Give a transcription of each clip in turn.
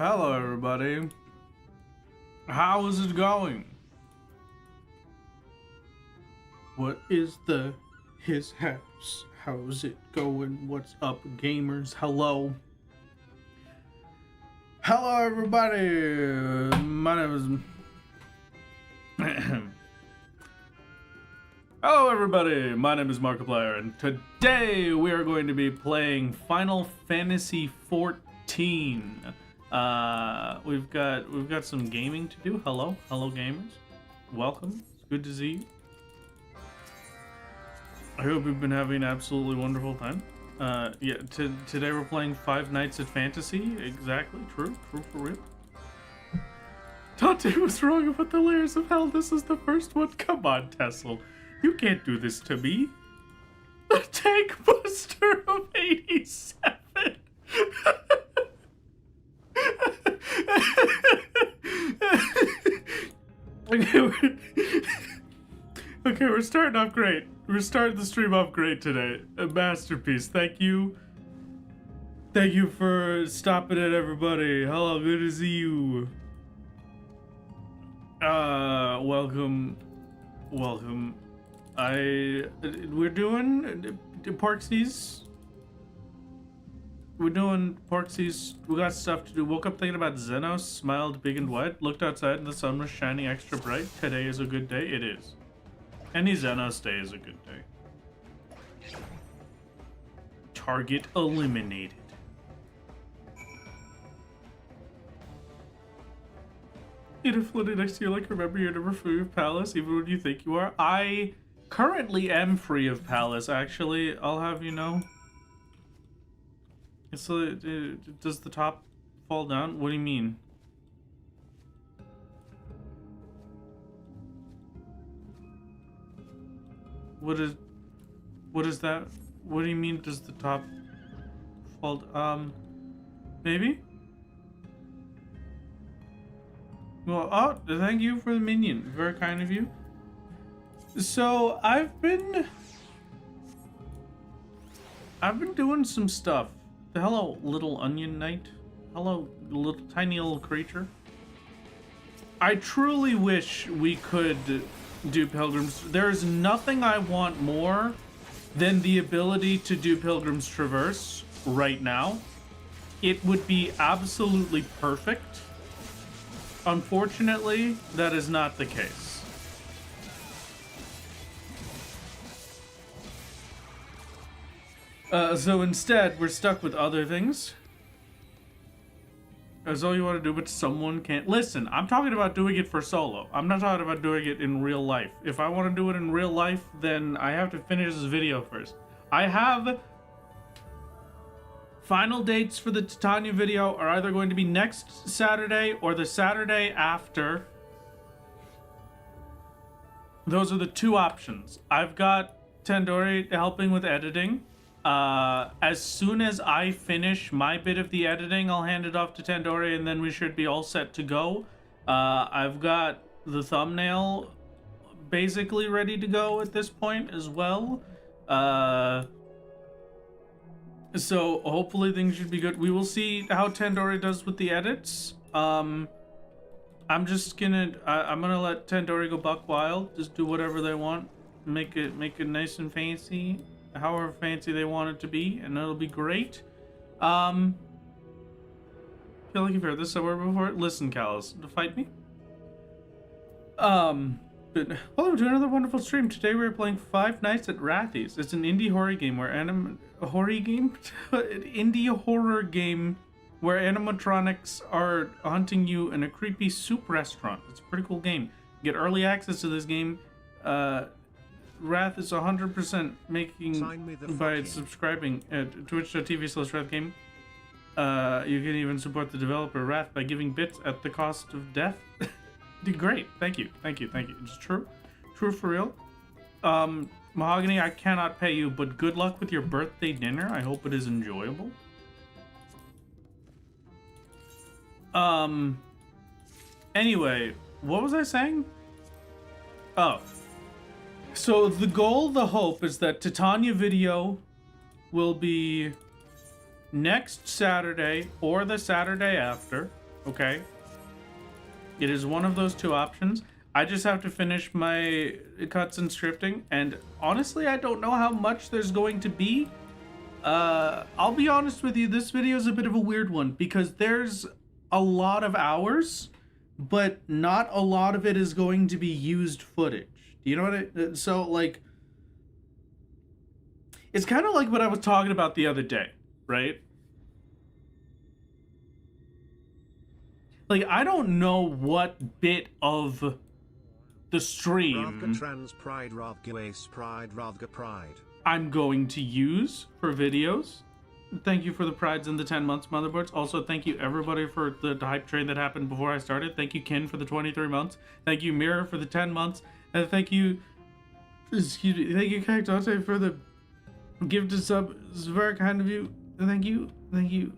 Hello everybody. How is it going? What is his house? How's it going? What's up, gamers? Hello. Hello everybody. My name is Hello everybody. My name is Markiplier, and today we are going to be playing Final Fantasy 14. We've got some gaming to do. Hello gamers. Welcome. It's good to see you. I hope you've been having an absolutely wonderful time. Yeah, today we're playing Five Nights at Fantasy. Exactly. True for real. Dante was wrong about the layers of hell. This is the first one. Come on, Tessel. You can't do this to me. The Tank Buster of 87. Okay, we're starting off great. We're starting the stream off great today. A masterpiece. Thank you. Thank you for stopping it, everybody. Hello, good to see you. Welcome. We're doing Parksies. We're doing Parksies. We got stuff to do. Woke up thinking about Xenos, smiled big and wide, looked outside and the sun was shining extra bright. Today is a good day. It is. Any Xenos day is a good day. Target eliminated. In a flooded next to you, like, remember you're never free of Palace, even when you think you are. I currently am free of Palace, actually. I'll have you know. So, does the top fall down? What do you mean? What is that? What do you mean, does the top fall? Maybe? Well, oh, thank you for the minion. Very kind of you. So, I've been doing some stuff. Hello, little onion knight. Hello, little tiny little creature. I truly wish we could do Pilgrim's. There's nothing I want more than the ability to do Pilgrim's Traverse right now. It would be absolutely perfect. Unfortunately, that is not the case. So instead, we're stuck with other things. That's all you want to do, but someone can't. Listen, I'm talking about doing it for solo. I'm not talking about doing it in real life. If I want to do it in real life, then I have to finish this video first. I have final dates for the Titania video are either going to be next Saturday or the Saturday after. Those are the two options. I've got Tandori helping with editing. As soon as I finish my bit of the editing, I'll hand it off to Tandori and then we should be all set to go. I've got the thumbnail basically ready to go at this point as well. So hopefully things should be good. We will see how Tandori does with the edits. I'm gonna let Tandori go buck wild. Just do whatever they want. Make it nice and fancy. However fancy they want it to be, and it'll be great. Feel like you've heard this somewhere before. Listen, Callus, to fight me. But welcome to another wonderful stream. Today we're playing Five Nights at Rathy's. It's an indie horror game where an indie horror game where animatronics are hunting you in a creepy soup restaurant. It's a pretty cool game. Get early access to this game. Wrath is 100% making by subscribing at twitch.tv/wrathgame. You can even support the developer Wrath by giving bits at the cost of death. Great, thank you. It's true for real. Mahogany, I cannot pay you, but good luck with your birthday dinner. I hope it is enjoyable. Anyway, what was I saying? Oh. So the goal, the hope, is that Titania video will be next Saturday or the Saturday after. okay? It is one of those two options. I just have to finish my cuts and scripting, and honestly, I don't know how much there's going to be. I'll be honest with you, this video is a bit of a weird one because there's a lot of hours, but not a lot of it is going to be used footage. Do you know what so like, it's kind of like what I was talking about the other day, right? Like, I don't know what bit of the stream I'm going to use for videos. Thank you for the prides in the 10 months, motherboards. Also, thank you everybody for the hype train that happened before I started. Thank you, Kin, for the 23 months. Thank you, Mirror, for the 10 months. And thank you, excuse me, thank you, Cactate, for the gifted sub. It's very kind of you. Thank you, thank you,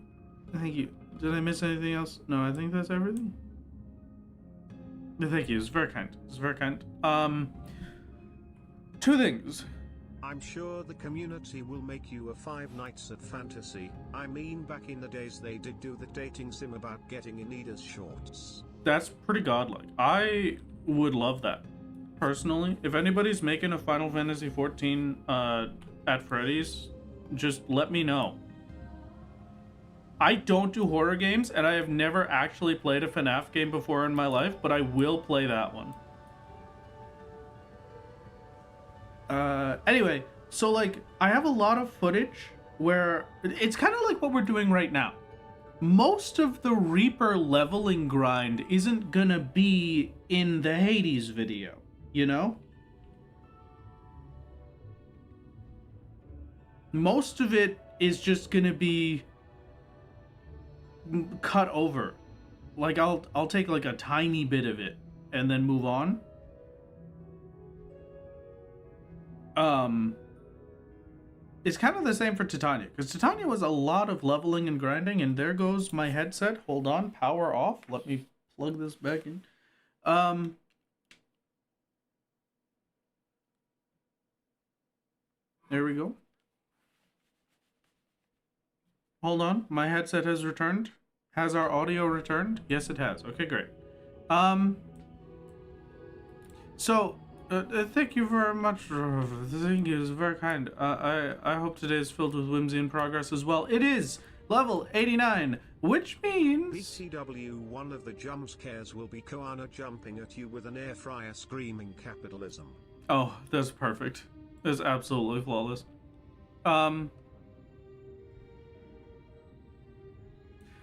thank you. Did I miss anything else? No, I think that's everything. Thank you, it's very kind. It's very kind. Two things. I'm sure the community will make you a Five Nights at Fantasy. I mean, back in the days they did do the dating sim about getting in Ida's shorts. That's pretty godlike. I would love that, personally. If anybody's making a Final Fantasy 14 at Freddy's, just let me know. I don't do horror games, and I have never actually played a FNAF game before in my life, but I will play that one. Anyway, so like, I have a lot of footage where it's kind of like what we're doing right now. Most of the Reaper leveling grind isn't gonna be in the Hades video, you know? Most of it is just gonna be cut over. Like, I'll take like a tiny bit of it and then move on. It's kind of the same for Titania, because Titania was a lot of leveling and grinding, and there goes my headset. Hold on, power off. Let me plug this back in. There we go. Hold on, my headset has returned. Has our audio returned? Yes, it has. Okay, great. Thank you very much. Thank you, it's very kind. I hope today is filled with whimsy and progress as well. It is level 89, which means... BTW, one of the jump scares will be Koana jumping at you with an air fryer screaming capitalism. Oh, that's perfect. That's absolutely flawless.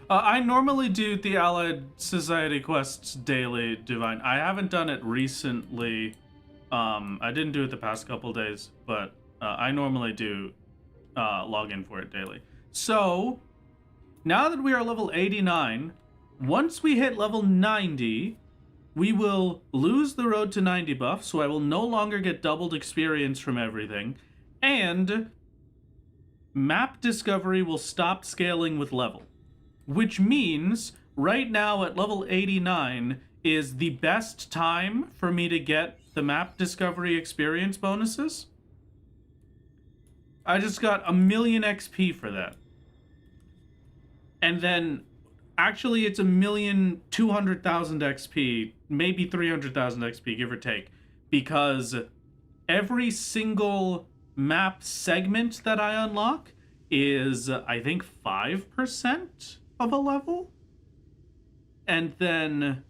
I normally do the Allied Society quests daily, Divine. I haven't done it recently. I didn't do it the past couple days, but I normally do log in for it daily. So, now that we are level 89, once we hit level 90, we will lose the road to 90 buff, so I will no longer get doubled experience from everything, and map discovery will stop scaling with level. Which means, right now at level 89 is the best time for me to get the map discovery experience bonuses. I just got 1,000,000 XP for that. And then, actually it's 1,200,000 XP, maybe 300,000 XP, give or take. Because every single map segment that I unlock is, I think, 5% of a level. And then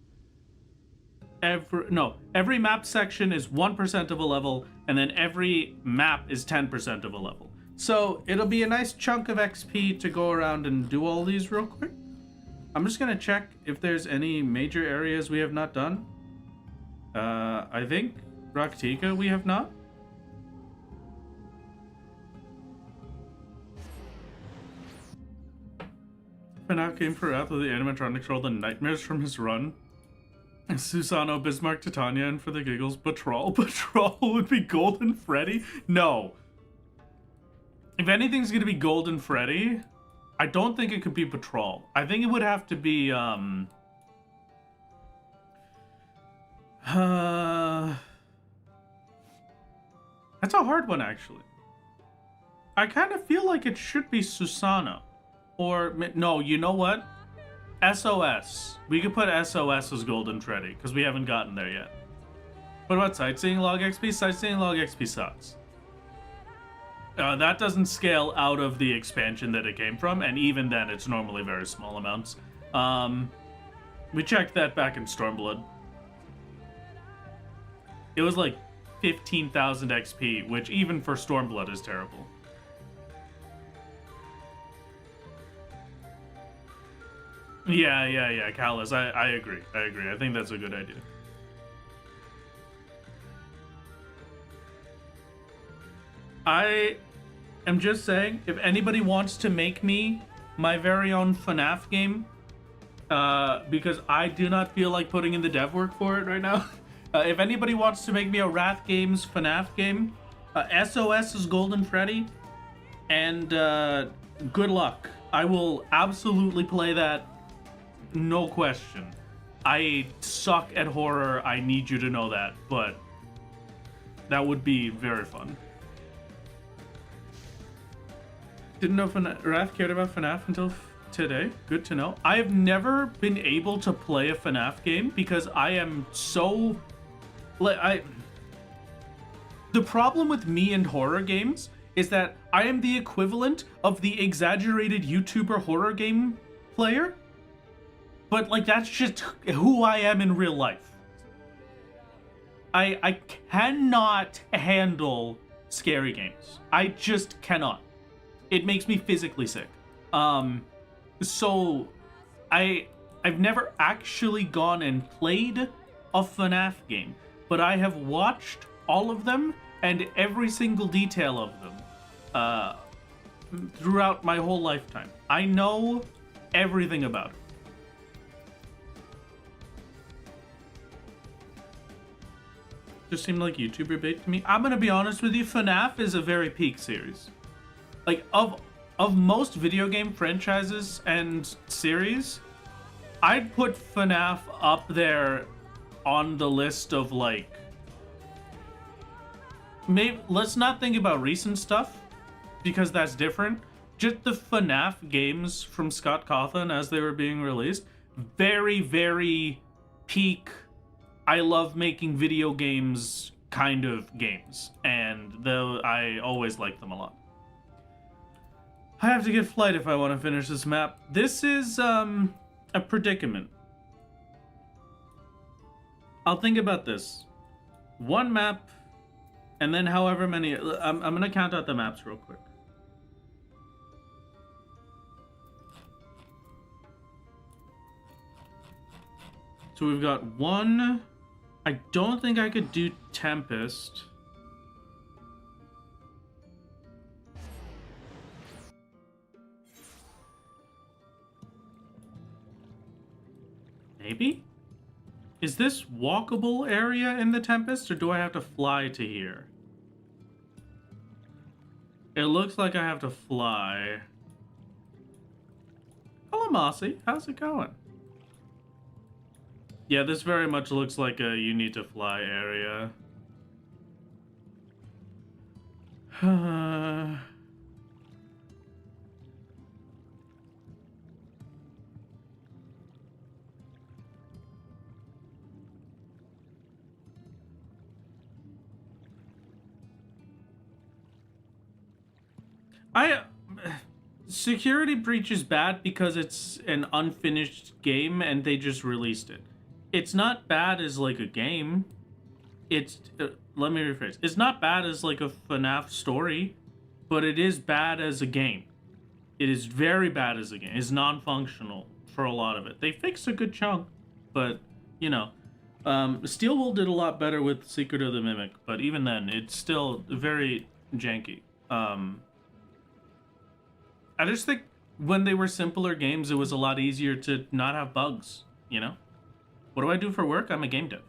every map section is 1% of a level, and then every map is 10% of a level. So it'll be a nice chunk of XP to go around and do all these real quick. I'm just gonna check if there's any major areas we have not done. I think Raktika we have not. FNAF came for Wrath of the animatronics roll the nightmares from his run. Susano, Bismarck, Titania, and for the giggles, Patrol. Patrol would be Golden Freddy? No. If anything's gonna be Golden Freddy, I don't think it could be Patrol. I think it would have to be, That's a hard one, actually. I kind of feel like it should be Susano. Or, no, you know what? SOS. We could put SOS as Golden Freddy, because we haven't gotten there yet. What about Sightseeing Log XP? Sightseeing Log XP sucks. That doesn't scale out of the expansion that it came from, and even then, it's normally very small amounts. We checked that back in Stormblood. It was like 15,000 XP, which even for Stormblood is terrible. Yeah, Callus, I agree. I think that's a good idea. I am just saying, if anybody wants to make me my very own FNAF game, because I do not feel like putting in the dev work for it right now. If anybody wants to make me a Wrath Games FNAF game, SOS is Golden Freddy, and good luck. I will absolutely play that, no question. I suck at horror, I need you to know that, but that would be very fun. Didn't know Wrath cared about FNAF until today. Good to know. I have never been able to play a FNAF game because I am so... The problem with me and horror games is that I am the equivalent of the exaggerated YouTuber horror game player. But, like, that's just who I am in real life. I cannot handle scary games. I just cannot. It makes me physically sick. So I've never actually gone and played a FNAF game, but I have watched all of them and every single detail of them throughout my whole lifetime. I know everything about it. Just seemed like YouTuber bait to me. I'm gonna be honest with you, FNAF is a very peak series. Like, of most video game franchises and series, I'd put FNAF up there on the list of, like... Maybe, let's not think about recent stuff, because that's different. Just the FNAF games from Scott Cawthon as they were being released. Very, very peak, I love making video games kind of games. And though I always liked them a lot. I have to get flight if I want to finish this map. This is a predicament. I'll think about this. One map, and then however many... I'm going to count out the maps real quick. So we've got one... I don't think I could do Tempest. Maybe? Is this walkable area in the Tempest, or do I have to fly to here? It looks like I have to fly. Hello, Mossy. How's it going? Yeah, this very much looks like a you need to fly area. Security Breach is bad because it's an unfinished game and they just released it. It's not bad as like a game. It's let me rephrase. It's not bad as like a FNAF story, but it is bad as a game. It is very bad as a game. It's non-functional for a lot of it. They fixed a good chunk, but you know, Steel Wool did a lot better with Secret of the Mimic, but even then, it's still very janky. I just think when they were simpler games, it was a lot easier to not have bugs, you know? What do I do for work? I'm a game dev.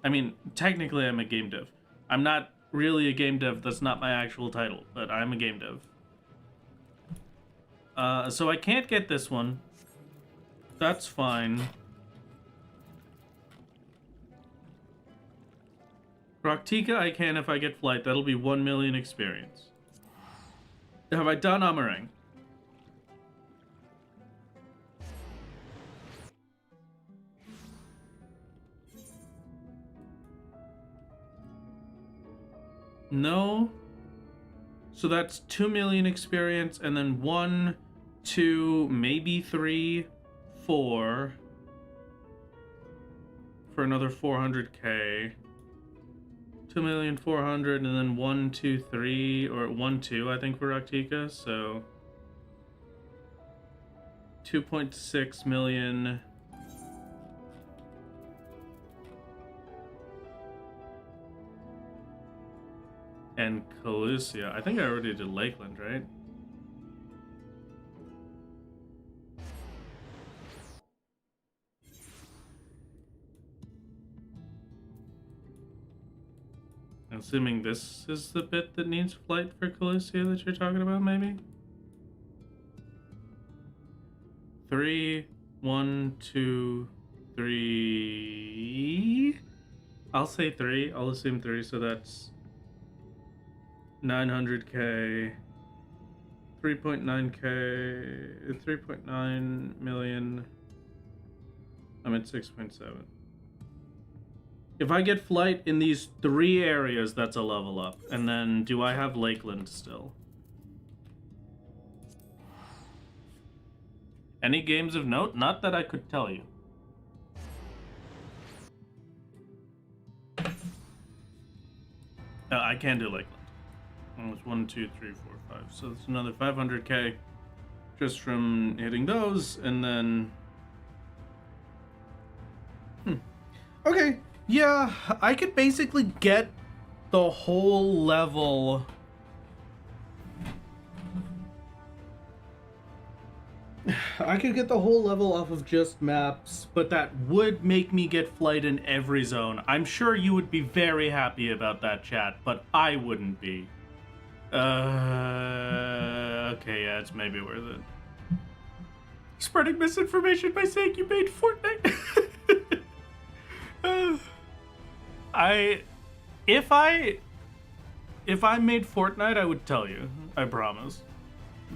I mean, technically I'm a game dev. I'm not really a game dev, that's not my actual title, but I'm a game dev. So I can't get this one. That's fine. Roctica I can if I get flight, that'll be 1 million experience. Have I done Amarang? No. So that's 2 million experience, and then 1, 2, maybe 3, 4 for another 400k. 2,400,000, and then 1, 2, 3, or 1, 2, I think, for Raktika. So 2.6 million. And Calusia. I think I already did Lakeland, right? Assuming this is the bit that needs flight for Calusia that you're talking about, maybe? 3, 1, 2, 3. I'll say 3. I'll assume 3, so that's 900k, 3.9k, 3.9 million. I'm at 6.7. If I get flight in these 3 areas, that's a level up. And then, do I have Lakeland still? Any games of note? Not that I could tell you. I can do Lakeland. It's 1, 2, 3, 4, 5. So it's another 500k just from hitting those, and then. Okay. Yeah, I could basically get the whole level. I could get the whole level off of just maps, but that would make me get flight in every zone. I'm sure you would be very happy about that, chat, but I wouldn't be. Okay, yeah, it's maybe worth it. Spreading misinformation by saying you made Fortnite. If I made Fortnite, I would tell you. I promise.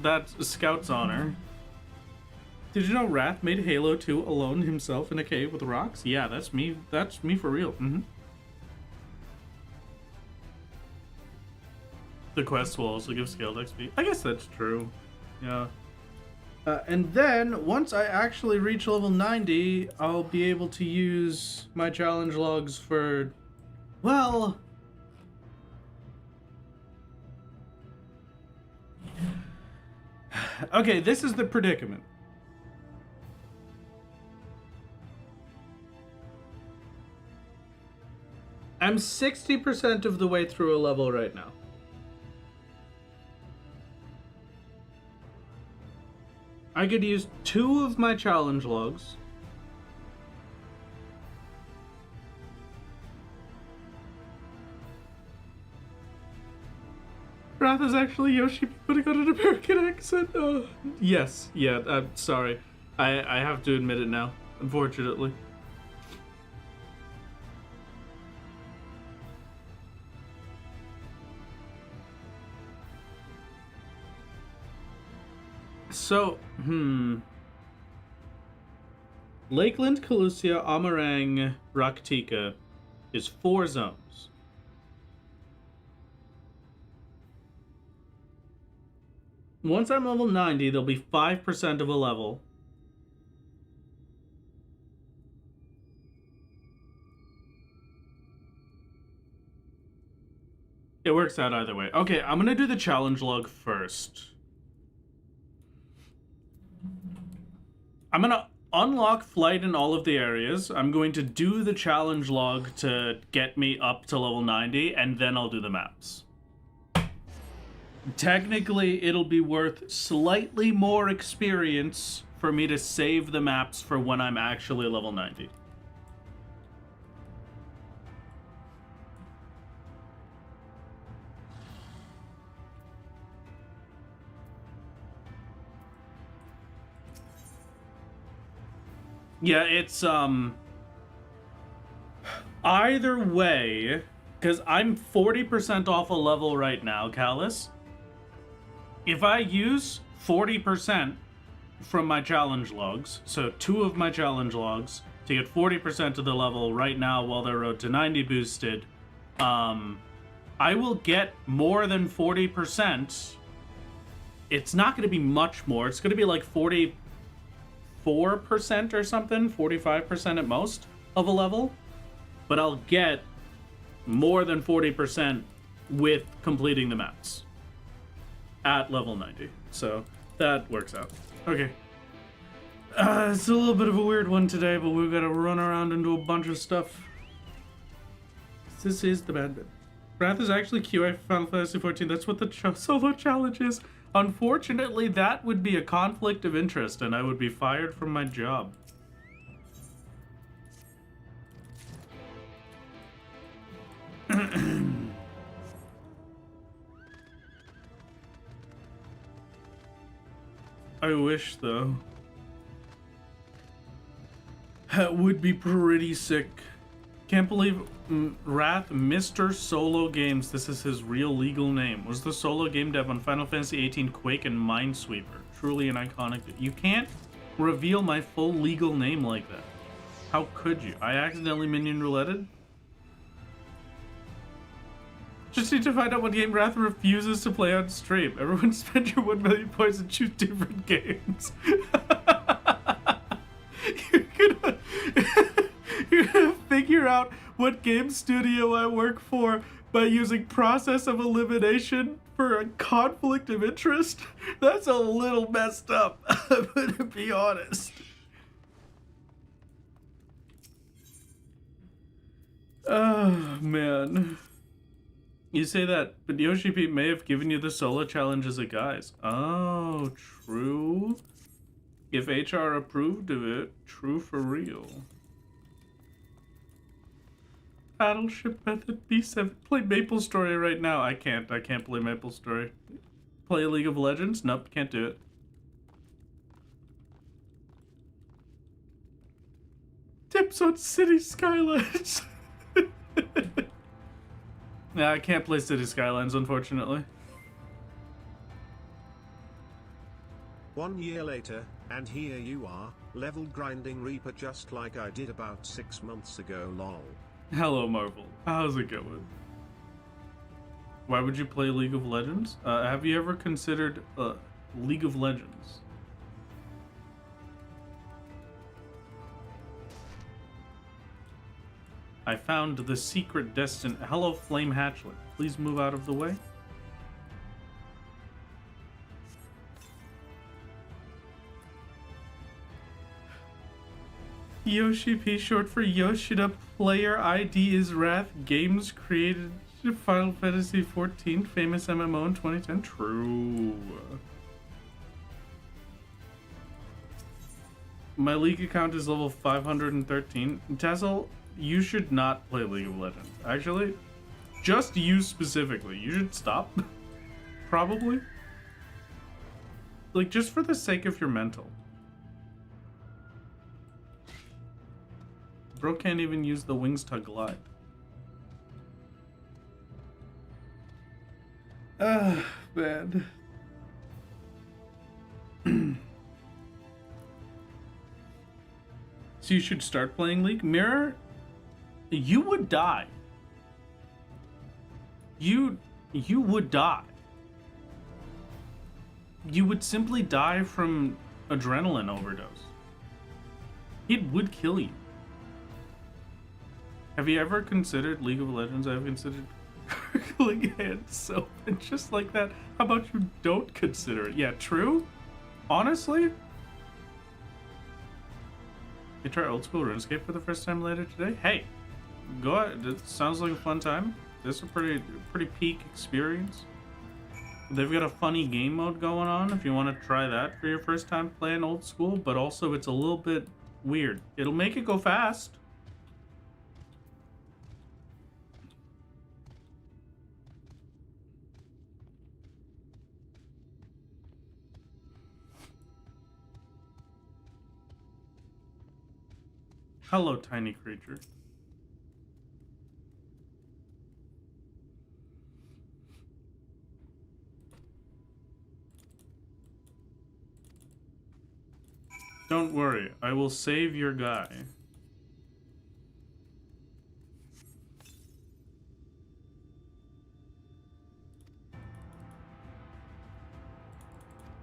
That's a Scout's honor. Did you know Wrath made Halo 2 alone himself in a cave with rocks? Yeah, that's me. That's me for real. The quests will also give scaled XP. I guess that's true. Yeah. And then, once I actually reach level 90, I'll be able to use my challenge logs for, well... Okay, this is the predicament. I'm 60% of the way through a level right now. I could use 2 of my challenge logs. Wrath is actually Yoshi putting on an American accent. Yes, yeah, I'm sorry. I have to admit it now, unfortunately. So, Lakeland, Calusia, Amarang, Raktika is 4 zones. Once I'm level 90, there'll be 5% of a level. It works out either way. Okay, I'm gonna do the challenge log first. I'm gonna unlock flight in all of the areas. I'm going to do the challenge log to get me up to level 90, and then I'll do the maps. Technically, it'll be worth slightly more experience for me to save the maps for when I'm actually level 90. Yeah, it's, either way, because I'm 40% off a level right now, Callus. If I use 40% from my challenge logs, so 2 of my challenge logs, to get 40% of the level right now while they're Road to 90 boosted, I will get more than 40%. It's not going to be much more. It's going to be like 44% or something, 45% at most of a level. But I'll get more than 40% with completing the maps at level 90. So that works out. Okay. It's a little bit of a weird one today, but we've got to run around and do a bunch of stuff. This is the bad bit. Wrath is actually QA for Final Fantasy 14. That's what the solo challenge is. Unfortunately, that would be a conflict of interest, and I would be fired from my job. I wish, though. That would be pretty sick. Can't believe Wrath Mr. Solo Games, this is his real legal name, was the solo game dev on Final Fantasy 18, Quake, and Minesweeper. Truly an iconic... You can't reveal my full legal name like that. How could you? I accidentally minion rouletted? Just need to find out what game Wrath refuses to play on stream. Everyone spend your 1 million points and choose different games. You're gonna figure out what game studio I work for by using process of elimination for a conflict of interest? That's a little messed up, I'm gonna be honest. Oh, man. You say that, but Yoshi P may have given you the solo challenge as a guise. Oh, true. If HR approved of it, true for real. Battleship Method B7. Play Maple Story right now. I can't play Maple Story. Play League of Legends? Nope, can't do it. Tips on City Skylines. Nah, I can't play City Skylines, unfortunately. 1 year later, and here you are, level grinding Reaper just like I did about 6 months ago, lol. Hello, Marvel. How's it going? Why would you play League of Legends? Have you ever considered League of Legends? I found the secret destined. Hello, Flame Hatchling. Please move out of the way. Yoshi P, short for Yoshida. Player ID is Wrath. Games created Final Fantasy 14, famous MMO in 2010. True. My League account is level 513. Tassel, you should not play League of Legends. Actually, just you specifically. You should stop. Probably. Like, just for the sake of your mental. Bro can't even use the wings to glide. Ah, man. So you should start playing League? Mirror, you would die. You would die. You would simply die from adrenaline overdose. It would kill you. Have you ever considered League of Legends? I've considered gargling hand soap and just like that. How about you don't consider it? Yeah, true? Honestly? You try old school RuneScape for the first time later today? Hey, go ahead. It sounds like a fun time. This is a pretty peak experience. They've got a funny game mode going on if you want to try that for your first time playing old school, but also it's a little bit weird. It'll make it go fast. Hello, tiny creature. Don't worry, I will save your guy.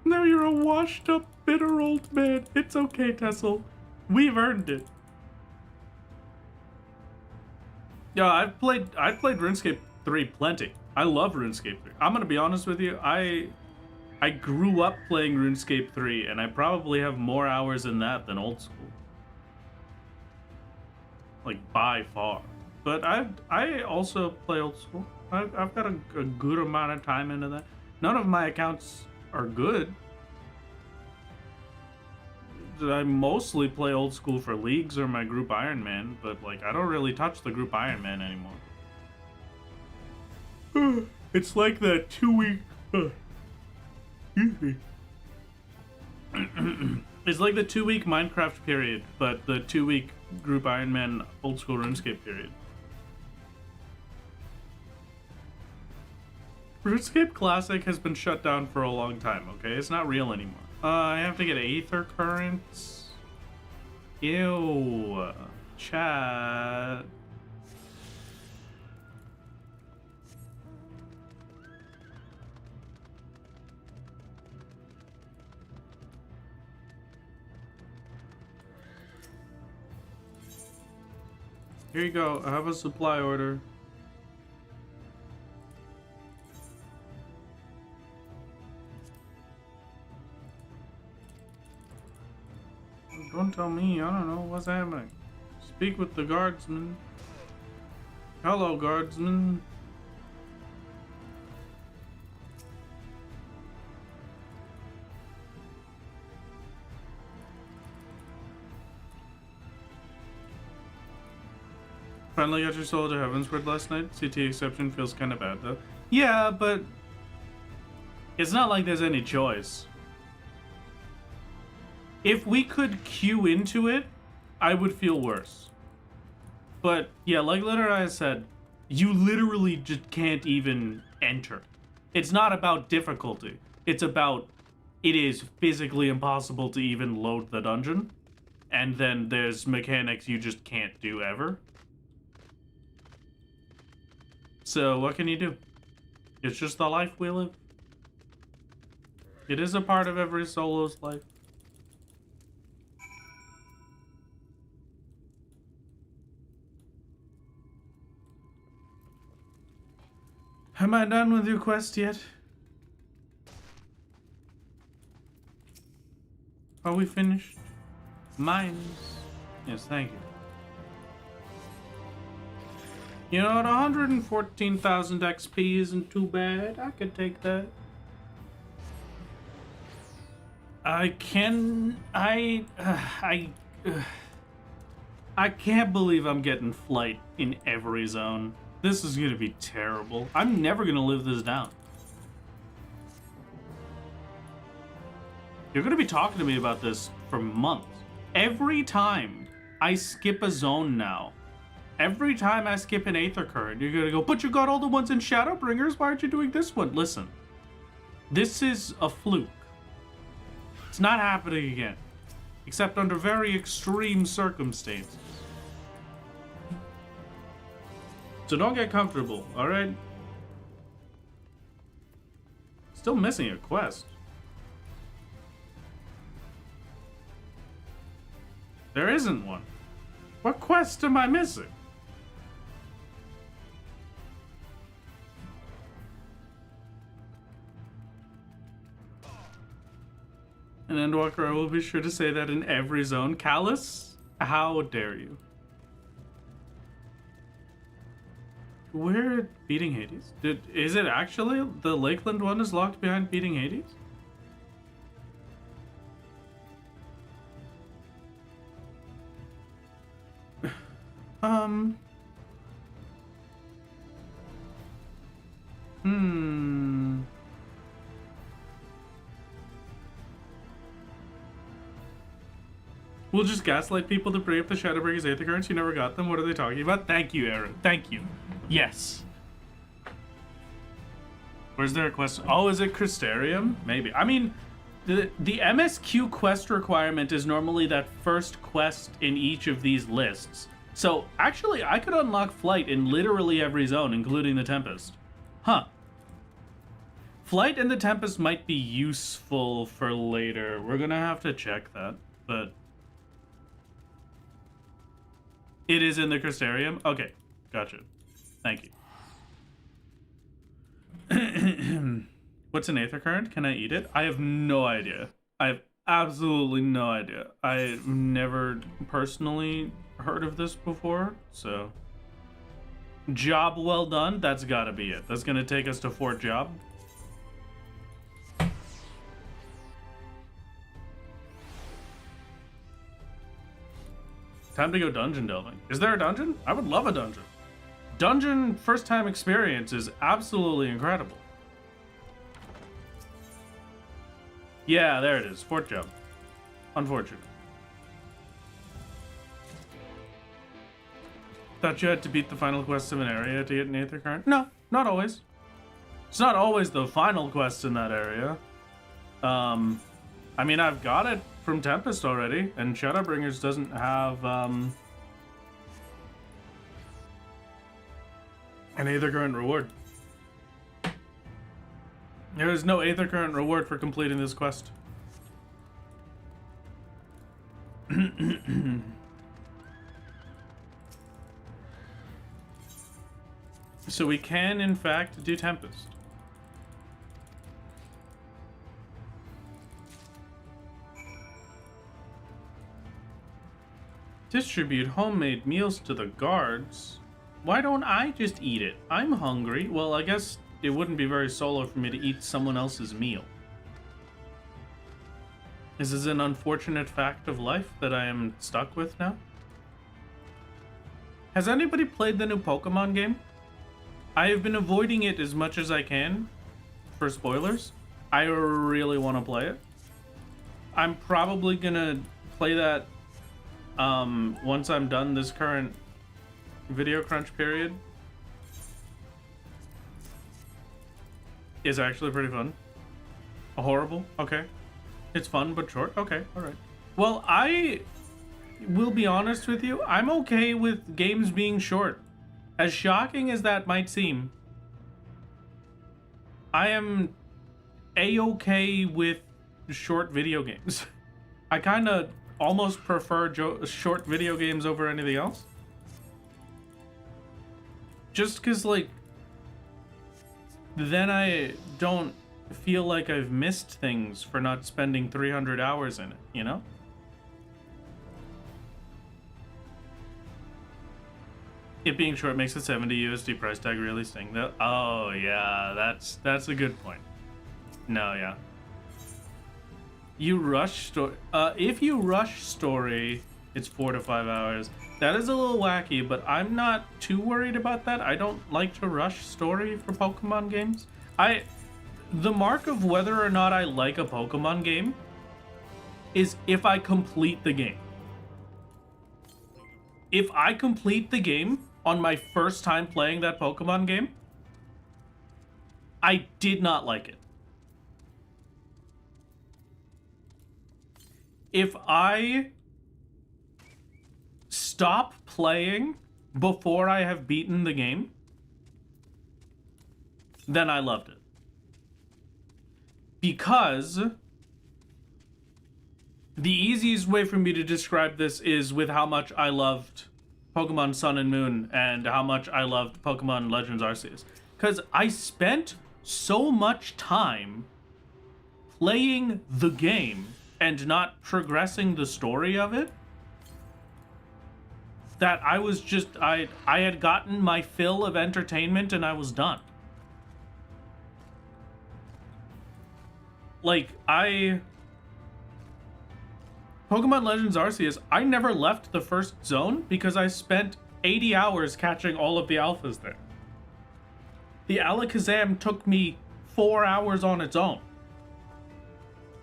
Now you're a washed up, bitter old man. It's okay, Tessel. We've earned it. Yeah, I've played RuneScape 3 plenty. I love RuneScape 3. I'm gonna be honest with you, I grew up playing RuneScape 3, and I probably have more hours in that than old school. Like, by far. But I also play old school. I've got a good amount of time into that. None of my accounts are good. I mostly play old school for leagues or my group Iron Man, but like I don't really touch the group Iron Man anymore. It's like that 2-week. Excuse me. It's like the 2-week Minecraft period, but the 2-week group Iron Man old school RuneScape period. RuneScape Classic has been shut down for a long time, okay? It's not real anymore. I have to get aether currents. Ew. Chat. Here you go. I have a supply order. Don't tell me, I don't know what's happening. Speak with the guardsman. Hello, guardsman. Finally got your soul to Heavensward last night. CT exception feels kind of bad though. Yeah, but it's not like there's any choice. If we could queue into it, I would feel worse. But yeah, like literally I said, you literally just can't even enter. It's not about difficulty. It's about it is physically impossible to even load the dungeon. And then there's mechanics you just can't do ever. So what can you do? It's just the life we live. It is a part of every solo's life. Am I done with your quest yet? Are we finished? Mines. Yes, thank you. You know what, 114,000 XP isn't too bad. I could take that. I can't believe I'm getting flight in every zone. This is gonna be terrible. I'm never gonna live this down. You're gonna be talking to me about this for months. Every time I skip a zone now, every time I skip an aether current, you're gonna go, but you got all the ones in Shadowbringers, why aren't you doing this one? Listen, this is a fluke. It's not happening again, except under very extreme circumstances. So don't get comfortable, alright? Still missing a quest. There isn't one. What quest am I missing? And Endwalker, I will be sure to say that in every zone. Callus, how dare you? Where Beating Hades? Is it actually the Lakeland one is locked behind Beating Hades? We'll just gaslight people to bring up the Shadowbringers Aether Currents. You never got them. What are they talking about? Thank you, Aaron. Thank you. Yes. Where's their quest? Oh, is it Crystarium? Maybe. I mean, the MSQ quest requirement is normally that first quest in each of these lists. So, actually, I could unlock flight in literally every zone, including the Tempest. Huh. Flight and the Tempest might be useful for later. We're gonna have to check that, but it is in the Crystarium? Okay, gotcha. Thank you. What's an aether current? Can I eat it? I have no idea. I have absolutely no idea. I've never personally heard of this before, so... Job well done, that's gotta be it. That's gonna take us to Fort Job. Time to go dungeon delving. Is there a dungeon? I would love a dungeon. Dungeon first time experience is absolutely incredible. Yeah, there it is. Fort Job. Unfortunate. Thought you had to beat the final quest of an area to get an aether current? No, not always. It's not always the final quest in that area. I mean, I've got it from Tempest already, and Shadowbringers doesn't have, an aether current reward. There is no aether current reward for completing this quest. So we can, in fact, do Tempest. Distribute homemade meals to the guards. Why don't I just eat it? I'm hungry. Well, I guess it wouldn't be very solo for me to eat someone else's meal. This is an unfortunate fact of life that I am stuck with now. Has anybody played the new Pokemon game? I have been avoiding it as much as I can for spoilers. I really want to play it. I'm probably gonna play that once I'm done this current video crunch period. Is actually pretty fun. Horrible? Okay. It's fun but short? Okay, alright. Well, I will be honest with you. I'm okay with games being short. As shocking as that might seem, I am a-okay with short video games. I kind of almost prefer short video games over anything else. Just because, like, then I don't feel like I've missed things for not spending 300 hours in it, you know? It being short makes the 70 USD price tag really sting. Oh yeah, that's a good point. No, yeah. You rush story. If you rush story, it's 4 to 5 hours. That is a little wacky, but I'm not too worried about that. I don't like to rush story for Pokemon games. The mark of whether or not I like a Pokemon game is if I complete the game. If I complete the game on my first time playing that Pokemon game, I did not like it. If I stop playing before I have beaten the game, then I loved it. Because the easiest way for me to describe this is with how much I loved Pokemon Sun and Moon and how much I loved Pokemon Legends Arceus. Because I spent so much time playing the game and not progressing the story of it that I was just, I had gotten my fill of entertainment and I was done. Like, Pokemon Legends Arceus, I never left the first zone because I spent 80 hours catching all of the alphas there. The Alakazam took me 4 hours on its own.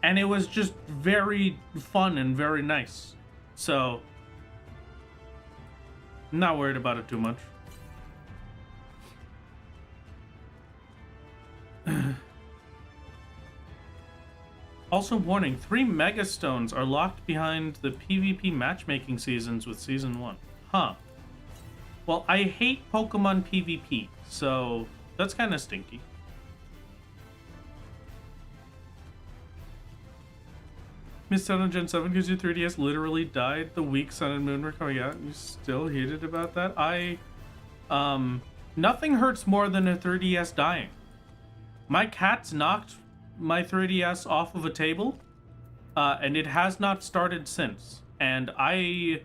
And it was just very fun and very nice. So, I'm not worried about it too much. Also, warning, 3 Mega Stones are locked behind the PvP matchmaking seasons with Season 1. Huh. Well, I hate Pokemon PvP, so that's kind of stinky. missed out on Gen 7 because your 3DS literally died the week Sun and Moon were coming out, and you're still heated about that? Nothing hurts more than a 3DS dying. My cat's knocked my 3DS off of a table, and it has not started since. And I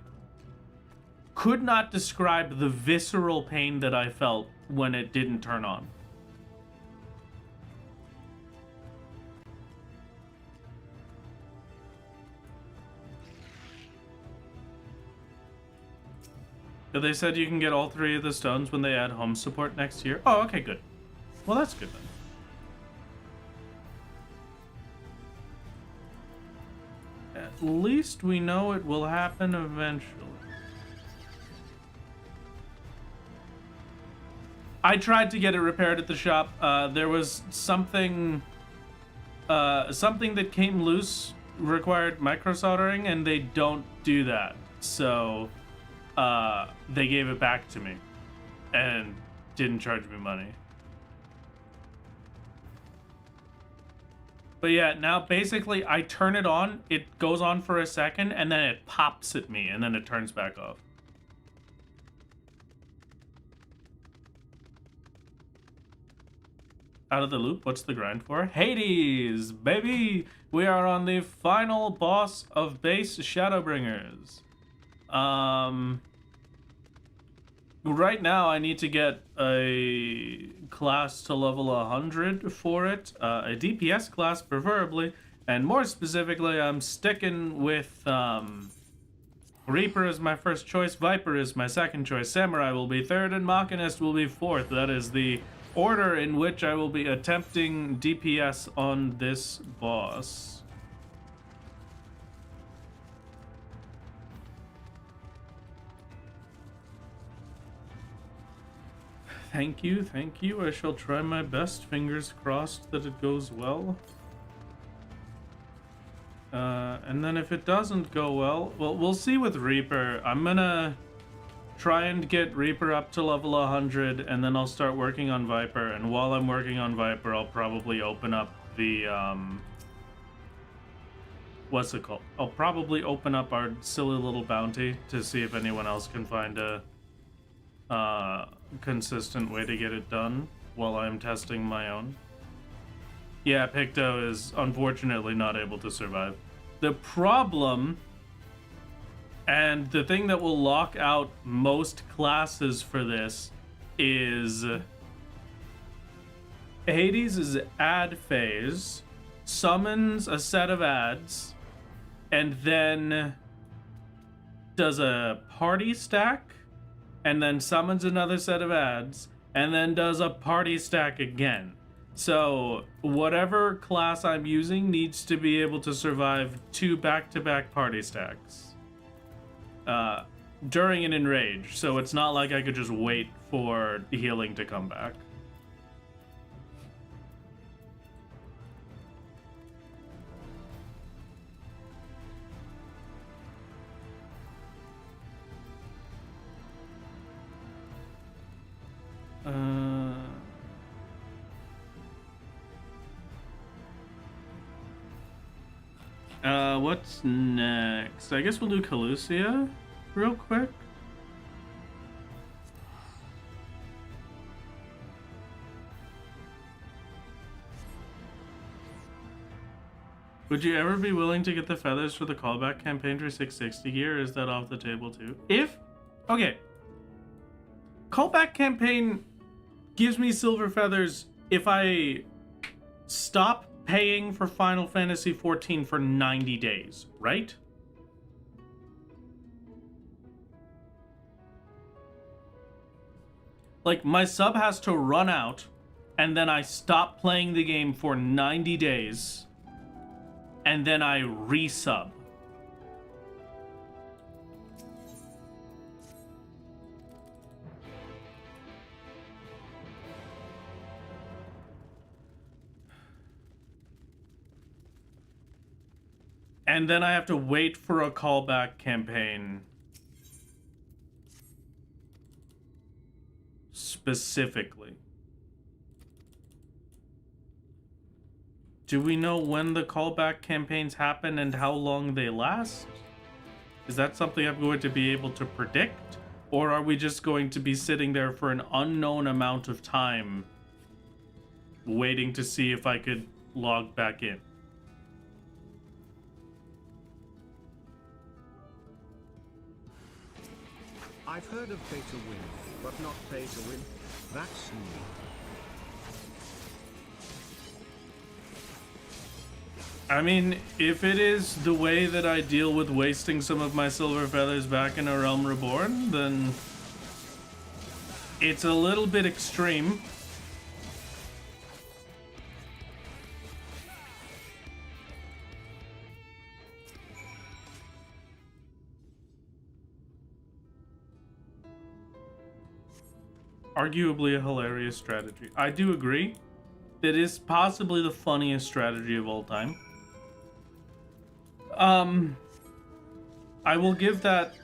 could not describe the visceral pain that I felt when it didn't turn on. They said you can get all 3 of the stones when they add home support next year. Oh, okay, good. Well, that's good then. At least we know it will happen eventually. I tried to get it repaired at the shop. There was something that came loose, required micro soldering, and they don't do that. So they gave it back to me and didn't charge me money. But yeah, now basically I turn it on, it goes on for a second, and then it pops at me, and then it turns back off. Out of the loop, what's the grind for? Hades, baby! We are on the final boss of base Shadowbringers. Right now I need to get a class to level 100 for it, a DPS class preferably, and more specifically I'm sticking with Reaper is my first choice, Viper is my second choice, Samurai will be third, and Machinist will be fourth. That is the order in which I will be attempting DPS on this boss. Thank you, thank you. I shall try my best. Fingers crossed that it goes well. And then if it doesn't go well, we'll see with Reaper. I'm gonna try and get Reaper up to level 100, and then I'll start working on Viper. And while I'm working on Viper, I'll probably open up the, what's it called? I'll probably open up our silly little bounty to see if anyone else can find a consistent way to get it done while I'm testing my own. Yeah, Picto is unfortunately not able to survive. The problem, and the thing that will lock out most classes for this, is Hades' ad phase summons a set of ads and then does a party stack, and then summons another set of ads, and then does a party stack again. So whatever class I'm using needs to be able to survive 2 back-to-back party stacks during an enrage. So it's not like I could just wait for healing to come back. What's next? I guess we'll do Calusia real quick. Would you ever be willing to get the feathers for the callback campaign for 660 gear, or is that off the table too? Okay. Callback campaign gives me silver feathers if I stop paying for Final Fantasy XIV for 90 days, right? Like, my sub has to run out, and then I stop playing the game for 90 days, and then I resub. And then I have to wait for a callback campaign specifically. Do we know when the callback campaigns happen and how long they last? Is that something I'm going to be able to predict? Or are we just going to be sitting there for an unknown amount of time waiting to see if I could log back in? I've heard of pay to win, but not pay to win. That's new. I mean, if it is the way that I deal with wasting some of my silver feathers back in a Realm Reborn, then it's a little bit extreme. Arguably a hilarious strategy. I do agree. It is possibly the funniest strategy of all time. I will give that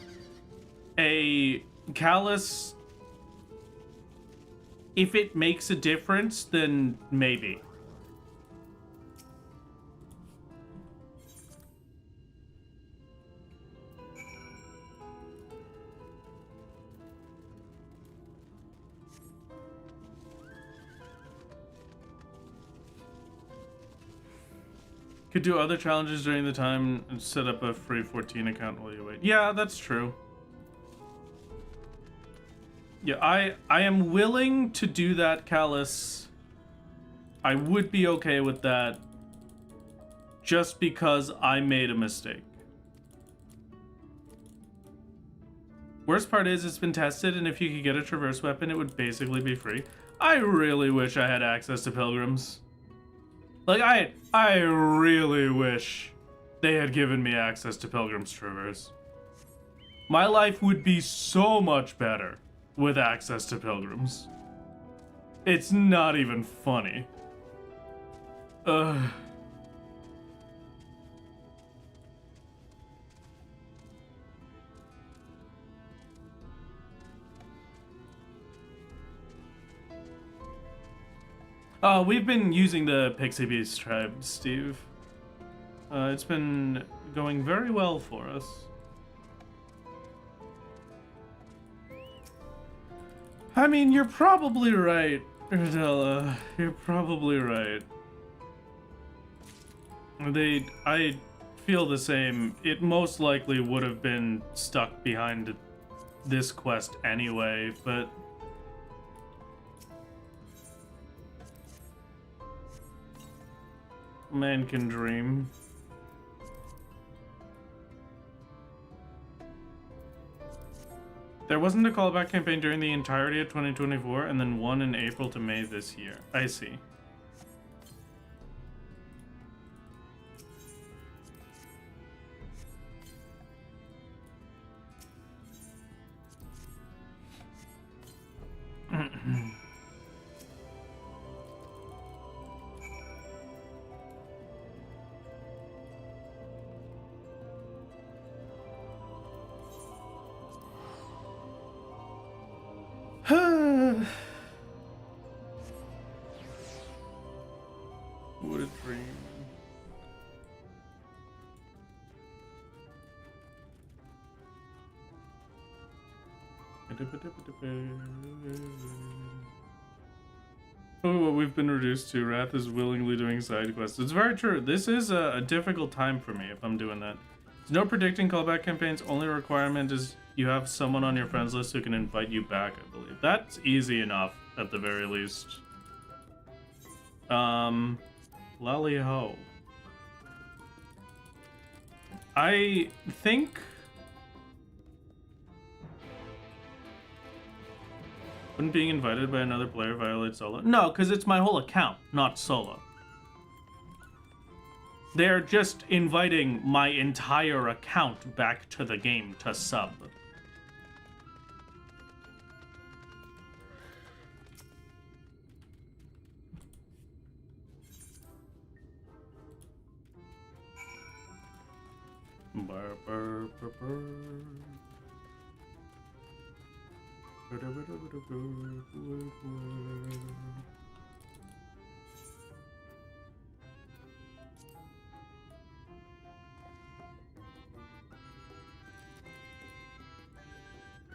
a callus. If it makes a difference, then maybe. Could do other challenges during the time and set up a free 14 account while you wait. Yeah, that's true. Yeah, I am willing to do that, Callus. I would be okay with that just because I made a mistake. Worst part is it's been tested, and if you could get a traverse weapon, it would basically be free. I really wish I had access to pilgrims. Like, I really wish they had given me access to Pilgrim's Traverse. My life would be so much better with access to Pilgrims. It's not even funny. Ugh. We've been using the Pixie Beast tribe, Steve. It's been going very well for us. I mean, you're probably right, Ardella. You're probably right. I feel the same. It most likely would have been stuck behind this quest anyway, but... man can dream. There wasn't a callback campaign during the entirety of 2024, and then one in April to May this year. I see. What a dream. Oh, what we've been reduced to. Wrath is willingly doing side quests. It's very true. This is a difficult time for me if I'm doing that. There's no predicting callback campaigns. Only requirement is you have someone on your friends list who can invite you back, I believe. That's easy enough, at the very least. Lally ho. I think... wouldn't being invited by another player violate solo? No, because it's my whole account, not solo. They're just inviting my entire account back to the game to sub.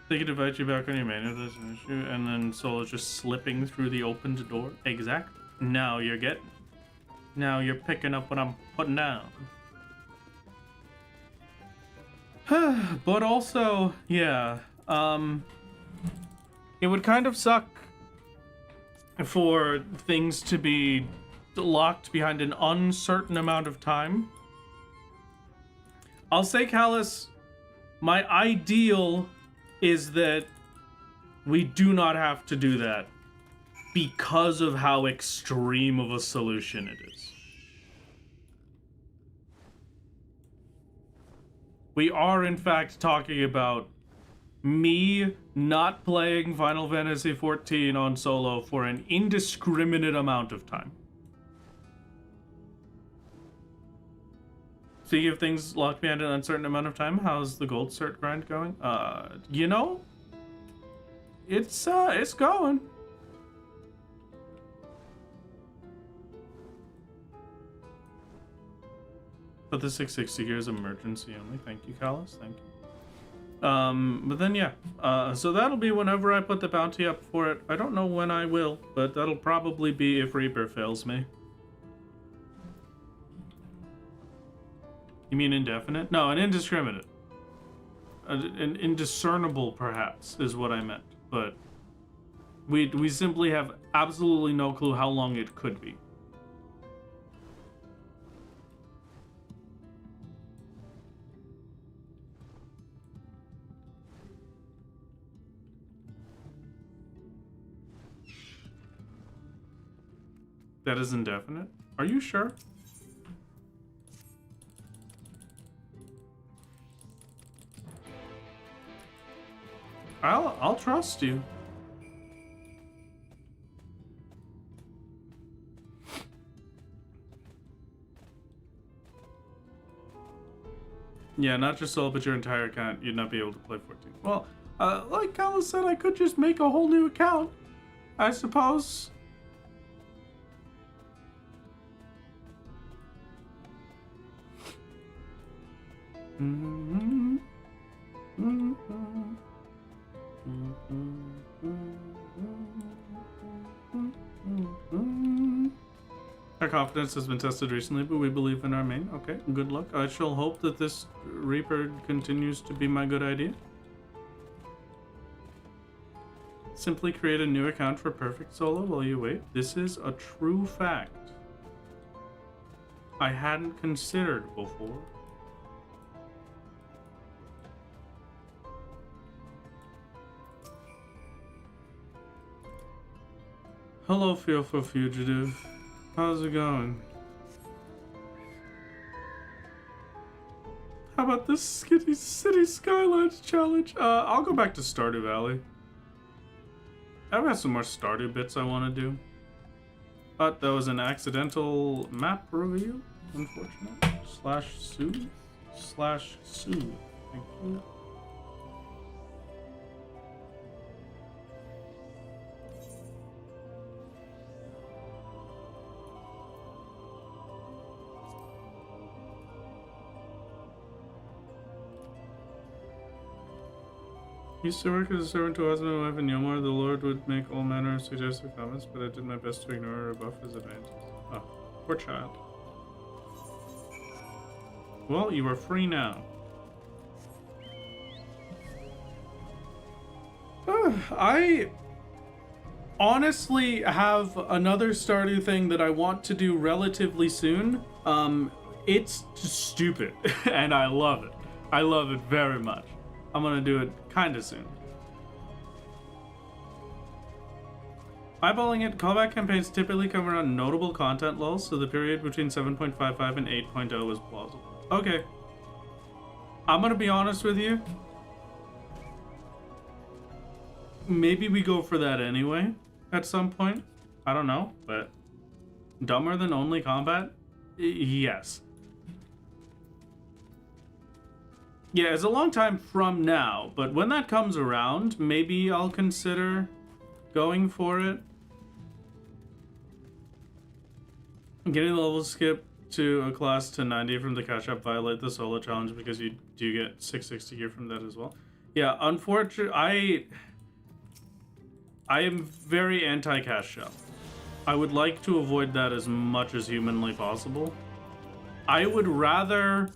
They could invite you back on your main if there's an issue, and then Solo's just slipping through the opened door. Exactly. Now you're picking up what I'm putting down. But also, yeah, it would kind of suck for things to be locked behind an uncertain amount of time. I'll say, Callus, my ideal is that we do not have to do that because of how extreme of a solution it is. We are, in fact, talking about me not playing Final Fantasy XIV on solo for an indiscriminate amount of time. Speaking of things locked behind an uncertain amount of time, how's the gold cert grind going? You know, it's going. But the 660 gear is emergency only. Thank you, Callus. Thank you. But then yeah, so that'll be whenever I put the bounty up for it. I don't know when I will, but that'll probably be if Reaper fails me. You mean indefinite? No, an indiscriminate. An indiscernible, perhaps, is what I meant. But we simply have absolutely no clue how long it could be. That is indefinite? Are you sure? I'll trust you. Yeah, not just solo, but your entire account. You'd not be able to play 14. Well, like Callus said, I could just make a whole new account, I suppose. Our confidence has been tested recently, but we believe in our main. Okay, good luck. I shall hope that this Reaper continues to be my good idea. Simply create a new account for perfect solo while you wait. This is a true fact I hadn't considered before. Hello, Fearful Fugitive. How's it going? How about this Skitty City Skylines challenge? I'll go back to Stardew Valley. I've got some more Stardew bits I want to do. But that was an accidental map review. Unfortunate. /soothe. /soothe. Thank you. Used to work as a servant to husband and wife in Yomar. The Lord would make all manner of suggestive comments, but I did my best to ignore or rebuff his advances. Oh, poor child. Well, you are free now. I honestly have another Stardew thing that I want to do relatively soon. It's just stupid, and I love it. I love it very much. I'm gonna do it kinda soon. Eyeballing it, callback campaigns typically come around notable content lulls, so the period between 7.55 and 8.0 was plausible. Okay. I'm gonna be honest with you. Maybe we go for that anyway at some point. I don't know, but dumber than only combat? Yes. Yeah, it's a long time from now, but when that comes around, maybe I'll consider going for it. Getting the level skip to a class to 90 from the catch up violate the solo challenge because you do get 660 gear from that as well. Yeah, unfortunately, I am very anti-cash shop. I would like to avoid that as much as humanly possible. I would rather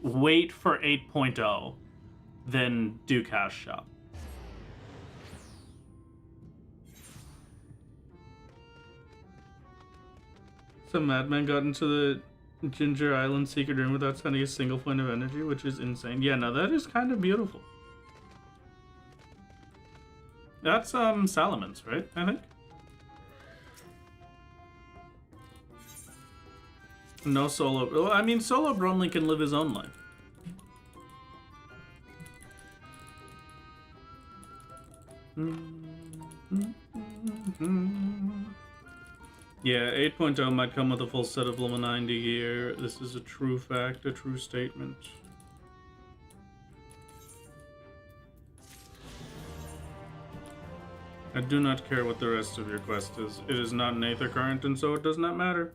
wait for 8.0 than do cash shop. Some madman got into the Ginger Island secret room without spending a single point of energy, which is insane. Yeah, no, that is kind of beautiful. That's Salamence, right? I think. No solo. Well, I mean, solo Bromley can live his own life. Yeah, 8.0 might come with a full set of level 90 gear. This is a true fact, a true statement. I do not care what the rest of your quest is. It is not an aether current, and so it does not matter.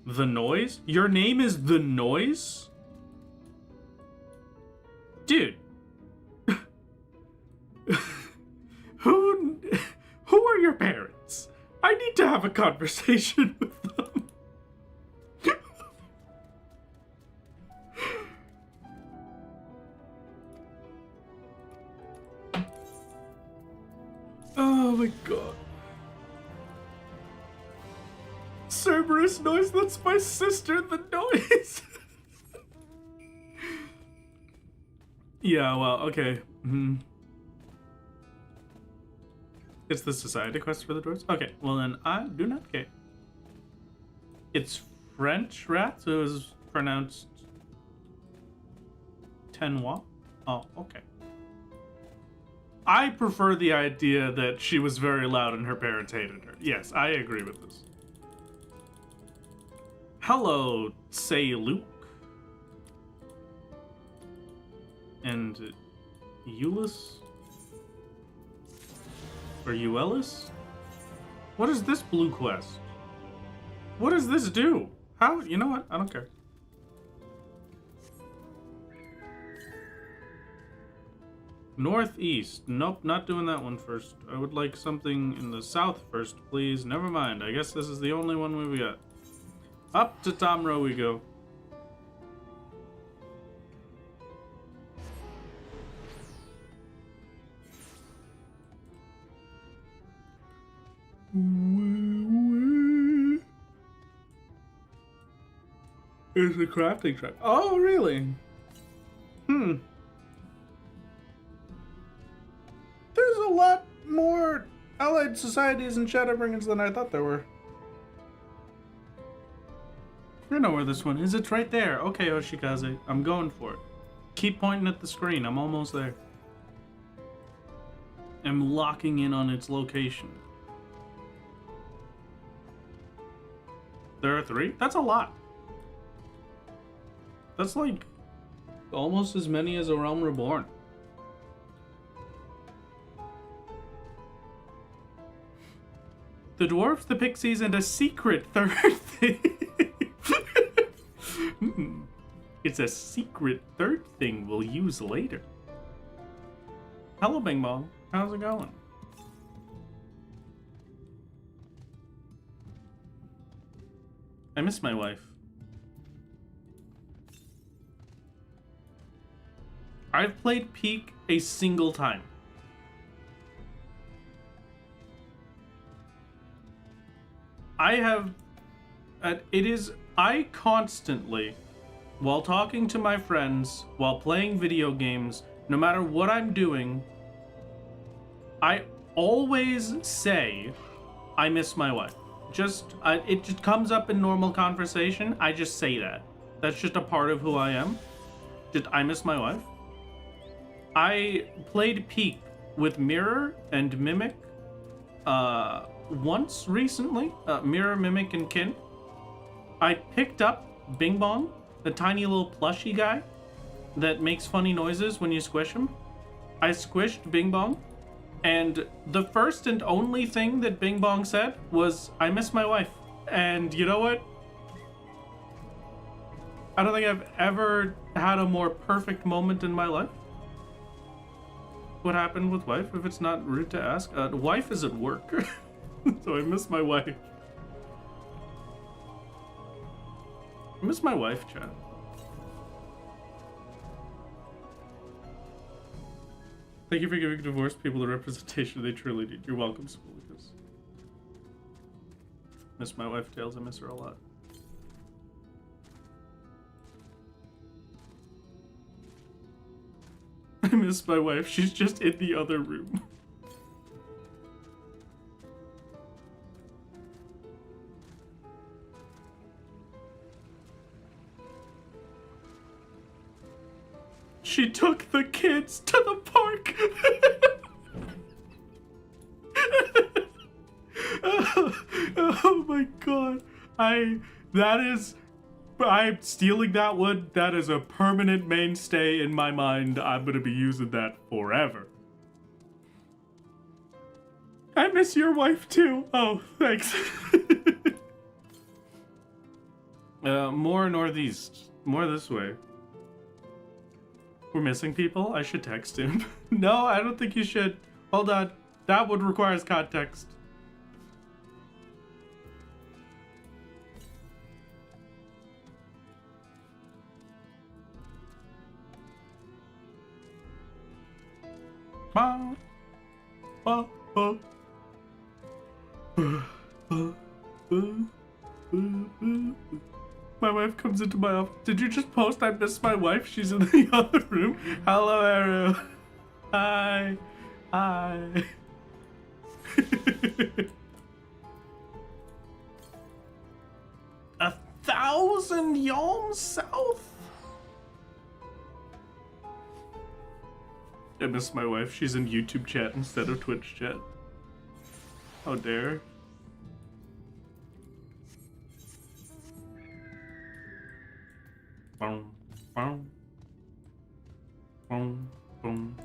The Noise? Your name is The Noise? Dude. Who are your parents? I need to have a conversation with them. Oh my god. Cerberus Noise, that's my sister, The Noise. Yeah, well, okay. It's the society quest for the dwarves? Okay, well then I do not care. It's French rat, so it was pronounced Tenois. Oh, okay. I prefer the idea that she was very loud and her parents hated her. Yes, I agree with this. Hello, say Luke. And Euless? Or Euelis? What is this blue quest? What does this do? How? You know what? I don't care. Northeast. Nope, not doing that one first. I would like something in the south first, please. Never mind. I guess this is the only one we've got. Up to Tomro we go. It's a crafting trap. Oh, really? There's a lot more allied societies and Shadowbringers than I thought there were. You know where this one is. It's right there. Okay, Oshikaze. I'm going for it. Keep pointing at the screen. I'm almost there. I'm locking in on its location. There are 3? That's a lot. That's like almost as many as a Realm Reborn. The dwarves, the pixies, and a secret third thing. It's a secret third thing we'll use later. Hello, Bing Bong. How's it going? I miss my wife. I've played Peak a single time. I constantly, while talking to my friends, while playing video games, no matter what I'm doing, I always say, I miss my wife. It just comes up in normal conversation. I just say that. That's just a part of who I am. I miss my wife. I played Peak with Mirror and Mimic once recently. Mirror, Mimic, and Kin. I picked up Bing Bong, the tiny little plushy guy that makes funny noises when you squish him. I squished Bing Bong, and the first and only thing that Bing Bong said was, "I miss my wife." And you know what? I don't think I've ever had a more perfect moment in my life. What happened with wife, if it's not rude to ask? Wife is at work, so I miss my wife. I miss my wife, chat. Thank you for giving divorced people the representation they truly need. You're welcome, Schoolicus. Miss my wife, Tails. I miss her a lot. I miss my wife. She's just in the other room. She took the kids to the park. Oh my god. I'm stealing that one. That is a permanent mainstay in my mind. I'm gonna be using that forever. I miss your wife too. Oh, thanks. More northeast. More this way. We're missing people? I should text him. No, I don't think you should. Hold on. That one requires context. My wife comes into my office. Did you just post I miss my wife? She's in the other room. Hello, Arrow. Hi. Hi. 1,000 yalms south? I miss my wife. She's in YouTube chat instead of Twitch chat. How dare. Boom, boom, boom, boom.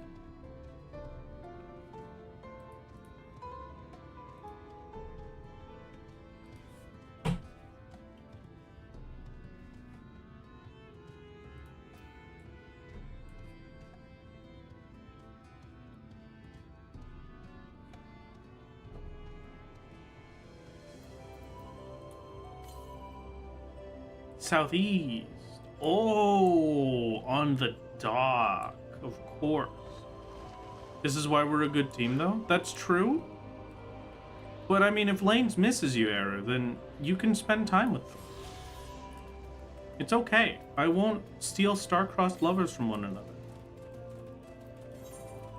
Southeast. Oh, on the dock, of course. This is why we're a good team, though? That's true. But I mean, if Lanes misses you, Era, then you can spend time with them. It's okay. I won't steal star-crossed lovers from one another.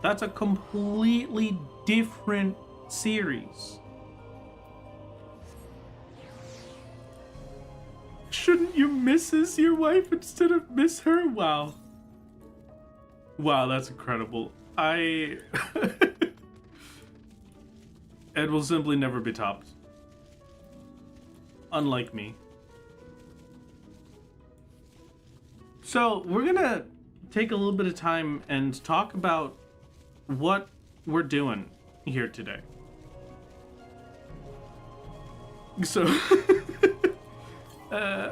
That's a completely different series. Shouldn't you misses your wife instead of miss her? Wow. Wow, that's incredible. It will simply never be topped. Unlike me. So, we're gonna take a little bit of time and talk about what we're doing here today. So...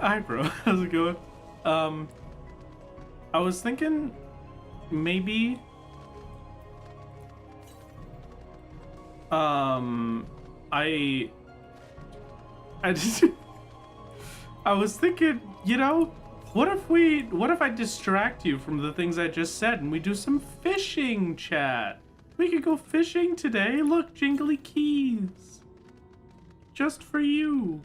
hi bro, how's it going? I was thinking maybe I just I was thinking, you know, what if I distract you from the things I just said and we do some fishing chat? We could go fishing today. Look, jingly keys. Just for you.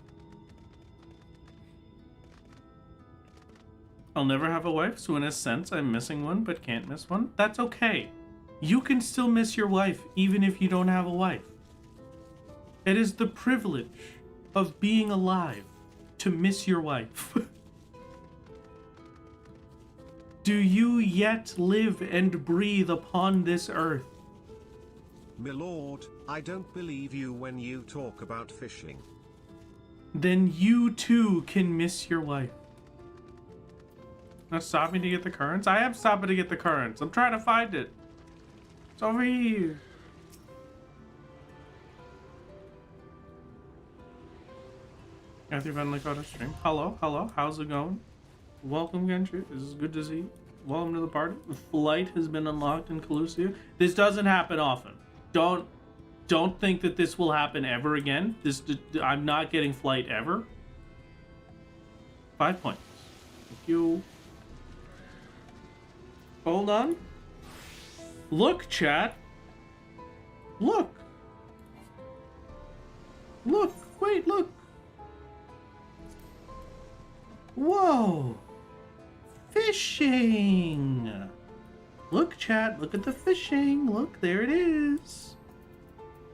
I'll never have a wife, so in a sense, I'm missing one, but can't miss one. That's okay. You can still miss your wife, even if you don't have a wife. It is the privilege of being alive to miss your wife. Do you yet live and breathe upon this earth? My lord, I don't believe you when you talk about fishing. Then you too can miss your wife. Not stopping to get the currents? I am stopping to get the currents. I'm trying to find it. It's over here. Matthew finally caught a stream. Hello, hello, how's it going? Welcome, Gentry. This is good to see you. Welcome to the party. The flight has been unlocked in Calusia. This doesn't happen often. Don't think that this will happen ever again. I'm not getting flight ever. 5 points. Thank you. Hold on. Look, chat. Look. Look. Wait, look. Whoa. Fishing. Look, chat. Look at the fishing. Look, there it is.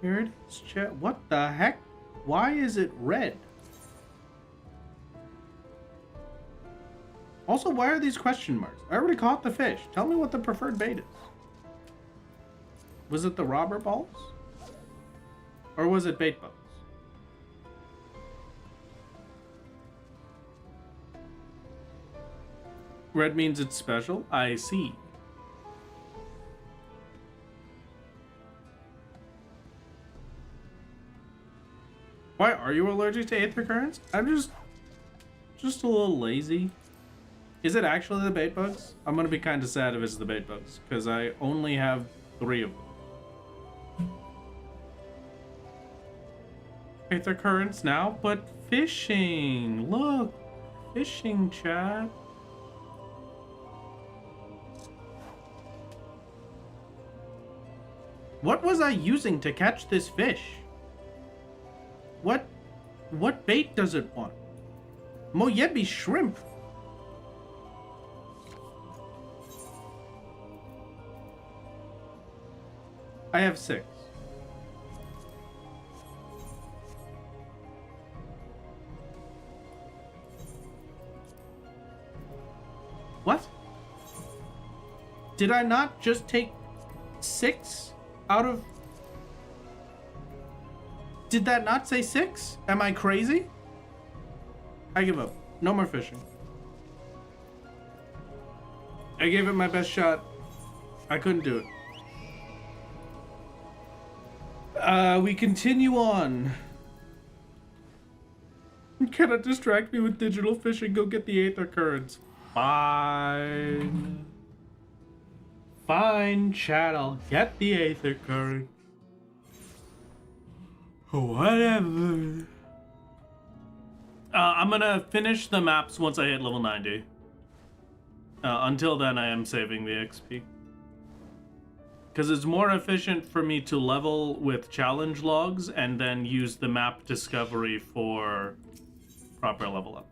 Here it is, chat. What the heck? Why is it red? Also, why are these question marks? I already caught the fish. Tell me what the preferred bait is. Was it the robber balls? Or was it bait bugs? Red means it's special. I see. Why are you allergic to aether currents? I'm just a little lazy. Is it actually the bait bugs? I'm gonna be kind of sad if it's the bait bugs, because I only have 3 of them. Aether currents now, but fishing. Look, fishing, chat. What was I using to catch this fish? What bait does it want? Moyebi shrimp. I have 6. What? Did I not just take 6 out of... Did that not say 6? Am I crazy? I give up. No more fishing. I gave it my best shot. I couldn't do it. We continue on. You cannot distract me with digital fishing. Go get the aether currents. Fine. Fine, chat. I'll get the aether current. Whatever. I'm gonna finish the maps once I hit level 90. Until then, I am saving the XP. Because it's more efficient for me to level with challenge logs and then use the map discovery for proper level up.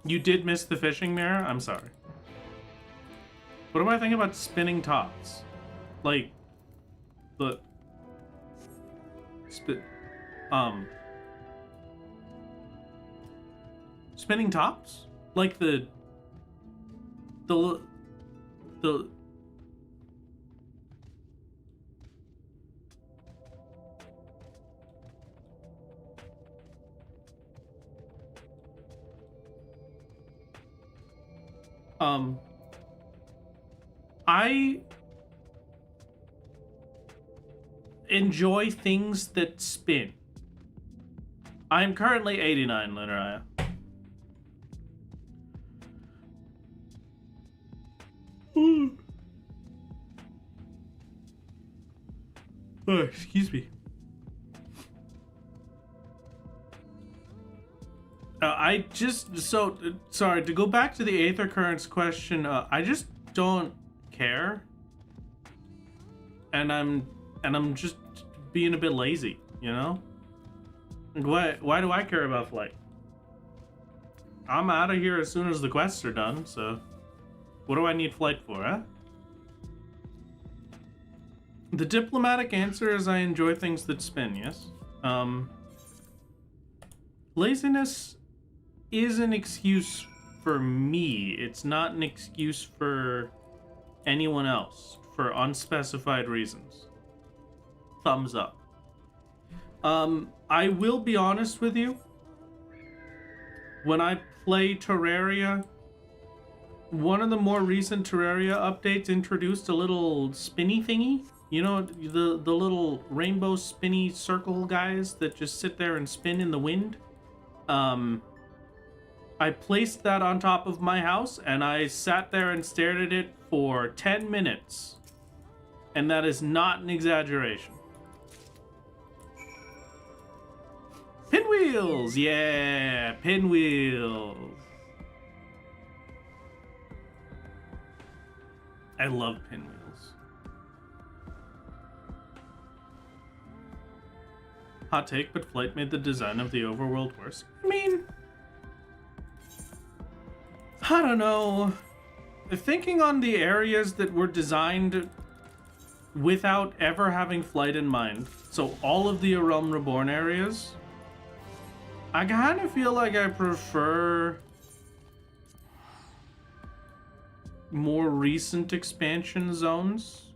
You did miss the fishing mirror? I'm sorry. What do I think about spinning tops? Like, the... Spinning tops? Like the I enjoy things that spin. I'm currently 89, Lunaraya. Oh, excuse me. Sorry, to go back to the aether currents question, I just don't care. And I'm just being a bit lazy, you know? Like, why do I care about flight? I'm out of here as soon as the quests are done, so what do I need flight for, huh? The diplomatic answer is I enjoy things that spin, yes? Laziness is an excuse for me. It's not an excuse for anyone else for unspecified reasons. Thumbs up. I will be honest with you. When I play Terraria, one of the more recent Terraria updates introduced a little spinny thingy. You know, the little rainbow spinny circle guys that just sit there and spin in the wind. I placed that on top of my house and I sat there and stared at it for 10 minutes. And that is not an exaggeration. Pinwheels! Yeah, pinwheels. I love pinwheels. Hot take, but Flight made the design of the overworld worse. I mean, I don't know. Thinking on the areas that were designed without ever having Flight in mind, so all of the A Realm Reborn areas, I kind of feel like I prefer more recent expansion zones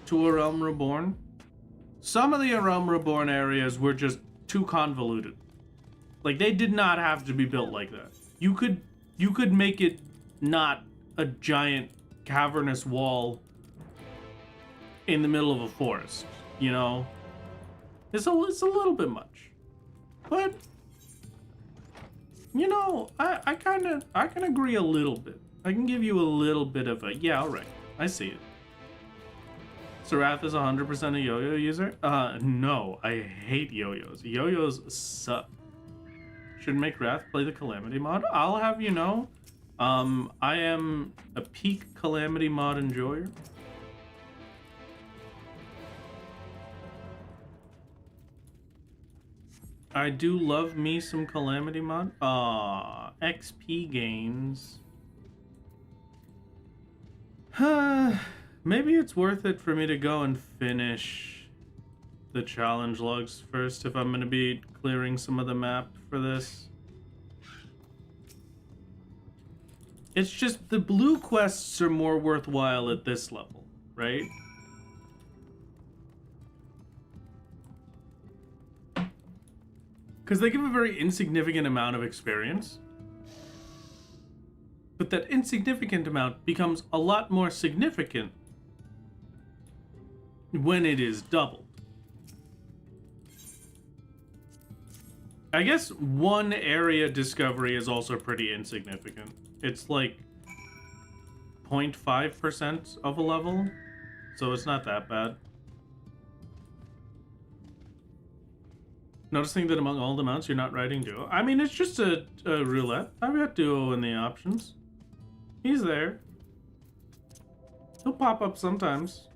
to A Realm Reborn. Some of the A Realm Reborn areas were just too convoluted. Like, they did not have to be built like that. You could make it not a giant cavernous wall in the middle of a forest, you know? It's a little bit much. But, you know, I can agree a little bit. I can give you a little bit of a, yeah, all right, I see it. Sarath is 100% a yo-yo user? No, I hate yo-yos. Yo-yos suck. Should make Wrath play the Calamity mod. I'll have you know, I am a peak Calamity mod enjoyer. I do love me some Calamity mod. XP gains. Maybe it's worth it for me to go and finish the challenge logs first if I'm going to be clearing some of the map for this. It's just the blue quests are more worthwhile at this level, right? Because they give a very insignificant amount of experience. But that insignificant amount becomes a lot more significant when it is doubled. I guess one area discovery is also pretty insignificant. It's like 0.5% of a level, so it's not that bad. Noticing that among all the mounts you're not riding duo. I mean, it's just a roulette. I've got duo in the options. He's there. He'll pop up sometimes.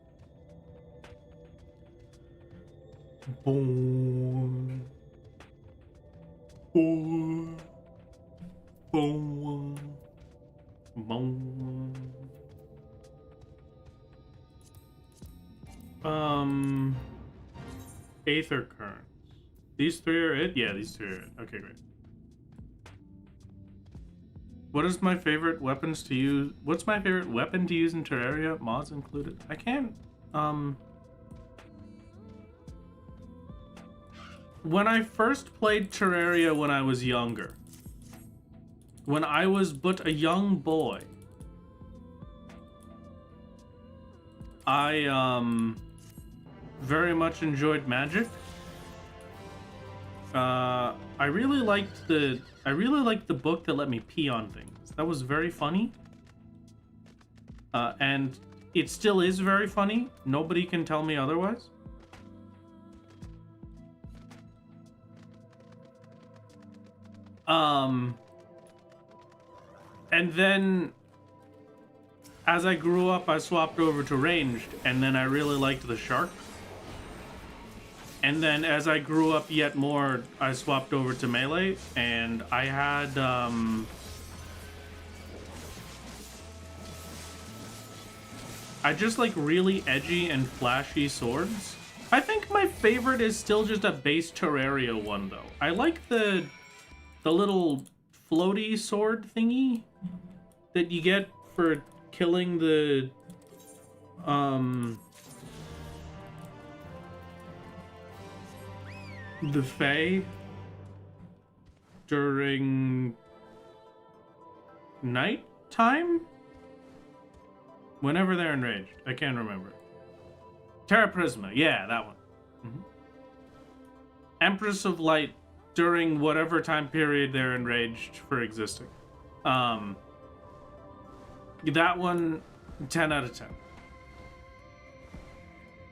Boom. Boom. Boom. Boom. Aether currents. These three are it? Yeah, these three are it. Okay, great. What is my favorite weapons to use? What's my favorite weapon to use in Terraria? Mods included. I can't, when I first played Terraria when I was younger, when I was but a young boy, I, very much enjoyed magic. I really liked the book that let me pee on things. That was very funny. And it still is very funny. Nobody can tell me otherwise. And then as I grew up, I swapped over to ranged, and then I really liked the shark. And then as I grew up yet more, I swapped over to melee, and I had, I just like really edgy and flashy swords. I think my favorite is still just a base Terraria one, though. I like the little floaty sword thingy that you get for killing the, the Fae during night time? Whenever they're enraged. I can't remember. Terra Prisma. Yeah, that one. Mm-hmm. Empress of Light during whatever time period they're enraged for existing. That one, 10 out of 10.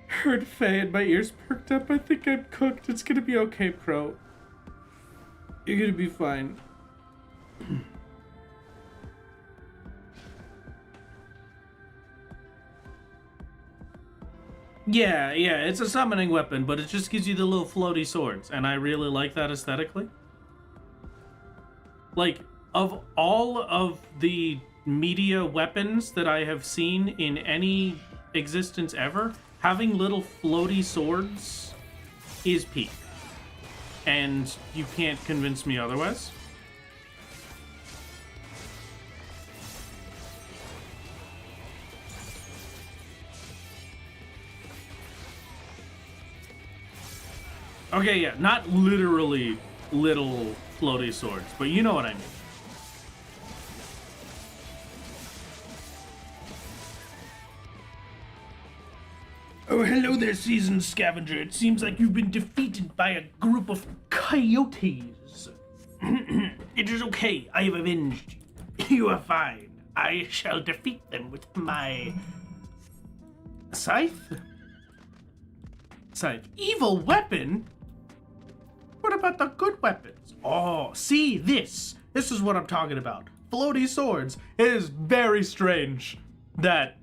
Heard Faye and my ears perked up. I think I'm cooked. It's gonna be okay, Pro. You're gonna be fine. Yeah, it's a summoning weapon, but it just gives you the little floaty swords, and I really like that aesthetically. Like, of all of the media weapons that I have seen in any existence ever, having little floaty swords is peak. And you can't convince me otherwise. Okay, yeah, not literally little floaty swords, but you know what I mean. Oh, hello there, seasoned scavenger. It seems like you've been defeated by a group of coyotes. It is okay. I have avenged you. You are fine. I shall defeat them with my scythe. Scythe. Evil weapon? What about the good weapons? Oh, see this. This is what I'm talking about. Floaty swords. It is very strange that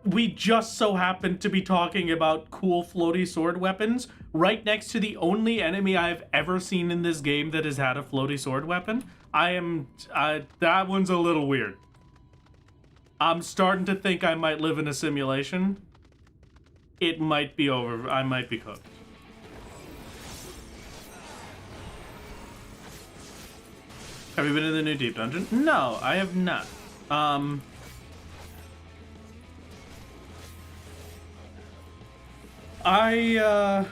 we just so happen to be talking about cool floaty sword weapons right next to the only enemy I've ever seen in this game that has had a floaty sword weapon. That one's a little weird. I'm starting to think I might live in a simulation. It might be over. I might be cooked. Have you been in the new deep dungeon? No, I have not. I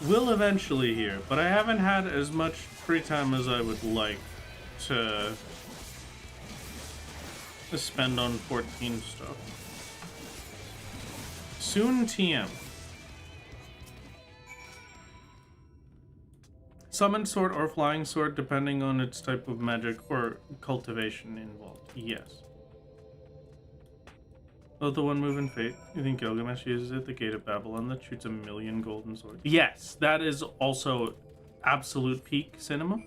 will eventually here, but I haven't had as much free time as I would like to spend on 14 stuff. Soon TM. Summon sword or flying sword depending on its type of magic or cultivation involved. Yes. Oh, the one move in Fate. You think Gilgamesh uses it? The Gate of Babylon that shoots 1,000,000 golden swords. Yes, that is also absolute peak cinema.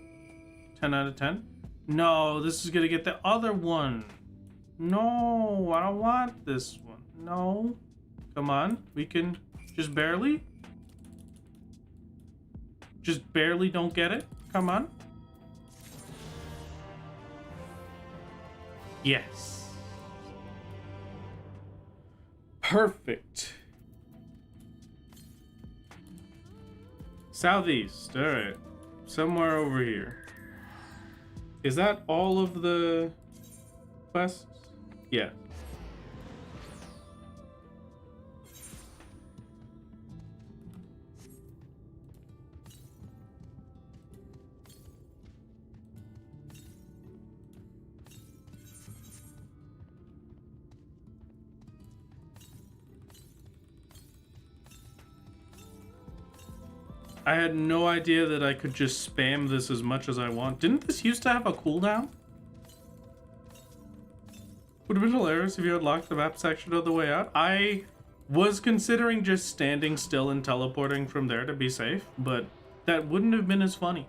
10 out of 10. No, this is gonna get the other one. No, I don't want this one. No. Come on, we can just barely. Just barely don't get it. Come on. Yes. Perfect. Southeast. All right. Somewhere over here. Is that all of the quests? Yeah. I had no idea that I could just spam this as much as I want. Didn't this used to have a cooldown? Would have been hilarious if you had locked the map section on the way out. I was considering just standing still and teleporting from there to be safe, but that wouldn't have been as funny.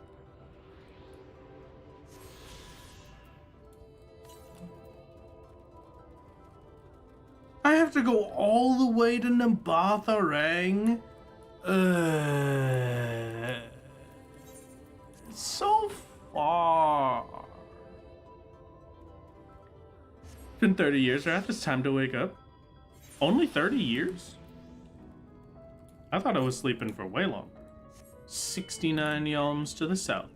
I have to go all the way to Nambatharang. So far. It's been 30 years, Wrath. It's time to wake up. Only 30 years? I thought I was sleeping for way longer. 69 yalms to the south.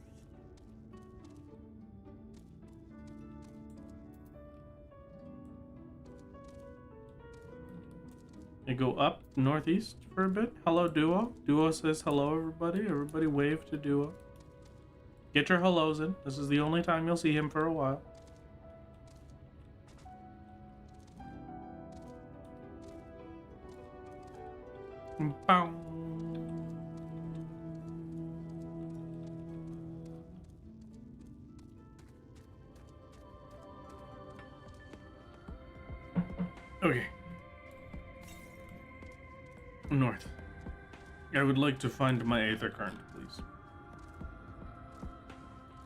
You go up northeast for a bit. Hello, Duo. Duo says hello, everybody. Everybody wave to Duo. Get your hellos in. This is the only time you'll see him for a while. Bow. Okay. North. I would like to find my aether current, please.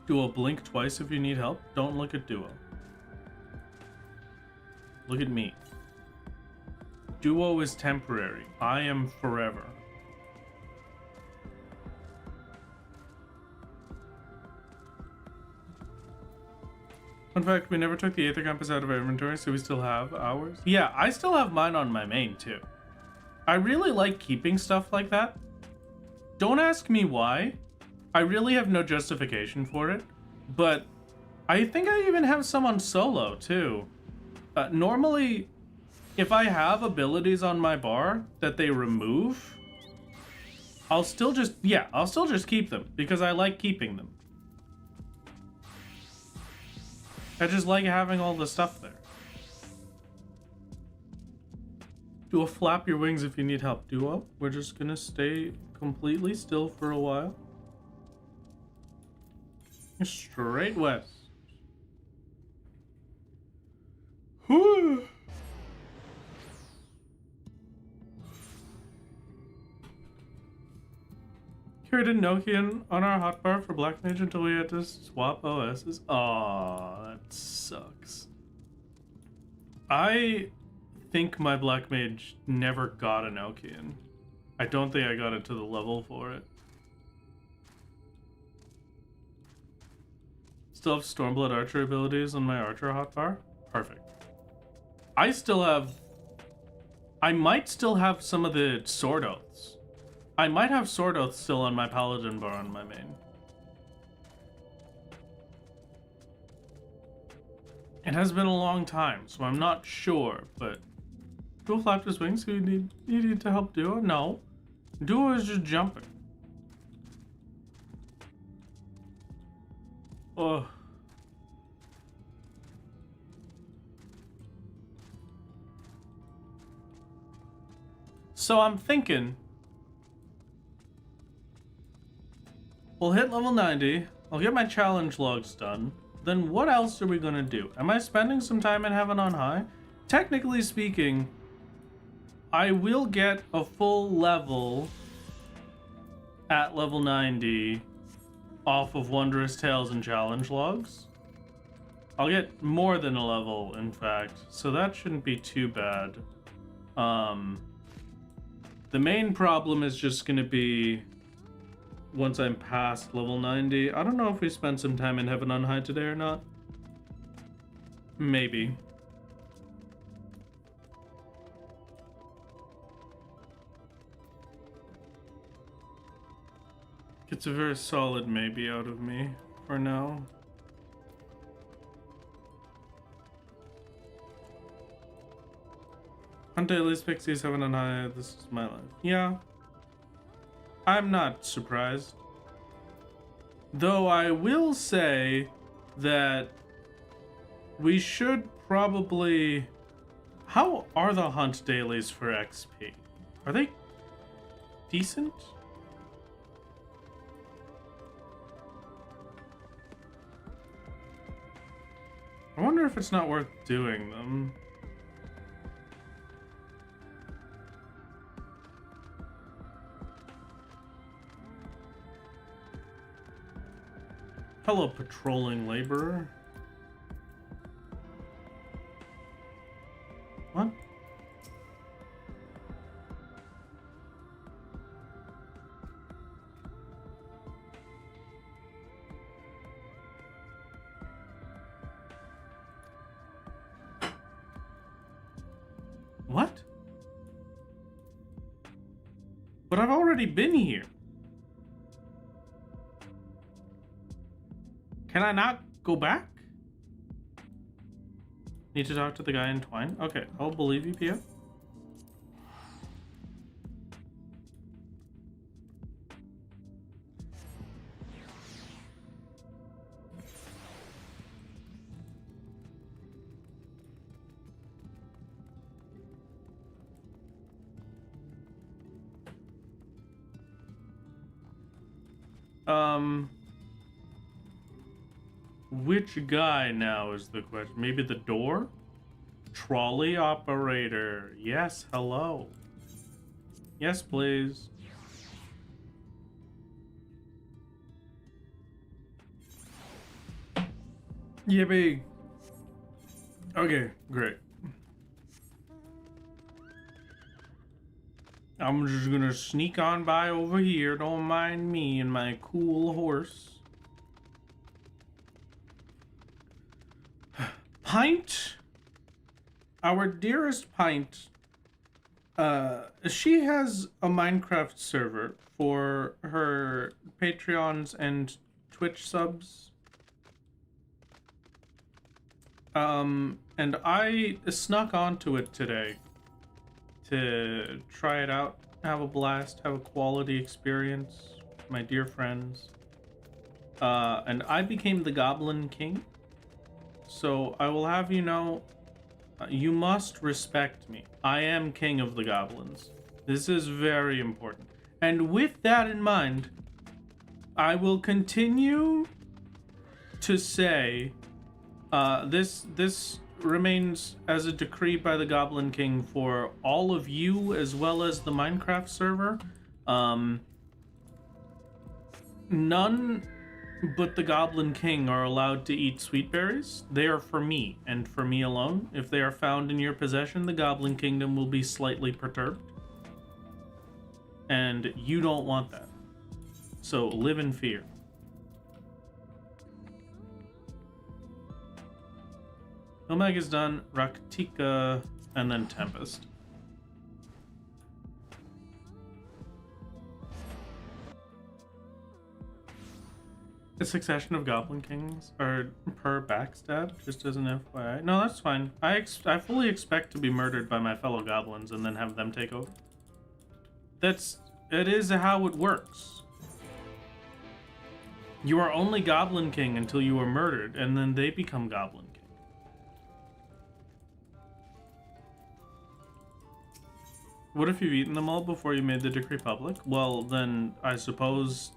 Duo, blink twice if you need help. Don't look at Duo. Look at me. Duo is temporary. I am forever. Fun fact, we never took the aether compass out of our inventory, so we still have ours. Yeah, I still have mine on my main too. I really like keeping stuff like that. Don't ask me why. I really have no justification for it, but I think I even have some on solo too. Normally, if I have abilities on my bar that they remove, I'll still just keep them because I like keeping them. I just like having all the stuff there. Duo, flap your wings if you need help. Duo, we're just gonna stay completely still for a while. Straight west. Whew. Created Nokian on our hotbar for Black Mage until we had to swap OSs. Aww, that sucks. I think my Black Mage never got a Nokian. I don't think I got it to the level for it. Still have Stormblood Archer abilities on my Archer hotbar? Perfect. I might still have some of the Sword Oaths. I might have Sword Oath still on my Paladin bar on my main. It has been a long time, so I'm not sure, but... Duo flapped his wings, so you need to help Duo? No. Duo is just jumping. Oh. So I'm thinking... We'll hit level 90, I'll get my challenge logs done, then what else are we gonna do? Am I spending some time in Heaven on High? Technically speaking, I will get a full level at level 90 off of Wondrous Tales and challenge logs. I'll get more than a level, in fact, so that shouldn't be too bad. The main problem is just gonna be once I'm past level 90. I don't know if we spent some time in Heaven on High today or not. Maybe. It's a very solid maybe out of me for now. Hunt dailies, pixies, Heaven on High, this is my life. Yeah. I'm not surprised. Though I will say that we should probably... How are the hunt dailies for XP? Are they decent? I wonder if it's not worth doing them. Hello, patrolling laborer. What? What? But I've already been here. Can I not go back? Need to talk to the guy in Twine? Okay, I'll believe you, Pia. Which guy now is the question? Maybe the door? Trolley operator. Yes, hello. Yes, please. Yippee. Okay, great. I'm just gonna sneak on by over here. Don't mind me and my cool horse. Pint? Our dearest Pint. She has a Minecraft server for her Patreons and Twitch subs. And I snuck onto it today to try it out, have a blast, have a quality experience, my dear friends. And I became the Goblin King. So I will have you know, you must respect me. I am King of the Goblins. This is very important. And with that in mind, I will continue to say, this remains as a decree by the Goblin King for all of you as well as the Minecraft server. None but the Goblin King are allowed to eat sweet berries. They are for me and for me alone. If they are found in your possession, the Goblin Kingdom will be slightly perturbed. And you don't want that. So live in fear. Omega's done, Raktika, and then Tempest. A succession of Goblin Kings are per backstab, just as an FYI. No, that's fine. I fully expect to be murdered by my fellow goblins and then have them take over. It is how it works. You are only Goblin King until you are murdered, and then they become Goblin King. What if you've eaten them all before you made the decree public? Well, then I suppose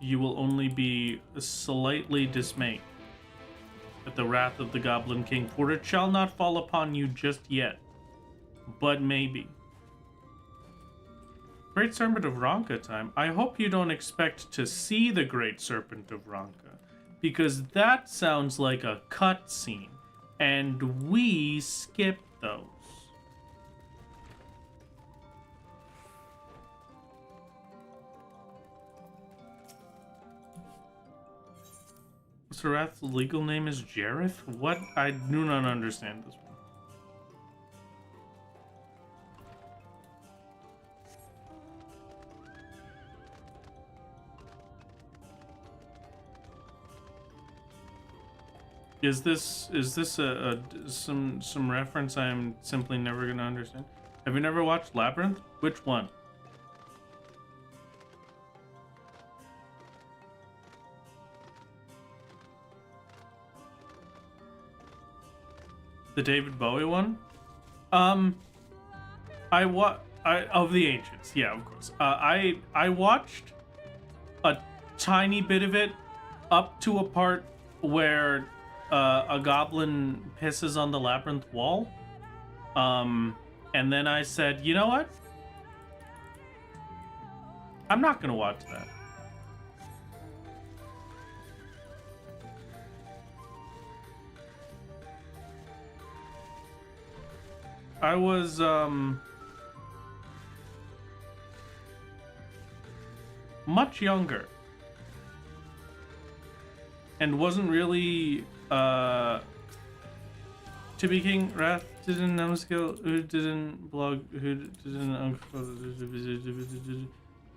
you will only be slightly dismayed at the wrath of the Goblin King, for it shall not fall upon you just yet, but maybe. Great Serpent of Ronka time. I hope you don't expect to see the Great Serpent of Ronka, because that sounds like a cutscene, and we skip those. Sarath's legal name is Jareth? What? I do not understand this one. Is this some reference I'm simply never gonna understand? Have you never watched Labyrinth? Which one? The David Bowie one? Of the Ancients, yeah, of course. I watched a tiny bit of it up to a part where a goblin pisses on the labyrinth wall. And then I said, you know what? I'm not gonna watch that. I was, much younger. And wasn't really, to be King, Wrath didn't numbscale, who didn't blog, who didn't,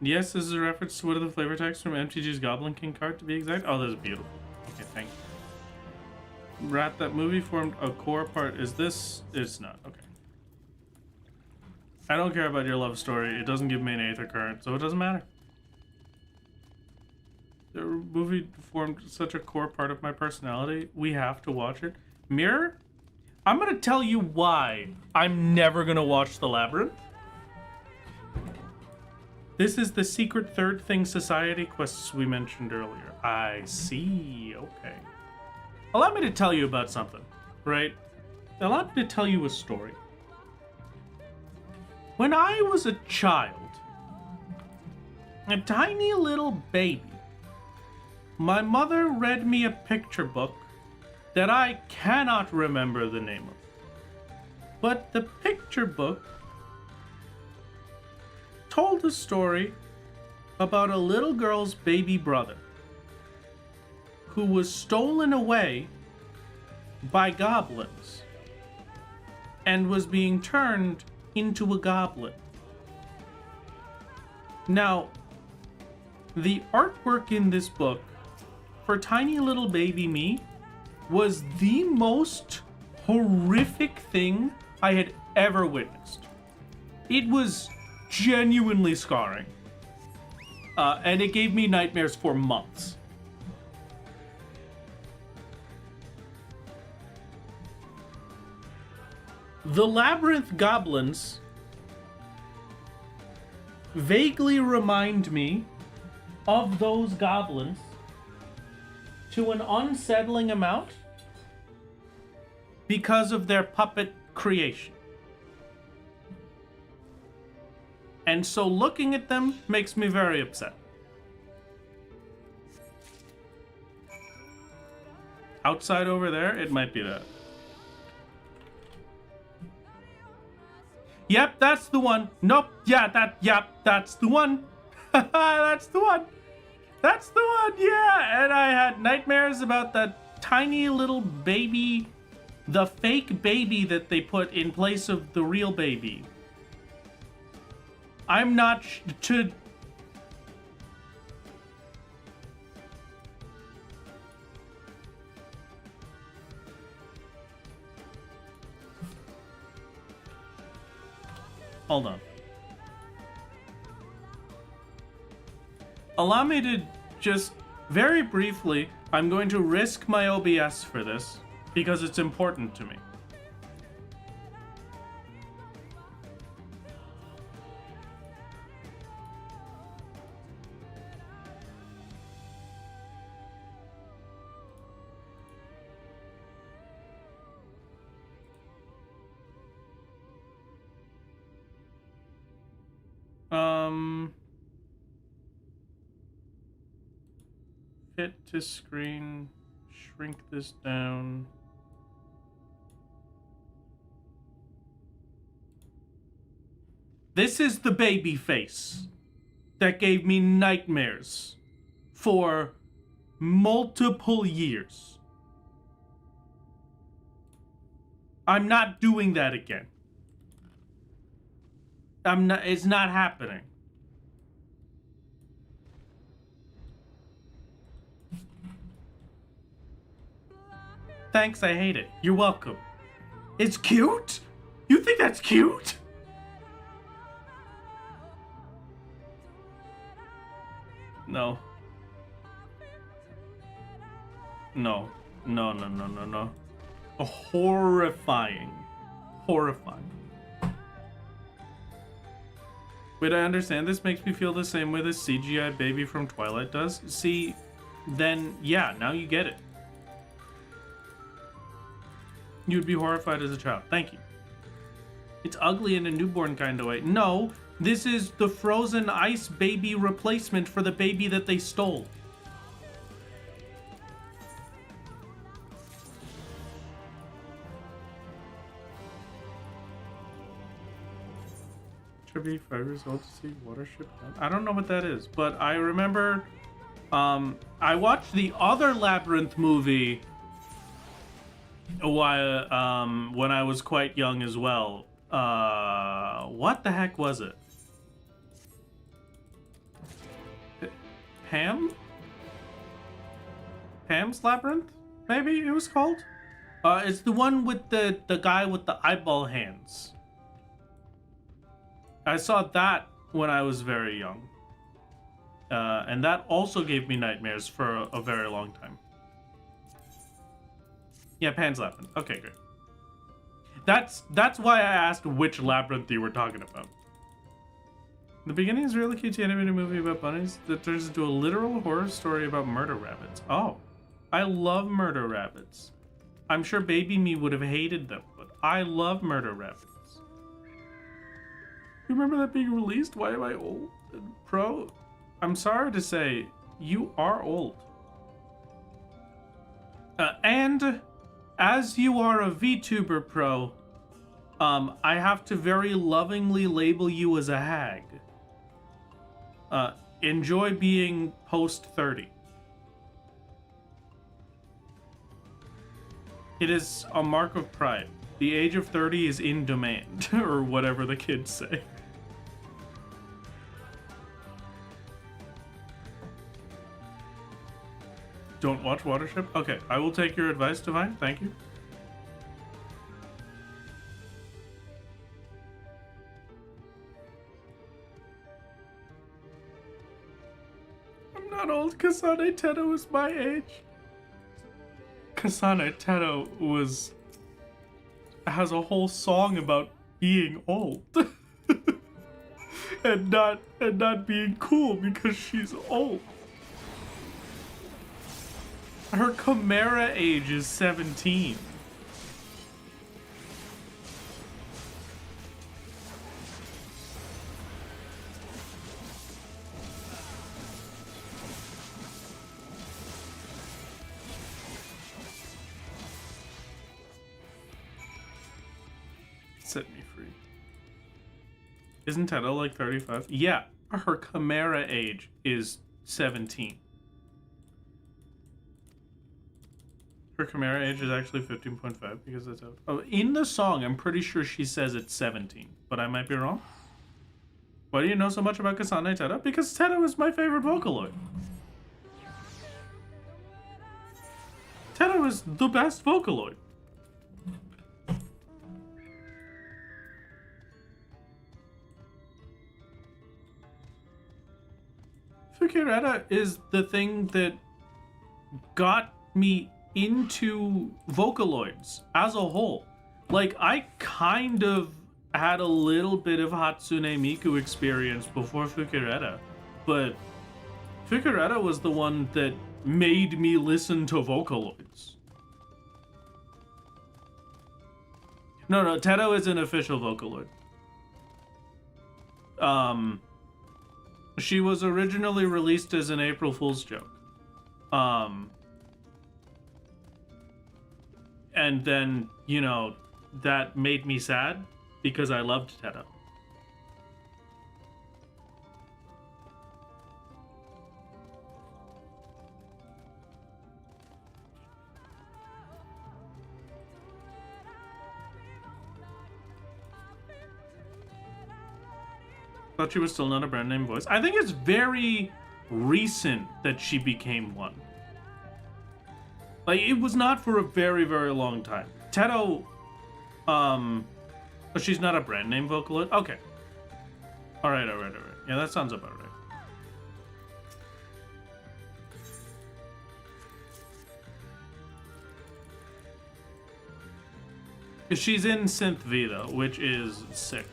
yes, this is a reference to one of the flavor texts from MTG's Goblin King card, to be exact. Oh, that's beautiful. Okay, thank you. Wrath, that movie formed a core part. Is this? It's not. Okay. I don't care about your love story. It doesn't give me an aether current, so it doesn't matter. The movie formed such a core part of my personality. We have to watch it. Mirror? I'm gonna tell you why I'm never gonna watch The Labyrinth. This is the secret third thing society quests we mentioned earlier. I see. Okay. Allow me to tell you about something, right? Allow me to tell you a story. When I was a child, a tiny little baby, my mother read me a picture book that I cannot remember the name of. But the picture book told a story about a little girl's baby brother who was stolen away by goblins and was being turned into a goblin. Now, the artwork in this book for tiny little baby me was the most horrific thing I had ever witnessed. It was genuinely scarring. And it gave me nightmares for months. The labyrinth goblins vaguely remind me of those goblins to an unsettling amount because of their puppet creation. And so looking at them makes me very upset. Outside over there, it might be that. Yep, that's the one. Nope, yep, that's the one. That's the one. That's the one, yeah. And I had nightmares about that tiny little baby, the fake baby that they put in place of the real baby. I'm not to... Hold on. Allow me to just, very briefly, I'm going to risk my OBS for this, because it's important to me. Fit to screen, shrink this down. This is the baby face that gave me nightmares for multiple years. I'm not doing that again. It's not happening. Thanks, I hate it. You're welcome. It's cute? You think that's cute? No. No. No. Horrifying. Horrifying. Wait, I understand. This makes me feel the same way the CGI baby from Twilight does. See, then, yeah, now you get it. You would be horrified as a child. Thank you. It's ugly in a newborn kind of way. No, this is the frozen ice baby replacement for the baby that they stole. Should be 5 years old to see Watership. I don't know what that is, but I remember I watched the other Labyrinth movie a while when I was quite young as well. What the heck was it? Pam's Labyrinth? Maybe it was called? It's the one with the guy with the eyeball hands. I saw that when I was very young. And that also gave me nightmares for a very long time. Yeah, Pan's Labyrinth. Okay, great. That's why I asked which labyrinth you were talking about. The beginning is a really cute animated movie about bunnies that turns into a literal horror story about murder rabbits. Oh, I love murder rabbits. I'm sure baby me would have hated them, but I love murder rabbits. You remember that being released? Why am I old? Pro, I'm sorry to say, you are old. And as you are a VTuber Pro, I have to very lovingly label you as a hag. Enjoy being post 30. It is a mark of pride. The age of 30 is in demand, or whatever the kids say. Don't watch Watership? Okay, I will take your advice, Divine. Thank you. I'm not old. Kasane Teto is my age. Kasane Teto has a whole song about being old. and not being cool because she's old. Her Chimera age is 17. Set me free. Isn't Teto like 35? Yeah, her Chimera age is 17. Her Chimera age is actually 15.5 because that's out. Oh, in the song, I'm pretty sure she says it's 17, but I might be wrong. Why do you know so much about Kasane Teto? Because Teto is my favorite Vocaloid. Teto is the best Vocaloid. Frieren is the thing that got me into Vocaloids as a whole. Like, I kind of had a little bit of Hatsune Miku experience before Frieren, but Frieren was the one that made me listen to Vocaloids. No, Teto is an official Vocaloid. She was originally released as an April Fool's joke. And then, you know, that made me sad because I loved Teto. Thought she was still not a brand name voice. I think it's very recent that she became one. Like, it was not for a very, very long time. Teto, she's not a brand name Vocaloid? Okay. Alright. Yeah, that sounds about right. She's in Synth V, though, which is sick.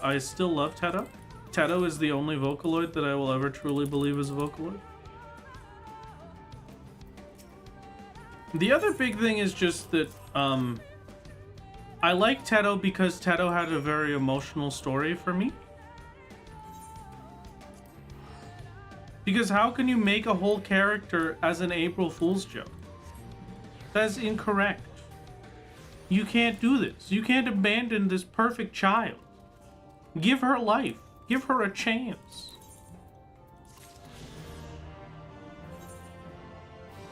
I still love Teto. Teto is the only Vocaloid that I will ever truly believe is a Vocaloid. The other big thing is just that, I like Teto because Teto had a very emotional story for me. Because how can you make a whole character as an April Fool's joke? That's incorrect. You can't do this. You can't abandon this perfect child. Give her life. Give her a chance.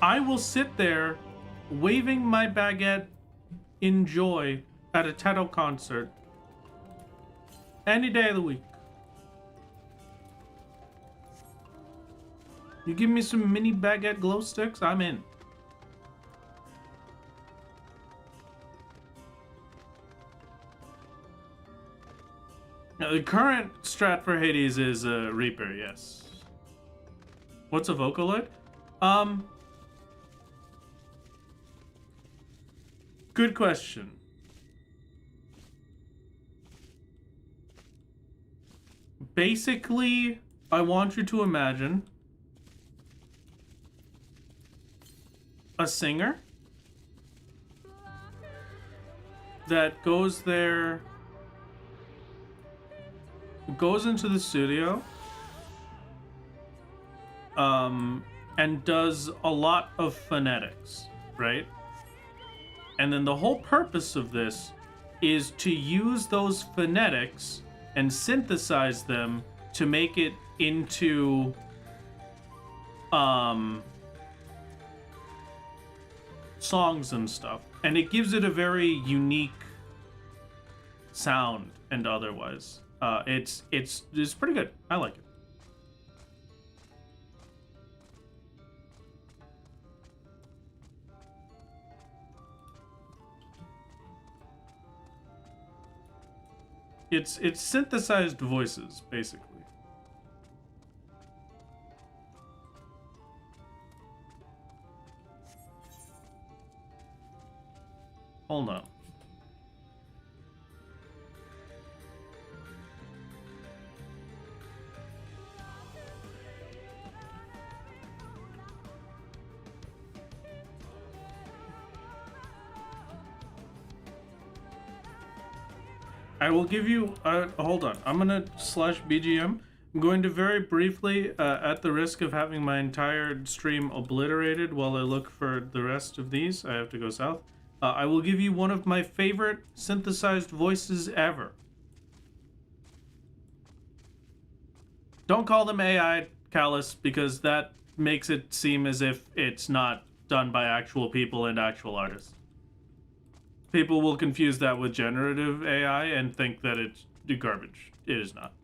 I will sit there waving my baguette in joy at a Teto concert any day of the week. You give me some mini baguette glow sticks, I'm in. Now, the current strat for Hades is Reaper, yes. What's a Vocaloid? Good question. Basically, I want you to imagine a singer that goes into the studio, and does a lot of phonetics, right? And then the whole purpose of this is to use those phonetics and synthesize them to make it into songs and stuff. And it gives it a very unique sound and otherwise. It's pretty good. I like it. It's synthesized voices, basically. Hold on. I will give you, hold on, I'm gonna /BGM. I'm going to very briefly, at the risk of having my entire stream obliterated while I look for the rest of these, I have to go south. I will give you one of my favorite synthesized voices ever. Don't call them AI, Callus, because that makes it seem as if it's not done by actual people and actual artists. People will confuse that with generative AI and think that it's garbage. It is not.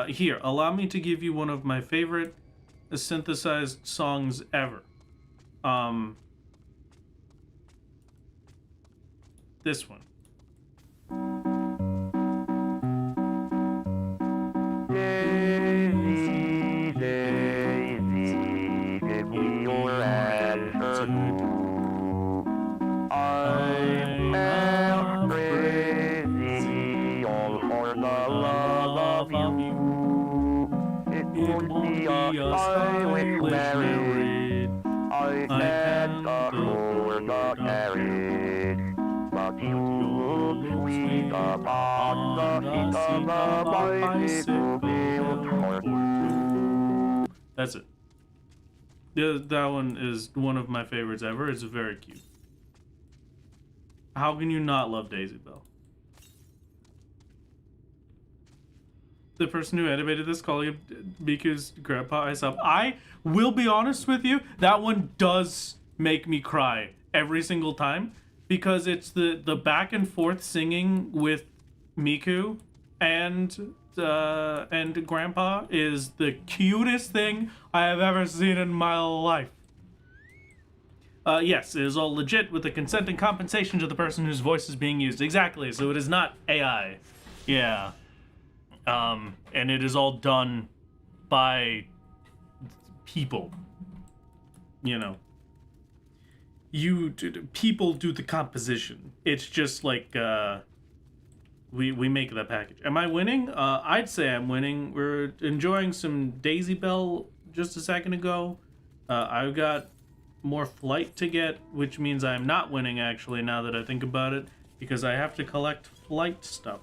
Here, allow me to give you one of my favorite synthesized songs ever. This one. That's it. That one is one of my favorites ever. It's very cute. How can you not love Daisy Bell? The person who animated this calling him Miku's grandpa I sub. I will be honest with you, that one does make me cry every single time because it's the back and forth singing with Miku and grandpa is the cutest thing I have ever seen in my life. Yes, it is all legit with the consent and compensation to the person whose voice is being used. Exactly, so it is not AI. Yeah. And it is all done by people. You know. People do the composition. It's just like, we make that package. Am I winning? I'd say I'm winning. We're enjoying some Daisy Bell just a second ago. I've got more flight to get, which means I'm not winning actually now that I think about it, because I have to collect flight stuff.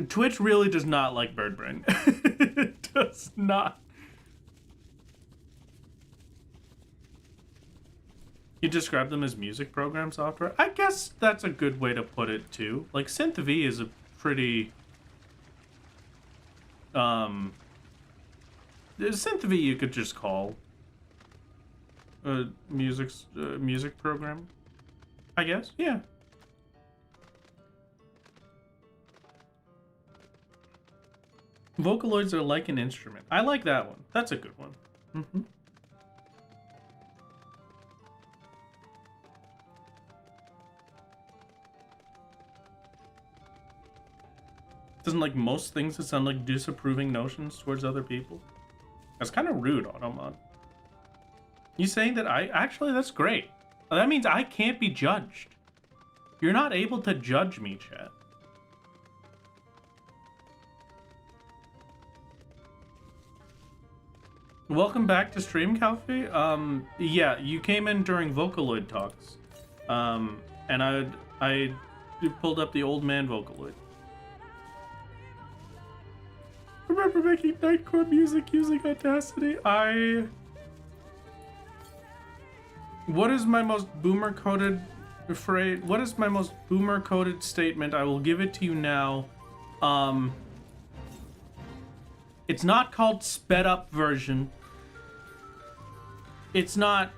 Twitch really does not like bird brain. It does not. You describe them as music program software? I guess that's a good way to put it too. Like Synth V is a pretty Synth V you could just call a music program, I guess. Yeah. Vocaloids are like an instrument. I like that one. That's a good one. Mm-hmm. Doesn't like most things that sound like disapproving notions towards other people? That's kind of rude, Automod. You saying that actually, that's great. That means I can't be judged. You're not able to judge me, chat. Welcome back to stream, Calfee. Yeah, you came in during Vocaloid talks. And I pulled up the old man Vocaloid. Remember making nightcore music using Audacity? What is my most boomer-coded phrase? What is my most boomer-coded statement? I will give it to you now. It's not called sped-up version. It's not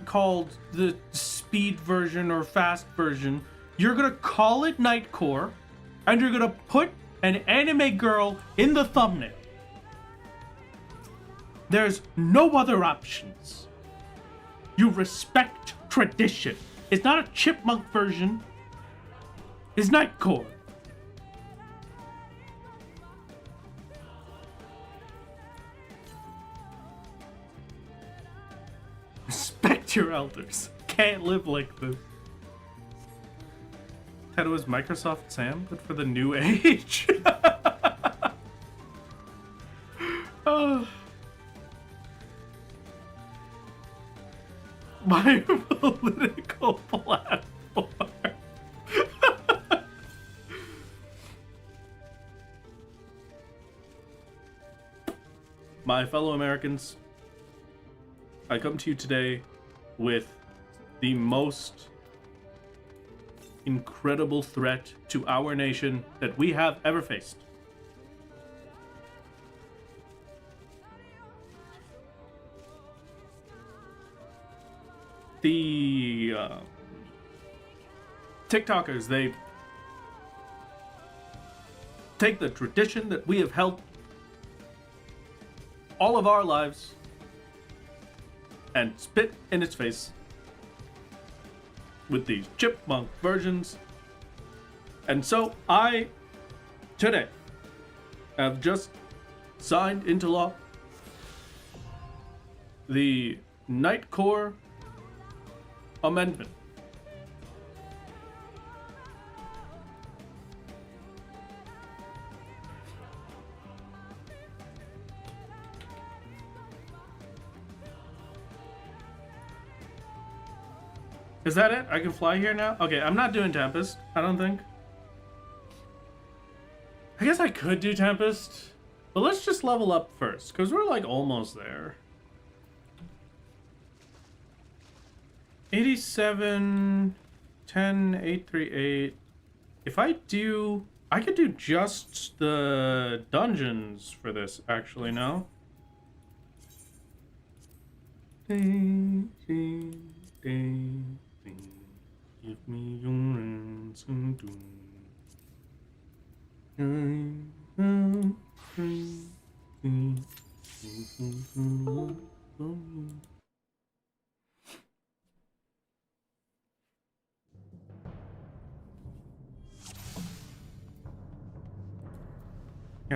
called the speed version or fast version. You're gonna call it Nightcore, and you're gonna put an anime girl in the thumbnail. There's no other options. You respect tradition. It's not a chipmunk version. It's Nightcore. Respect your elders. Can't live like this. That was Microsoft Sam, but for the new age. Oh. My political platform. My fellow Americans, I come to you today with the most incredible threat to our nation that we have ever faced. The TikTokers, they take the tradition that we have held all of our lives and spit in its face with these chipmunk versions. And so I, today, have just signed into law the Nightcore Amendment. Is that it? I can fly here now? Okay, I'm not doing Tempest, I don't think. I guess I could do Tempest, but let's just level up first, because we're like almost there. 87, 10, 838. If I do, I could do just the dungeons for this, actually, no? Ding, ding, ding. Give me your ransom to Kind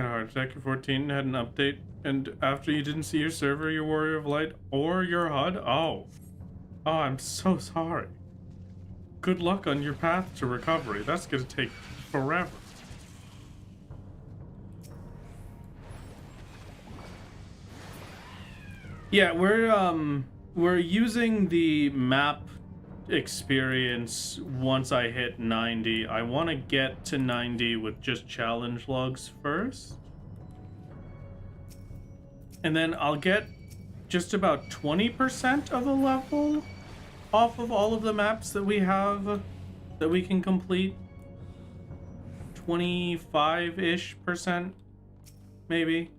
of hard. FF14 had an update, and after you didn't see your server, your Warrior of Light, or your HUD? Oh, I'm so sorry. Good luck on your path to recovery. That's gonna take forever. Yeah, we're using the map experience once I hit 90. I want to get to 90 with just challenge logs first. And then I'll get just about 20% of a level off of all of the maps that we have that we can complete. 25-ish percent, maybe.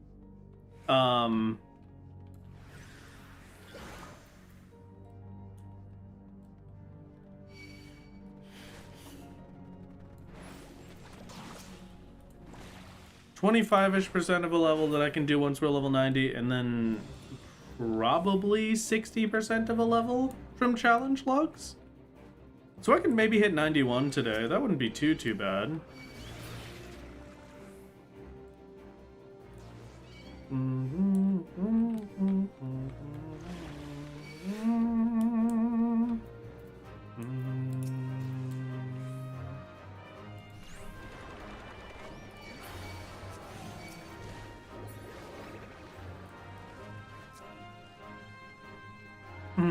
25-ish percent of a level that I can do once we're level 90, and then probably 60% of a level from challenge logs. So I can maybe hit 91 today. That wouldn't be too bad. I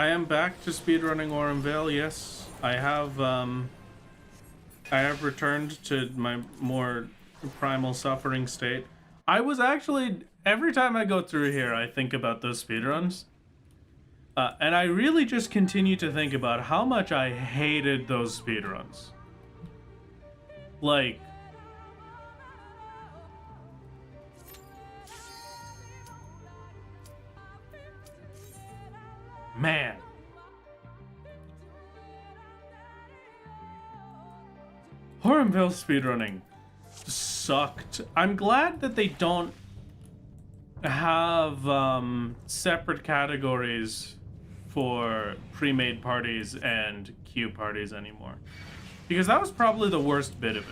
am back to speedrunning Aurum Vale. Yes, I have returned to my more primal suffering state. I was actually, every time I go through here, I think about those speedruns. And I really just continue to think about how much I hated those speedruns. Like, man. Aurum Vale speedrunning sucked. I'm glad that they don't have separate categories for pre-made parties and queue parties anymore. Because that was probably the worst bit of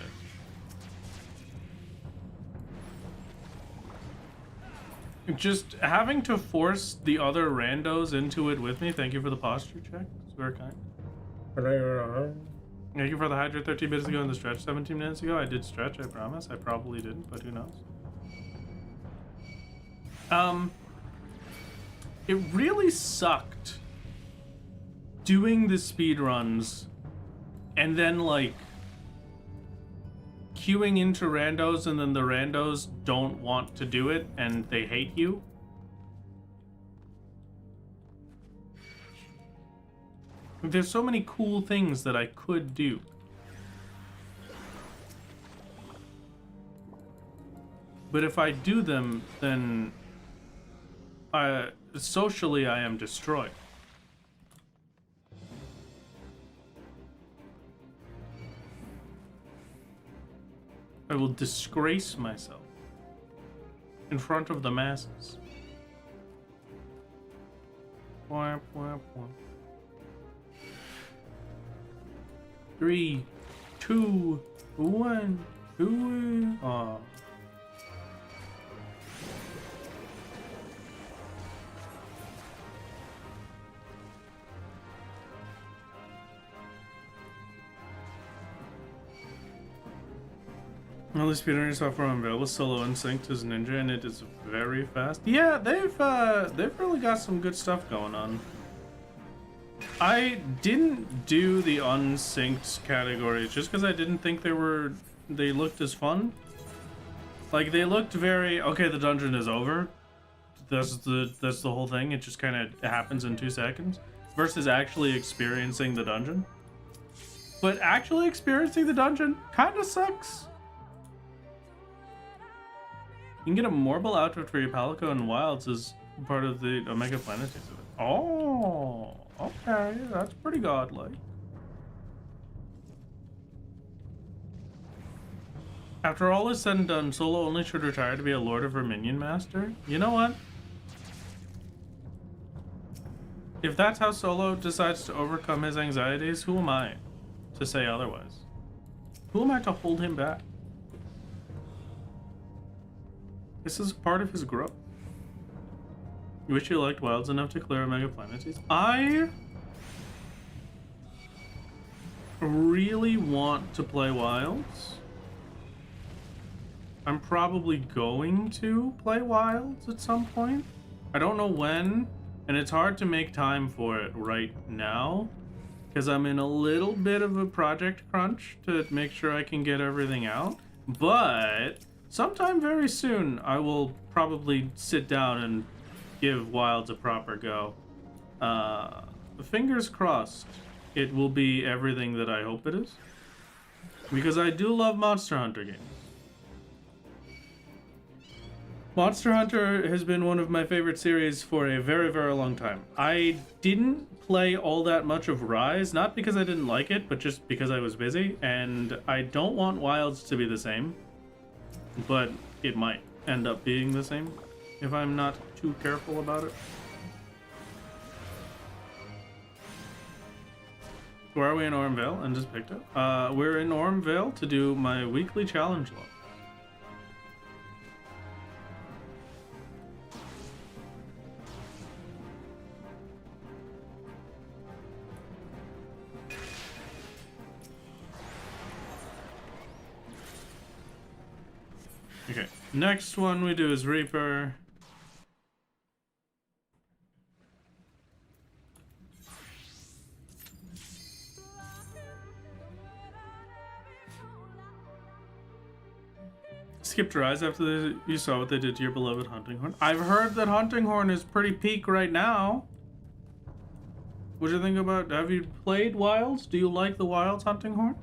it. Just having to force the other randos into it with me. Thank you for the posture check. It's very kind. Thank you for the Hydra 13 minutes ago and the stretch 17 minutes ago. I did stretch, I promise. I probably didn't, but who knows. It really sucked doing the speedruns and then like queuing into randos and then the randos don't want to do it and they hate you. There's so many cool things that I could do. But if I do them, then socially I am destroyed. I will disgrace myself in front of the masses. 3, 2, 1, 2. Oh. All the speedrunner software on Vale is solo unsynced as Ninja, and it is very fast. Yeah, they've really got some good stuff going on. I didn't do the unsynced categories just because I didn't think they looked as fun. Like they looked very okay. The dungeon is over. That's the whole thing. It just kind of happens in 2 seconds. Versus actually experiencing the dungeon. But actually experiencing the dungeon kind of sucks. You can get a Morbal outfit for your Palico and Wilds as part of the Omega Planetes of it. Oh, okay, that's pretty godlike. After all is said and done, Solo only should retire to be a Lord of her Minion Master. You know what? If that's how Solo decides to overcome his anxieties, who am I to say otherwise? Who am I to hold him back? This is part of his growth. You wish you liked Wilds enough to clear Omega Planetes? I really want to play Wilds. I'm probably going to play Wilds at some point. I don't know when, and it's hard to make time for it right now because I'm in a little bit of a project crunch to make sure I can get everything out. But sometime very soon, I will probably sit down and give Wilds a proper go. Fingers crossed, it will be everything that I hope it is. Because I do love Monster Hunter games. Monster Hunter has been one of my favorite series for a very, very long time. I didn't play all that much of Rise, not because I didn't like it, but just because I was busy, and I don't want Wilds to be the same. But it might end up being the same if I'm not too careful about it. Where are we in Aurum Vale? And just picked up. We're in Aurum Vale to do my weekly challenge log. Next one we do is Reaper. Skipped your eyes after you saw what they did to your beloved hunting horn. I've heard that hunting horn is pretty peak right now. What do you think about? Have you played Wilds? Do you like the Wilds hunting horn?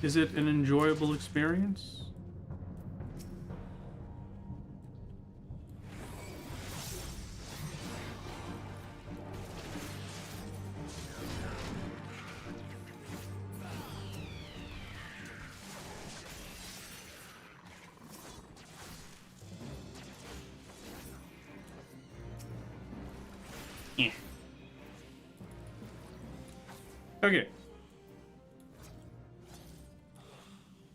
Is it an enjoyable experience? Yeah. Okay.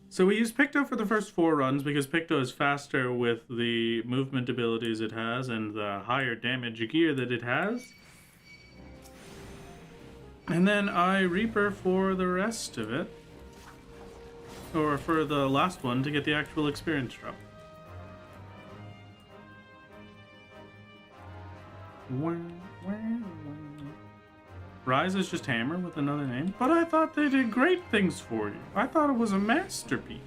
So we use Picto for the first 4 runs because Picto is faster with the movement abilities it has and the higher damage gear that it has. And then I Reaper for the rest of it. Or for the last one to get the actual experience drop. Rise is just Hammer with another name, but I thought they did great things for you. I thought it was a masterpiece.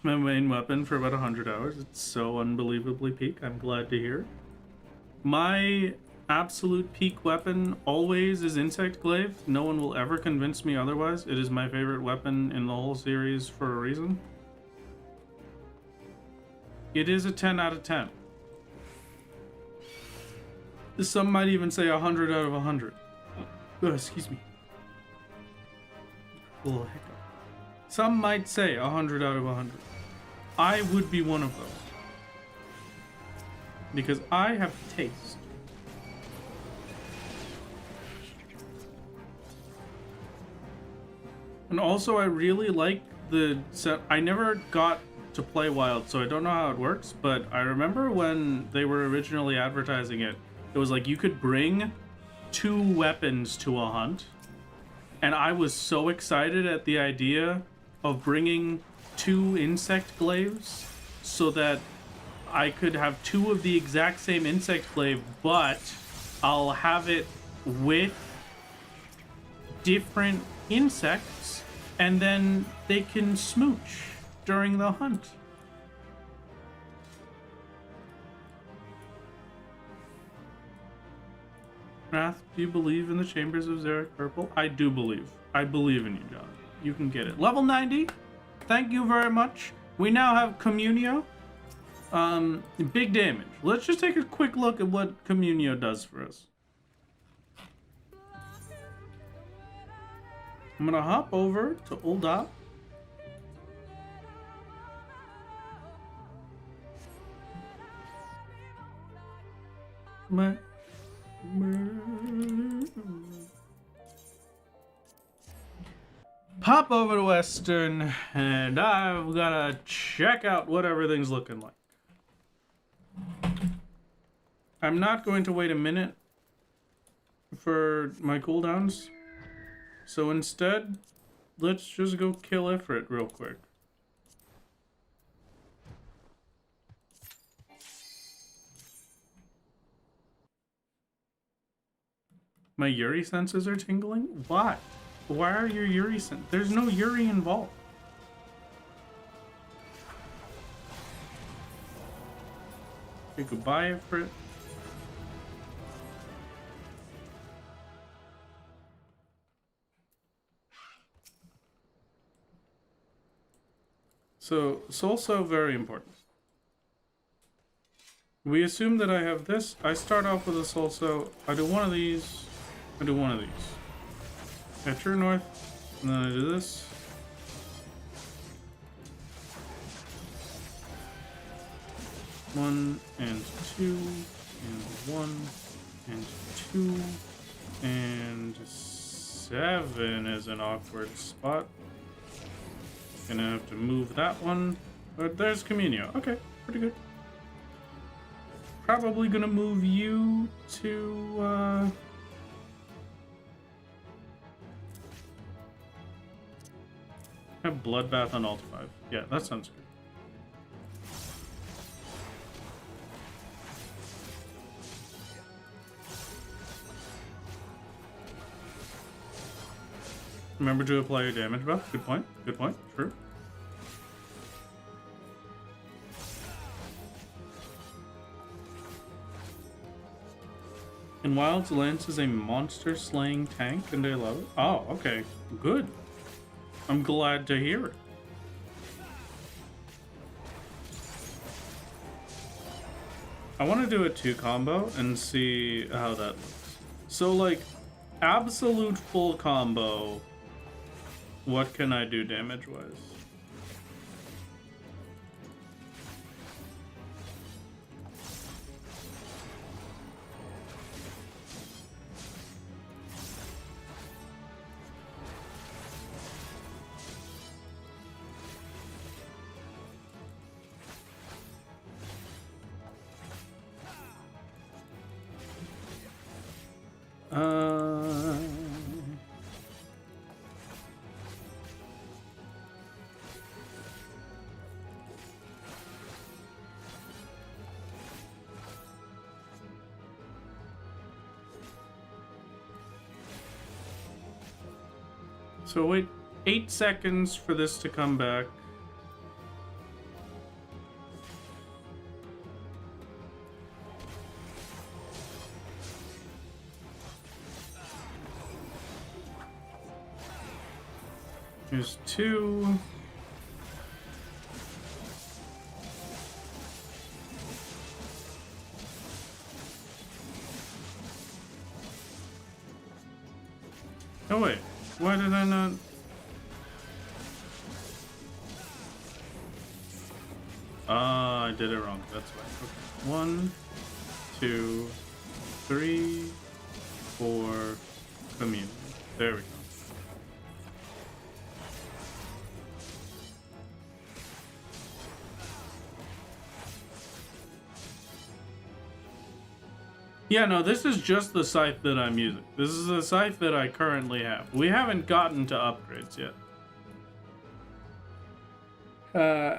My main weapon for about 100 hours. It's so unbelievably peak. I'm glad to hear. My absolute peak weapon always is Insect Glaive. No one will ever convince me otherwise. It is my favorite weapon in the whole series for a reason. It is a 10 out of 10. Some might even say 100 out of 100. Oh, excuse me. A little hiccup. Some might say 100 out of 100. I would be one of those. Because I have taste. And also I really like the set. I never got to play Wild, so I don't know how it works, but I remember when they were originally advertising it, it was like you could bring 2 weapons to a hunt. And I was so excited at the idea of bringing 2 insect glaives so that I could have 2 of the exact same insect glaive, but I'll have it with different insects and then they can smooch during the hunt. Wrath, do you believe in the Chambers of Xeric Purple? I do believe. I believe in you, John. You can get it. Level 90. Thank you very much. We now have Communio. Big damage. Let's just take a quick look at what Communio does for us. I'm gonna hop over to Uldap. Pop over to Western, and I've gotta check out what everything's looking like. I'm not going to wait a minute for my cooldowns, so instead, let's just go kill Ifrit real quick. My Yuri senses are tingling? Why? Why are your Yuri senses? There's no Yuri involved. Okay, goodbye, Ifrit. So, Soulso, very important. We assume that I have this. I start off with a Soulso. I do one of these. I do one of these. I turn north, and then I do this. One and 2, and 1 and 2, and 7 is an awkward spot. Gonna have to move that one. But there's Communio. Okay, pretty good. Probably gonna move you to, have Bloodbath on Alt 5. Yeah, that sounds good. Remember to apply your damage buff. Good point. Good point. True. In Wilds, Lance is a monster-slaying tank, and I love it. Oh, okay. Good. I'm glad to hear it. I want to do a 2 combo and see how that looks. So, like, absolute full combo, what can I do damage-wise? So wait 8 seconds for this to come back. Here's 2. Oh wait, why did I not? I did it wrong. That's why. Okay. 1, 2, 3, 4. Commune. There we go. Yeah, no, this is just the scythe that I'm using. This is the scythe that I currently have. We haven't gotten to upgrades yet.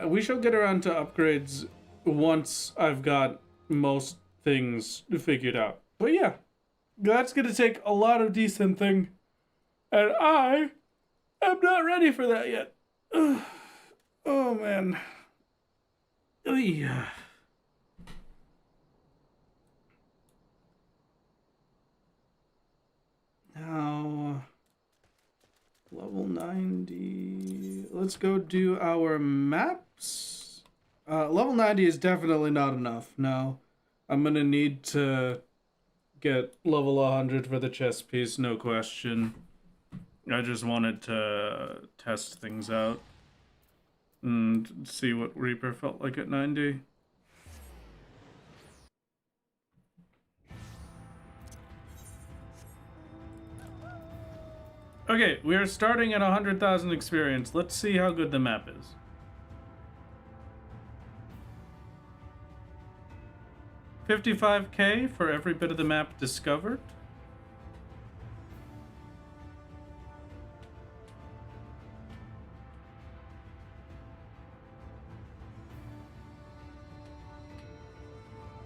We shall get around to upgrades once I've got most things figured out. But yeah, that's gonna take a lot of decent thing. And I am not ready for that yet. Oh, man. Yeah. Now, level 90. Let's go do our maps. Level 90 is definitely not enough. No, I'm gonna need to get level 100 for the chess piece, no question. I just wanted to test things out and see what Reaper felt like at 90. Okay, we are starting at 100,000 experience. Let's see how good the map is. $55K for every bit of the map discovered.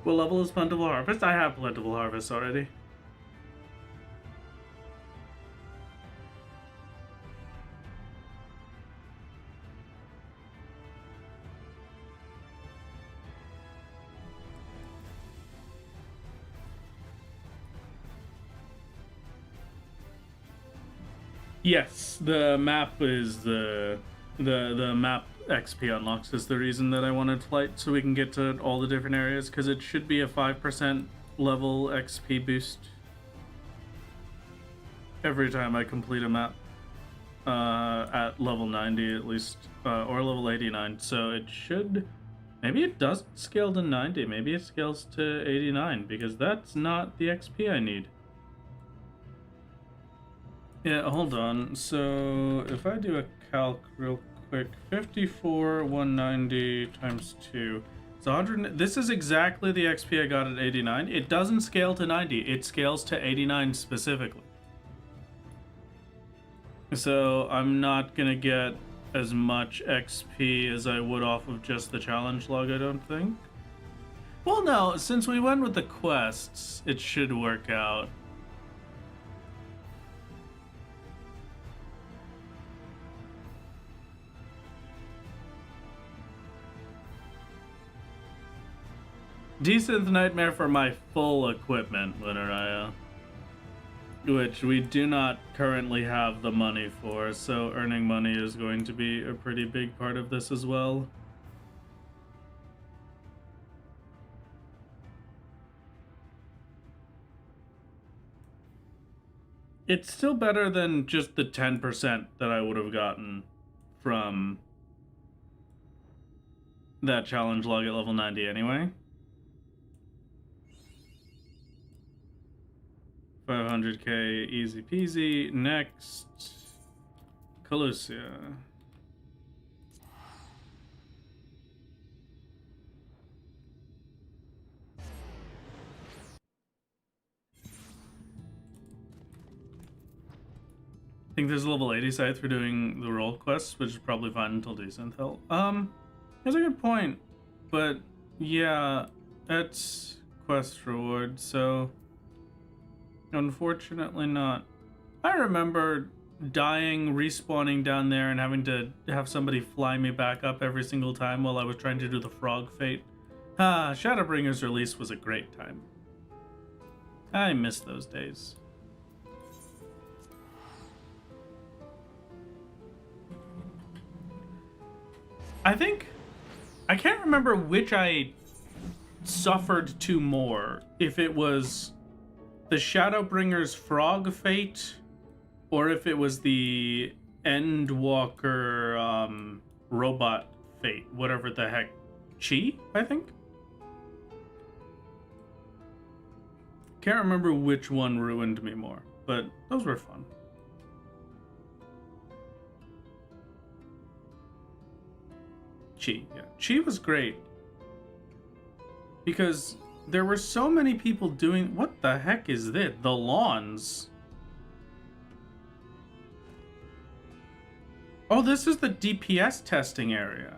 What level is Plentiful Harvest? I have Plentiful Harvest already. Yes, the map is the map XP unlocks is the reason that I wanted Flight, so we can get to all the different areas, because it should be a 5% level XP boost every time I complete a map at level 90 at least, or level 89, so it should... Maybe it doesn't scale to 90, maybe it scales to 89, because that's not the XP I need. Yeah, hold on. So if I do a calc real quick, 54, 190 times 2. It's 100. This is exactly the XP I got at 89. It doesn't scale to 90. It scales to 89 specifically. So I'm not gonna get as much XP as I would off of just the challenge log, I don't think. Well, no, since we went with the quests, it should work out. Decent nightmare for my full equipment, Lineraya, which we do not currently have the money for, so earning money is going to be a pretty big part of this as well. It's still better than just the 10% that I would have gotten from that challenge log at level 90 anyway. 500k, easy peasy. Next, Colusia. I think there's a level 80 site for doing the role quests, which is probably fine until decent health. That's a good point. But yeah, that's quest reward, so unfortunately not. I remember dying, respawning down there, and having to have somebody fly me back up every single time while I was trying to do the frog fate. Shadowbringer's release was a great time. I miss those days. I can't remember which I suffered to more. If it was the Shadowbringer's frog fate, or if it was the Endwalker robot fate, whatever the heck. Chi, I think? Can't remember which one ruined me more, but those were fun. Chi, yeah. Chi was great. Because there were so many people doing... What the heck is this? The lawns. Oh, this is the DPS testing area.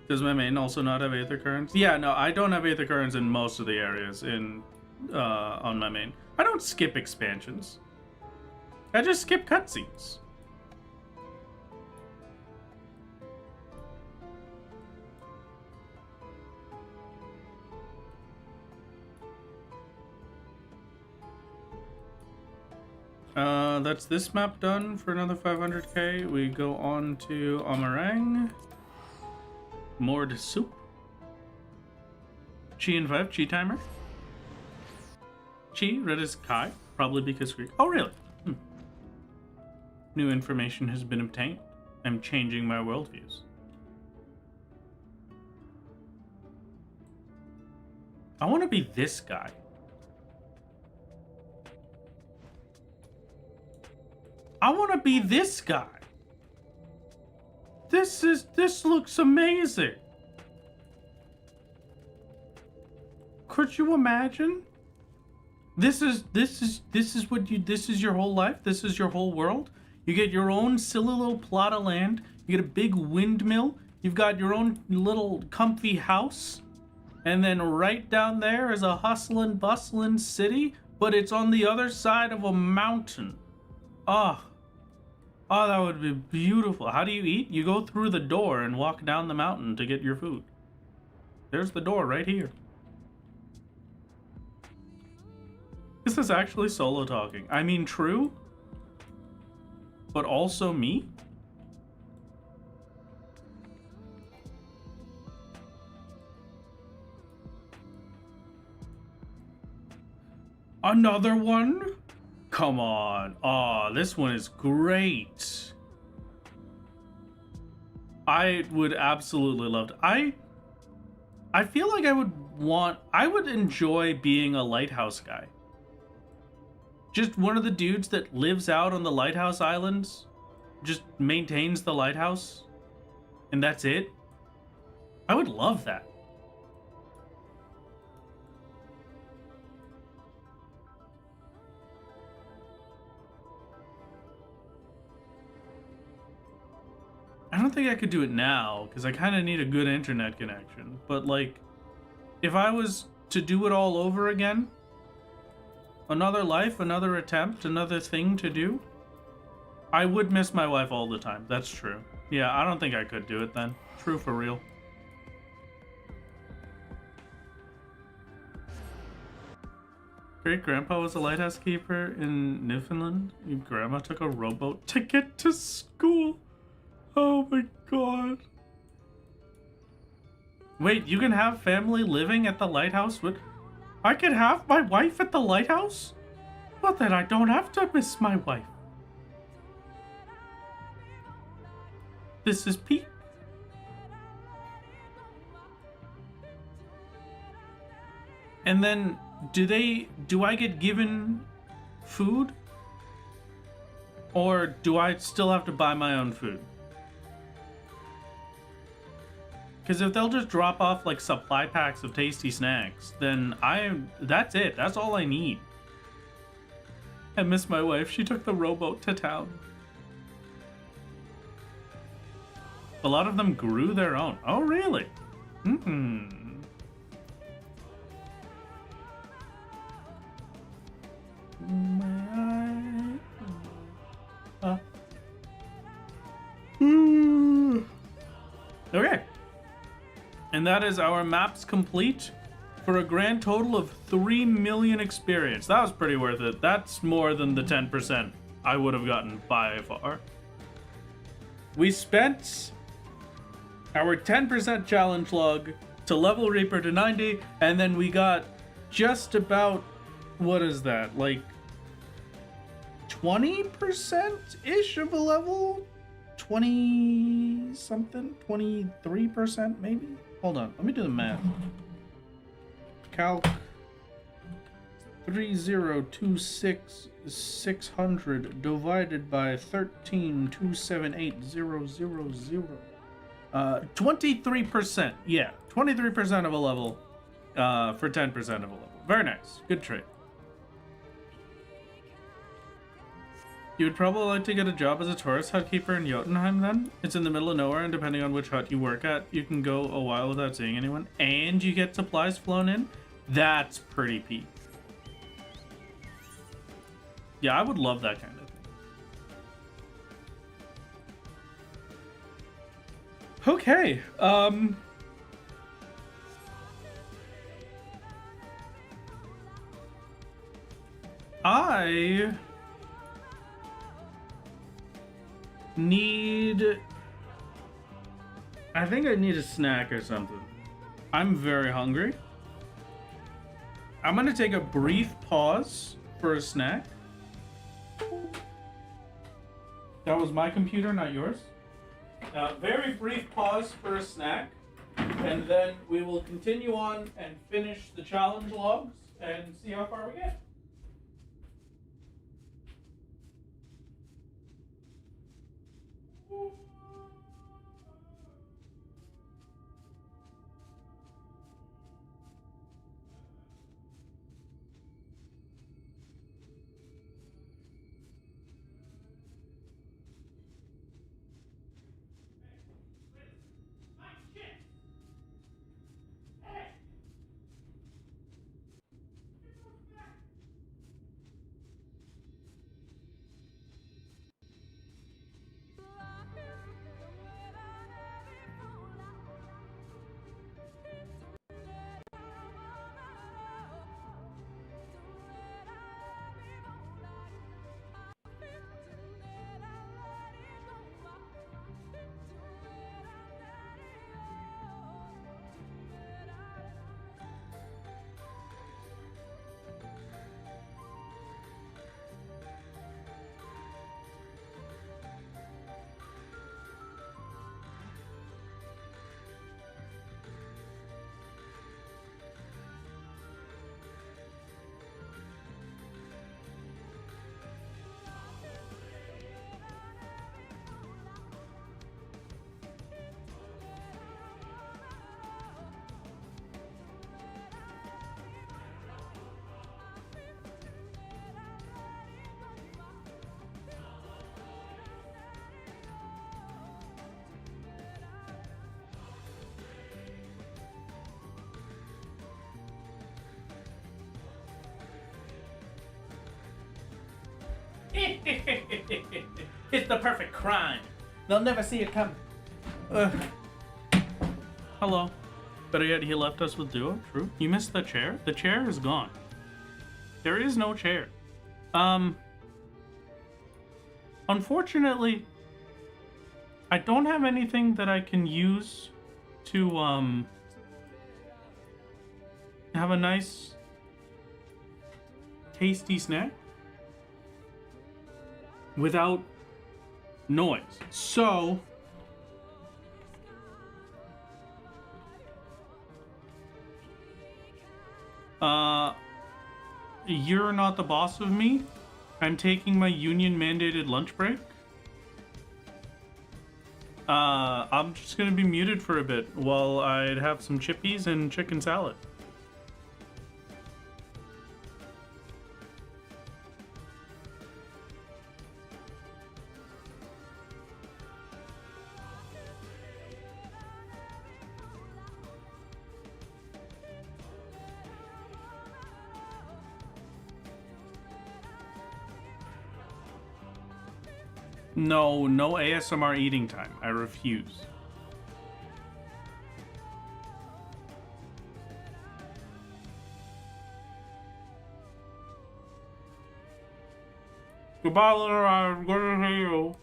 Does my main also not have aether currents? Yeah, no, I don't have aether currents in most of the areas on my main. I don't skip expansions. I just skip cutscenes. That's this map done for another 500k. We go on to Amarang. More to soup. Chi and 5, Chi timer. Chi, red is Kai, probably because Greek. Oh, really? New information has been obtained. I'm changing my worldviews. I want to be this guy. I want to be this guy. This looks amazing. Could you imagine? This is your whole life. This is your whole world. You get your own silly little plot of land. You get a big windmill. You've got your own little comfy house. And then right down there is a hustling, bustling city, but it's on the other side of a mountain. Oh, that would be beautiful. How do you eat? You go through the door and walk down the mountain to get your food. There's the door right here. This is actually solo talking. I mean, true, but also me? Another one? Come on. Oh, this one is great. I would absolutely love to. I feel like I would enjoy being a lighthouse guy. Just one of the dudes that lives out on the lighthouse islands, just maintains the lighthouse, and that's it. I would love that. I don't think I could do it now, because I kind of need a good internet connection. But, like, if I was to do it all over again, another life, another attempt, another thing to do, I would miss my wife all the time. That's true. Yeah, I don't think I could do it then. True for real. Great grandpa was a lighthouse keeper in Newfoundland. Your grandma took a rowboat to get to school. Oh my god. Wait, you can have family living at the lighthouse with... I can have my wife at the lighthouse? Well, then I don't have to miss my wife. This is peak. And then, do I get given food? Or do I still have to buy my own food? Because if they'll just drop off like supply packs of tasty snacks, then that's it. That's all I need. I miss my wife. She took the rowboat to town. A lot of them grew their own. Oh, really? Okay. And that is our maps complete for a grand total of 3 million experience. That was pretty worth it. That's more than the 10% I would have gotten by far. We spent our 10% challenge log to level Reaper to 90, and then we got just about, what is that, like 20%-ish of a level? 20 something? 23% maybe? Hold on, let me do the math. Calc 3026,600 divided by 13,278,000. 23%. Yeah, 23% of a level for 10% of a level. Very nice. Good trade. You would probably like to get a job as a tourist hut keeper in Jotunheim then? It's in the middle of nowhere, and depending on which hut you work at, you can go a while without seeing anyone, and you get supplies flown in? That's pretty peak. Yeah, I would love that kind of thing. Okay, I think I need a snack or something. I'm very hungry. I'm gonna take a brief pause for a snack. That was my computer, not yours. Very brief pause for a snack, and then we will continue on and finish the challenge logs and see how far we get. It's the perfect crime. They'll never see it coming. Hello. Better yet, he left us with duo. True. You missed the chair? The chair is gone. There is no chair. Unfortunately, I don't have anything that I can use to, have a nice, tasty snack without noise. So, you're not the boss of me. I'm taking my union mandated lunch break. I'm just gonna be muted for a bit while I'd have some chippies and chicken salad. No, no ASMR eating time. I refuse. Goodbye, little Ryan. Good to see you.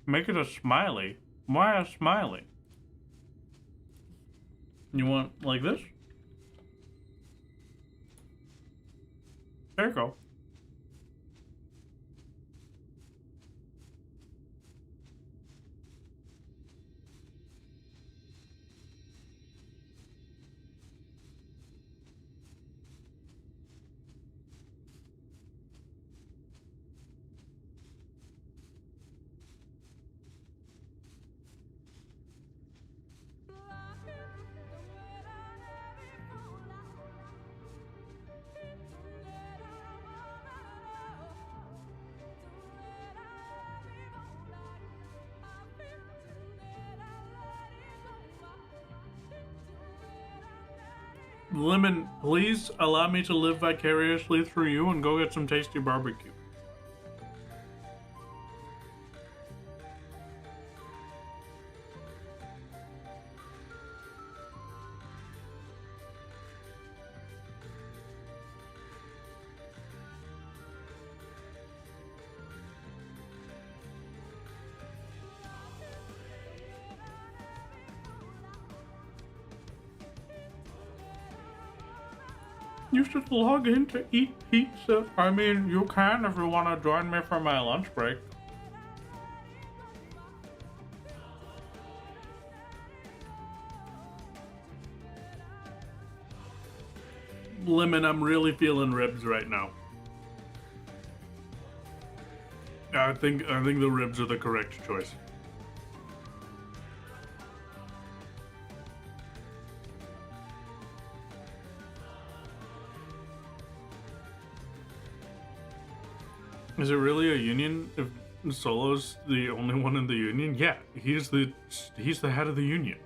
Make it a smiley. Why a smiley? You want like this? There you go. Lemon, please allow me to live vicariously through you and go get some tasty barbecue. You should log in to eat pizza. I mean, you can if you want to join me for my lunch break. Lemon, I'm really feeling ribs right now. I think the ribs are the correct choice. Is it really a union if Solo's the only one in the union? Yeah, he's the head of the union.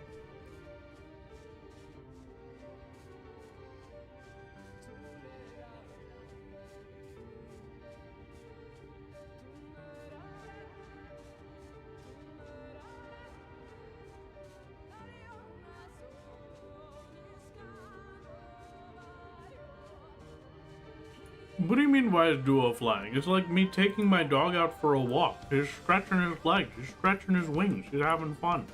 What do you mean, why is Duo flying? It's like me taking my dog out for a walk. He's stretching his legs, he's stretching his wings, he's having fun.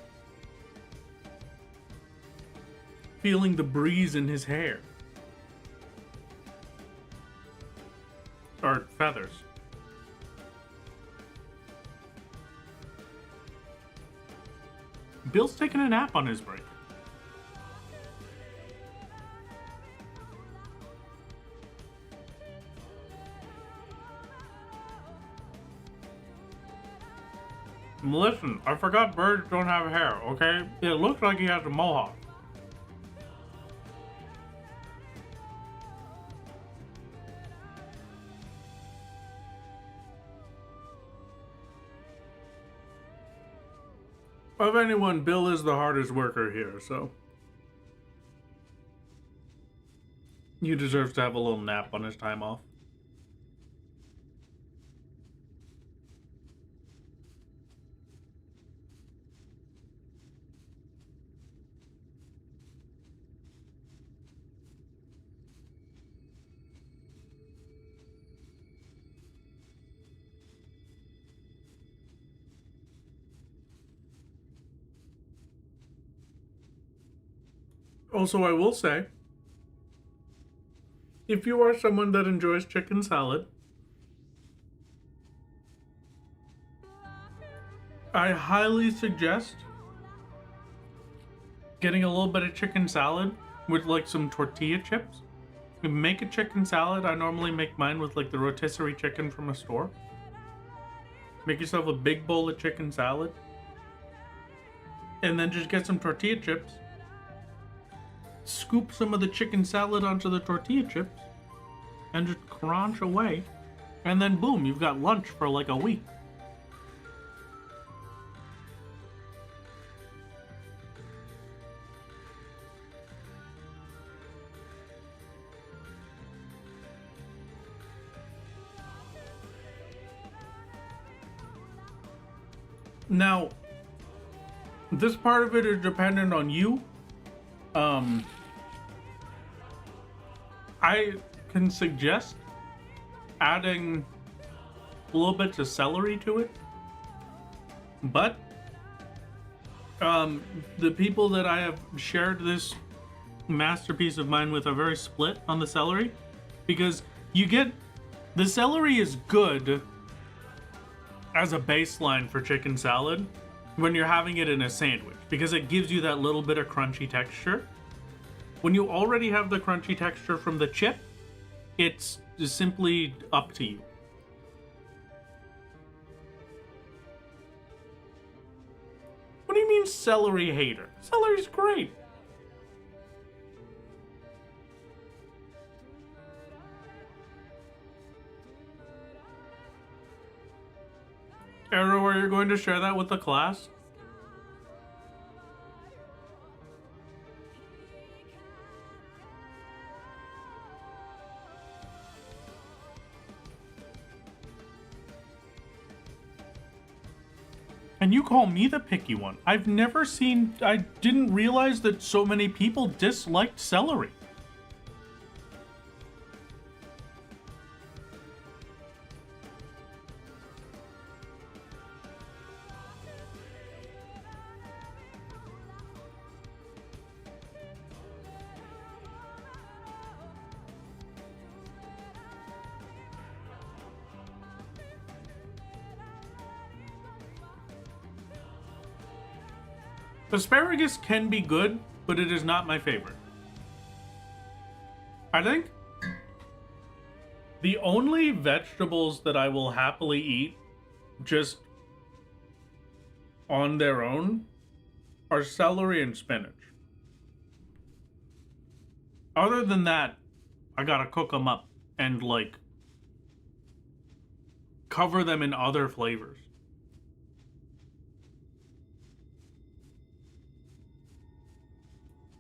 Feeling the breeze in his hair. Or feathers. Bill's taking a nap on his break. Listen, I forgot birds don't have hair, okay? It looks like he has a mohawk. Of anyone, Bill is the hardest worker here, so. You deserve to have a little nap on his time off. Also, I will say, if you are someone that enjoys chicken salad, I highly suggest getting a little bit of chicken salad with like some tortilla chips. You make a chicken salad. I normally make mine with like the rotisserie chicken from a store. Make yourself a big bowl of chicken salad. And then just get some tortilla chips. Scoop some of the chicken salad onto the tortilla chips. And just crunch away. And then boom, you've got lunch for like a week. Now, this part of it is dependent on you. I can suggest adding a little bit of celery to it, but the people that I have shared this masterpiece of mine with are very split on the celery, because the celery is good as a baseline for chicken salad when you're having it in a sandwich, because it gives you that little bit of crunchy texture. When you already have the crunchy texture from the chip, it's just simply up to you. What do you mean celery hater? Celery's great. Arrow, are you going to share that with the class? And you call me the picky one. I didn't realize that so many people disliked celery. Asparagus can be good, but it is not my favorite. I think the only vegetables that I will happily eat just on their own are celery and spinach. Other than that, I gotta cook them up and like cover them in other flavors.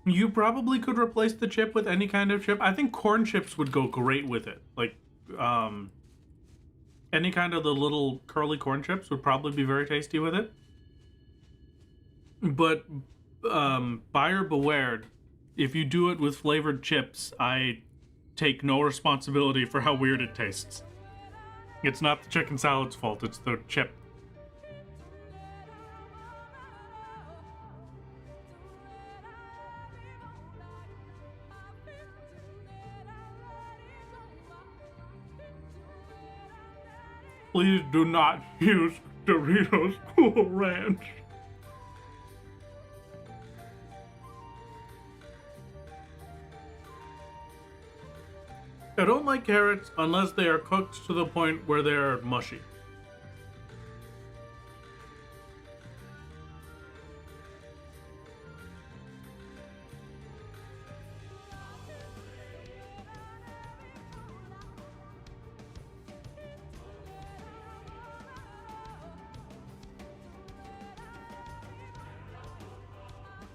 You probably could replace the chip with any kind of chip. I think corn chips would go great with it. Like, any kind of the little curly corn chips would probably be very tasty with it. But, buyer beware, if you do it with flavored chips, I take no responsibility for how weird it tastes. It's not the chicken salad's fault, it's the chip. Please do not use Doritos Cool Ranch. I don't like carrots unless they are cooked to the point where they're mushy.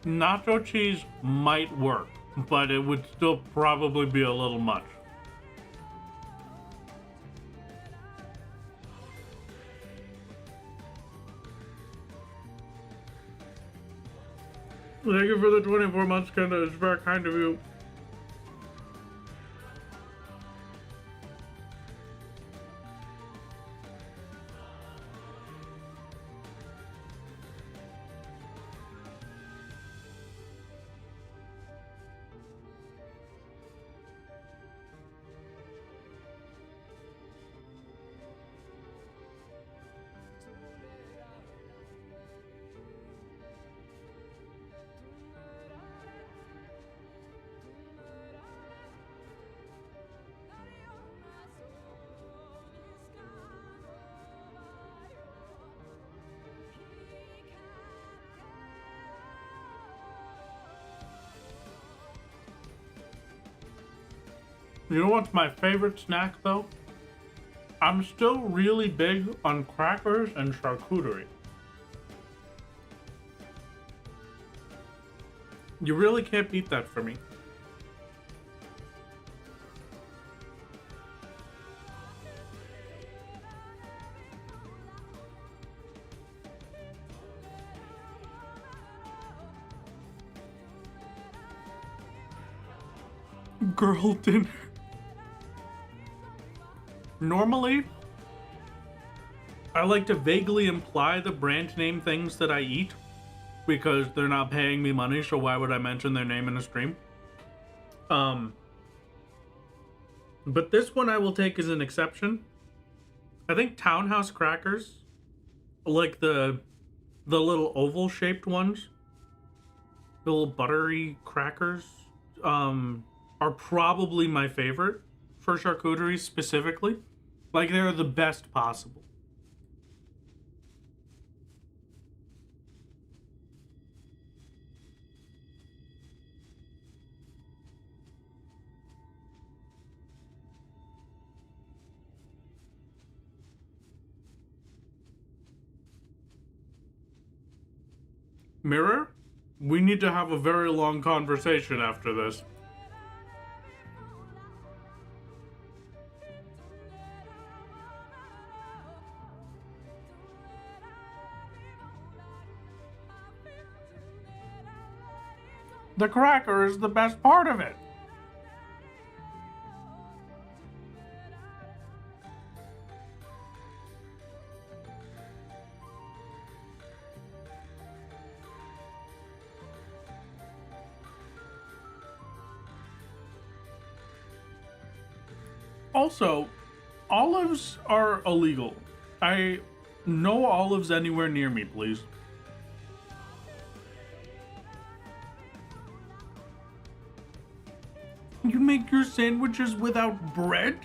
Nacho cheese might work. but it would still probably be a little much. Thank you for the 24 months, Kenda. It's very kind of you. You know what's my favorite snack, though? I'm still really big on crackers and charcuterie. You really can't beat that for me. Girl dinner. Normally, I like to vaguely imply the brand name things that I eat because they're not paying me money, so why would I mention their name in a stream? But this one I will take as an exception. I think Townhouse crackers, like the little oval shaped ones, the little buttery crackers, are probably my favorite for charcuterie specifically. Like, they're the best possible. Mirror, we need to have a very long conversation after this. The cracker is the best part of it. Also, olives are illegal. No olives anywhere near me, please. You make your sandwiches without bread?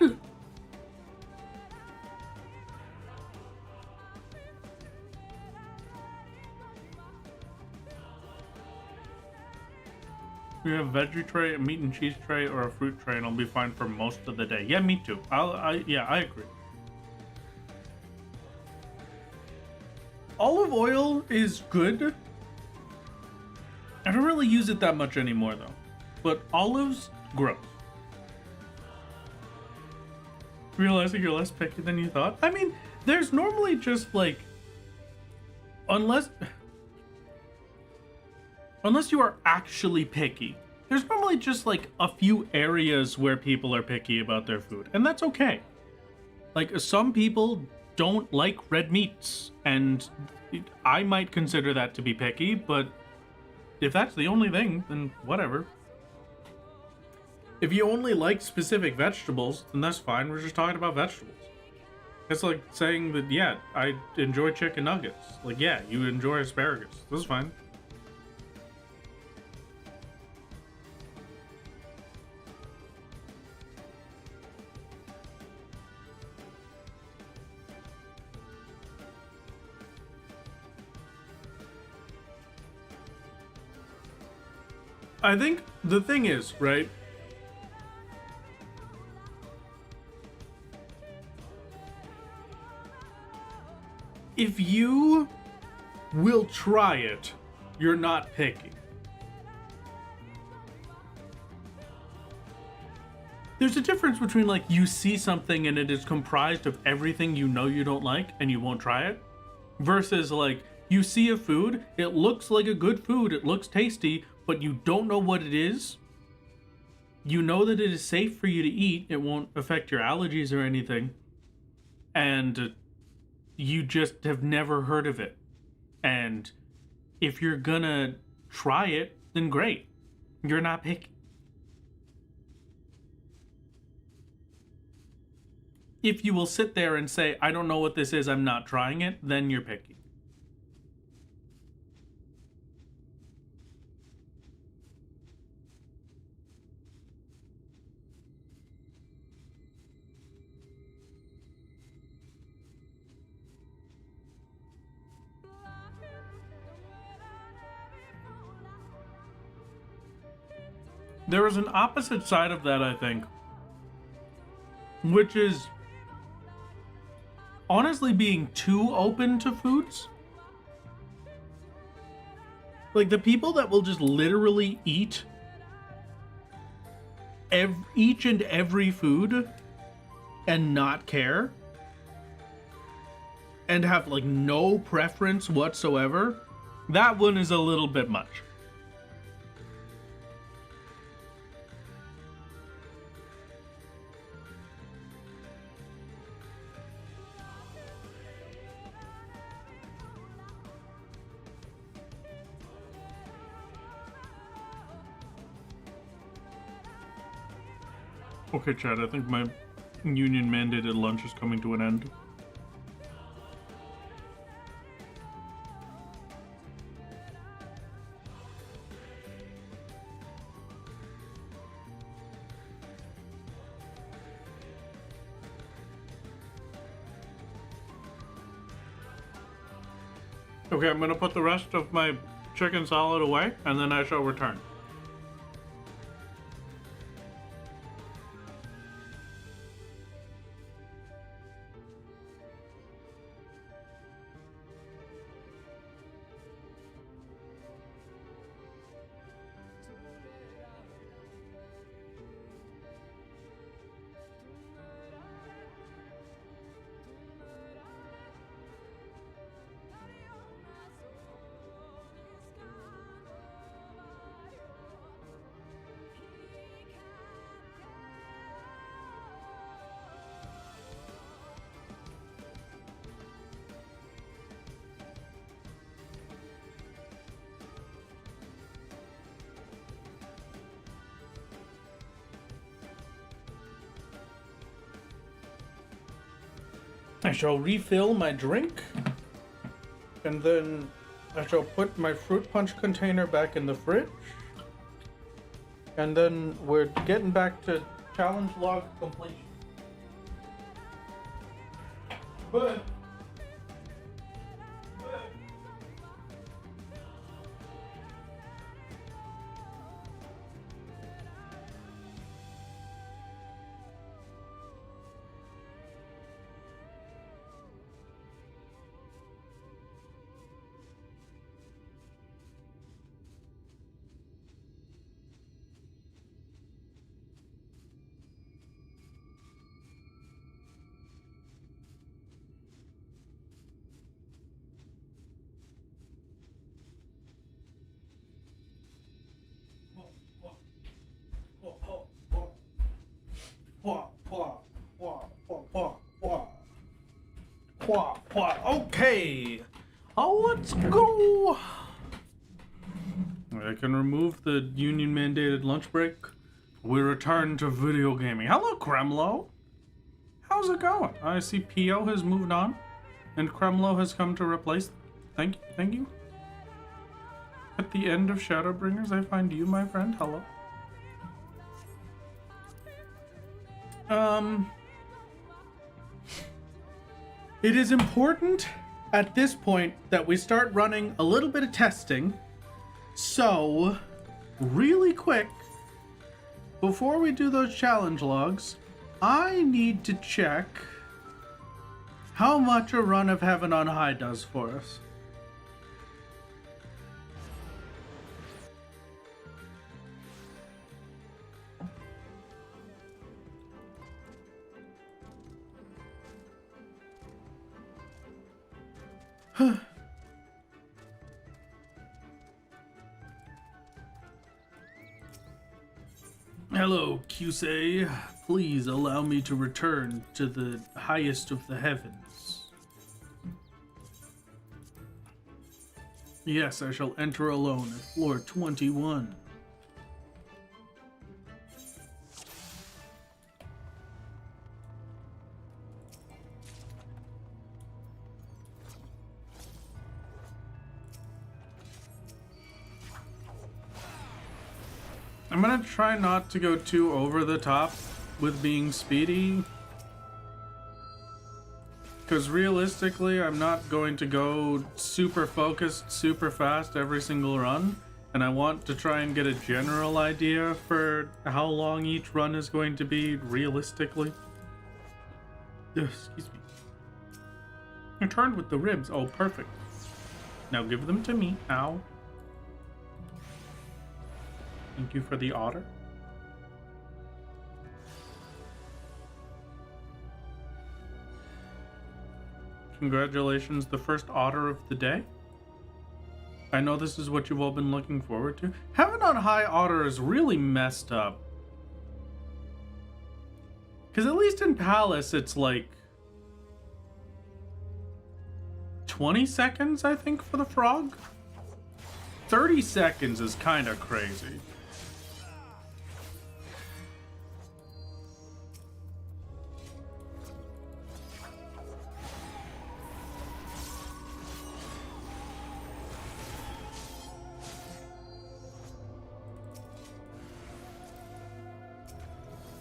You have a veggie tray, a meat and cheese tray, or a fruit tray, and I'll be fine for most of the day. Yeah, me too. Yeah, I agree. Olive oil is good. I don't really use it that much anymore, though. But olives, gross. Realizing you're less picky than you thought? I mean, there's normally just like... Unless you are actually picky, there's normally just like a few areas where people are picky about their food. And that's okay. Like, some people don't like red meats. And I might consider that to be picky, but if that's the only thing, then whatever. If you only like specific vegetables, then that's fine. We're just talking about vegetables. It's like saying that, yeah, I enjoy chicken nuggets. Like, yeah, you enjoy asparagus. This is fine. I think the thing is, right? If you will try it, you're not picky. There's a difference between like you see something and it is comprised of everything you know you don't like and you won't try it, versus like you see a food, it looks like a good food, it looks tasty, but you don't know what it is. You know that it is safe for you to eat, it won't affect your allergies or anything, and you just have never heard of it. And if you're gonna try it, then great. You're not picky. If you will sit there and say, I don't know what this is, I'm not trying it, then you're picky. There is an opposite side of that, I think, which is honestly being too open to foods. Like the people that will just literally eat each and every food and not care and have like no preference whatsoever, that one is a little bit much. Okay, Chad, I think my union-mandated lunch is coming to an end. Okay, I'm gonna put the rest of my chicken salad away, and then I shall return. I shall refill my drink, and then I shall put my fruit punch container back in the fridge, and then we're getting back to challenge log completion. But okay, let's go. I can remove the union-mandated lunch break. We return to video gaming. Hello, Kremlo. How's it going? I see Pio has moved on, and Kremlo has come to replace. Thank you. At the end of Shadowbringers, I find you, my friend. Hello. It is important at this point that we start running a little bit of testing. So, really quick, before we do those challenge logs, I need to check how much a run of Heaven on High does for us. Hello, Kusei. Please allow me to return to the highest of the heavens. Yes, I shall enter alone at floor 21. I'm gonna try not to go too over the top with being speedy, because realistically I'm not going to go super focused super fast every single run, and I want to try and get a general idea for how long each run is going to be realistically. Ugh, excuse me. I turned with the ribs. Oh, perfect. Now give them to me. Ow. Thank you for the otter. Congratulations, the first otter of the day. I know this is what you've all been looking forward to. Heaven on High otter is really messed up. Because at least in Palace, it's like 20 seconds, I think, for the frog. 30 seconds is kind of crazy.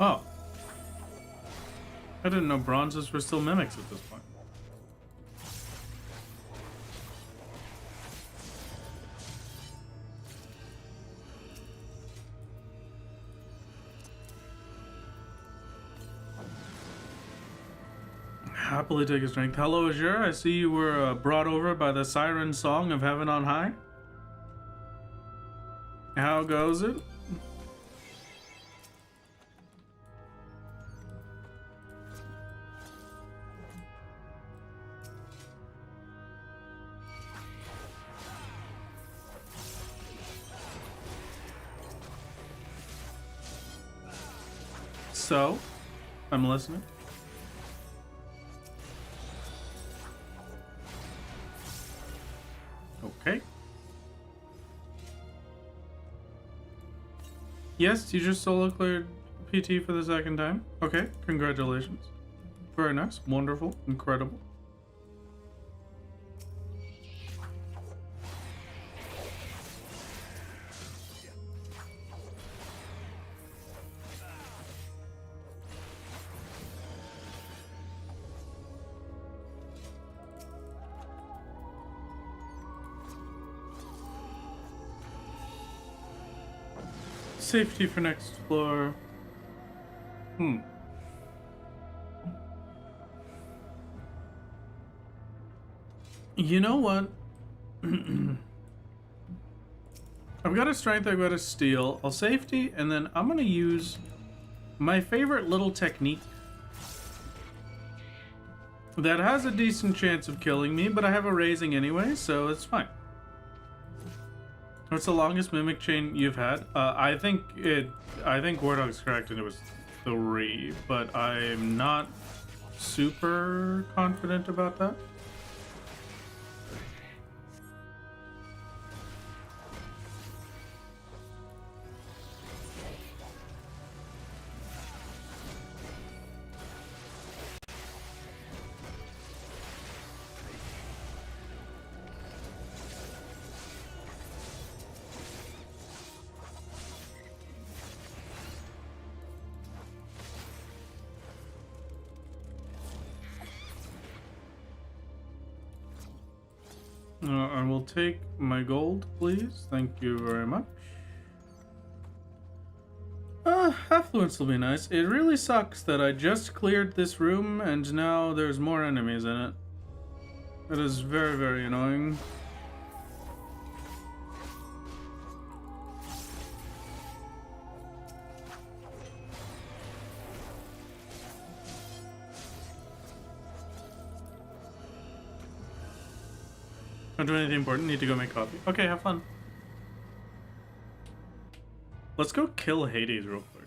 Oh. I didn't know bronzes were still mimics at this point. Happily take a strength. Hello, Azure. I see you were brought over by the siren song of Heaven on High. How goes it? So, I'm listening. Okay. Yes, you just solo cleared PT for the second time. Okay, congratulations. Very nice, wonderful, incredible. Safety for next floor. You know what? I've got a strength, I've got a steal. I'll safety, and then I'm gonna use my favorite little technique that has a decent chance of killing me, but I have a raising anyway, so it's fine. What's the longest mimic chain you've had? I think War Dog's correct and it was 3, but I'm not super confident about that. I will take my gold, please. Thank you very much. Affluence will be nice. It really sucks that I just cleared this room and now there's more enemies in it. It is very, very annoying. Don't do anything important. Need to go make coffee. Okay, have fun. Let's go kill Hades real quick.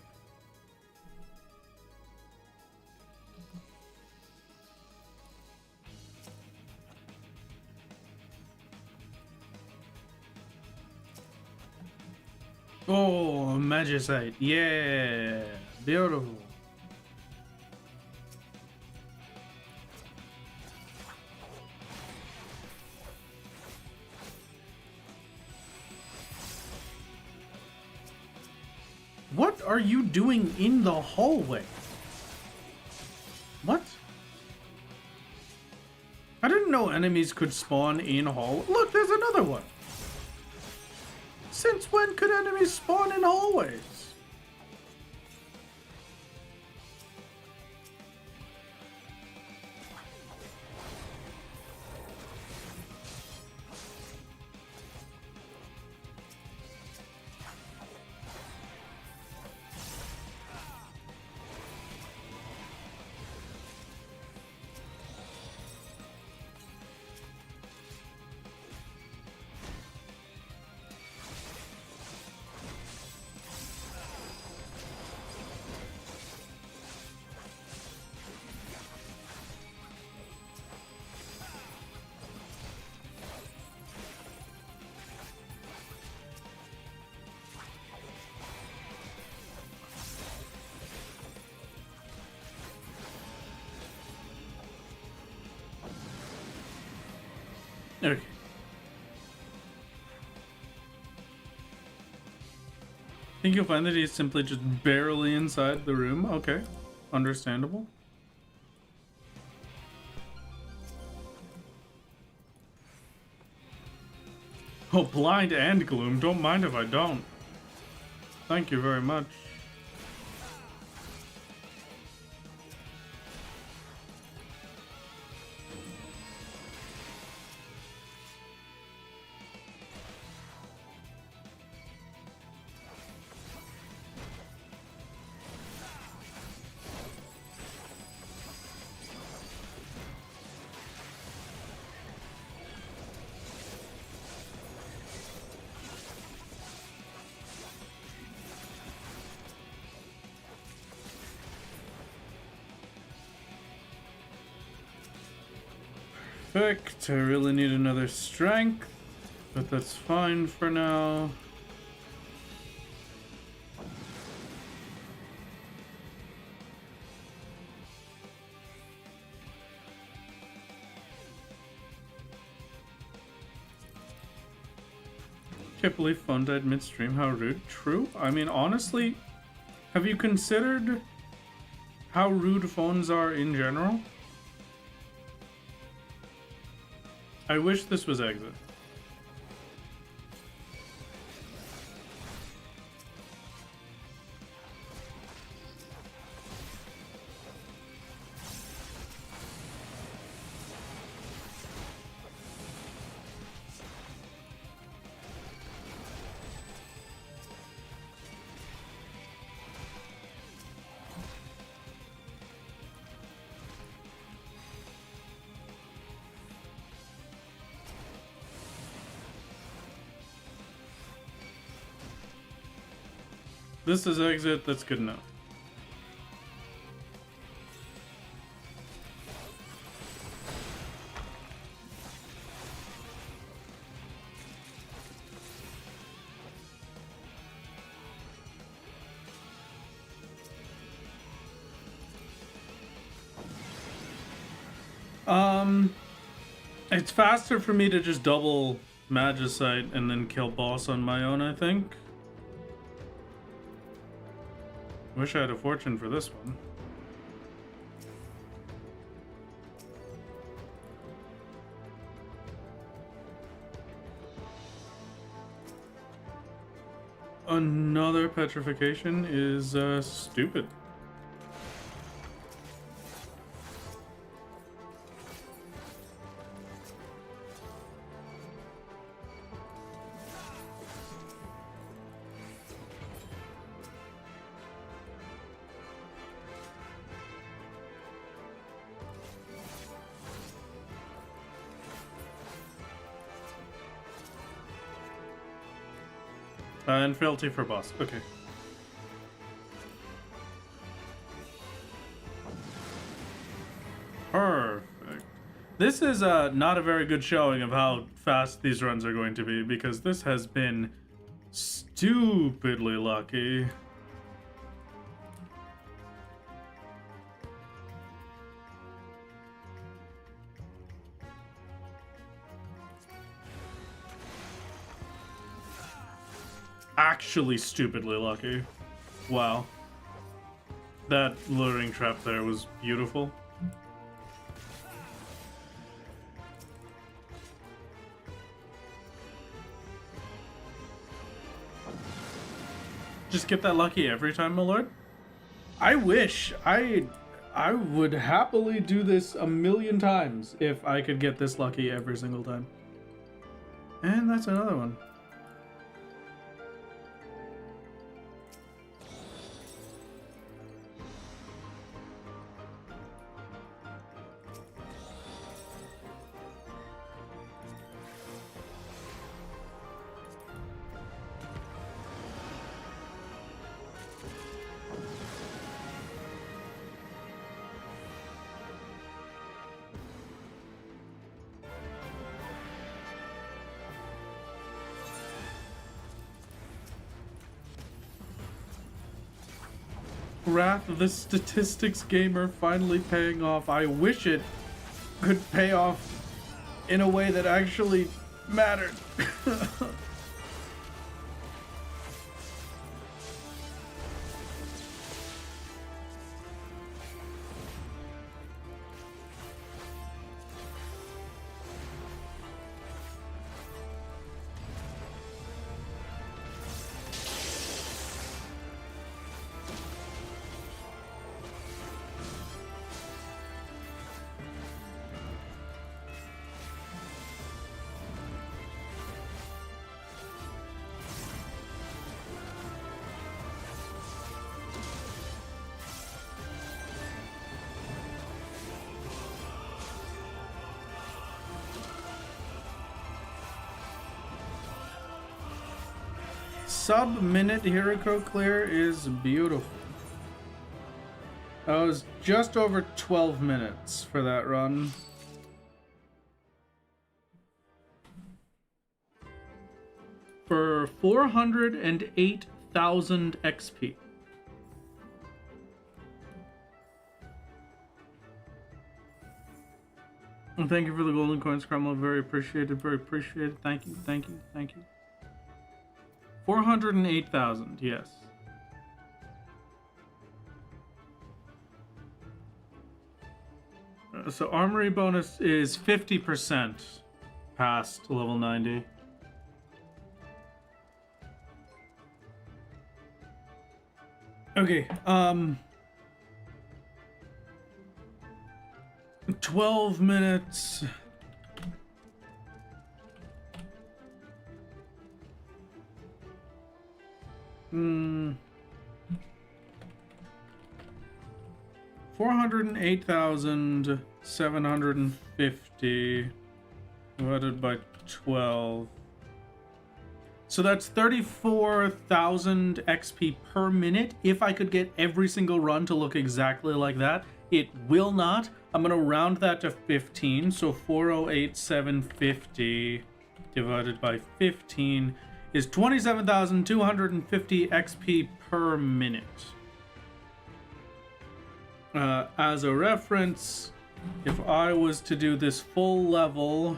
Oh, Magicite. Yeah. Beautiful. What are you doing in the hallway? What? I didn't know enemies could spawn in hall. Look, there's another one. Since when could enemies spawn in hallways? Okay. Think you'll find that he's simply just barely inside the room? Okay. Understandable. Oh, blind and gloom. Don't mind if I don't. Thank you very much. Perfect. I really need another strength, but that's fine for now. Can't believe phone died midstream. How rude. True. I mean, honestly, have you considered how rude phones are in general? I wish this was exit. This is exit, that's good enough. It's faster for me to just double Magicite and then kill boss on my own, I think. Wish I had a fortune for this one. Another petrification is stupid. And fealty for boss. Okay. Perfect. This is not a very good showing of how fast these runs are going to be, because this has been stupidly lucky. Actually stupidly lucky. Wow. That luring trap there was beautiful. Just get that lucky every time, my lord? I wish. I would happily do this a million times if I could get this lucky every single time. And that's another one. Wrath, the statistics gamer, finally paying off. I wish it could pay off in a way that actually mattered. Sub-minute Hiriko clear is beautiful. That was just over 12 minutes for that run. For 408,000 XP. And thank you for the golden coin scramble. Very appreciated, very appreciated. Thank you, thank you, thank you. 408,000, yes. So armory bonus is 50% past level 90. Okay, 12 minutes. Hmm. 408,750 divided by 12. So that's 34,000 XP per minute. If I could get every single run to look exactly like that, it will not. I'm going to round that to 15. So 408,750 divided by 15 is 27,250 XP per minute. As a reference, if I was to do this full level,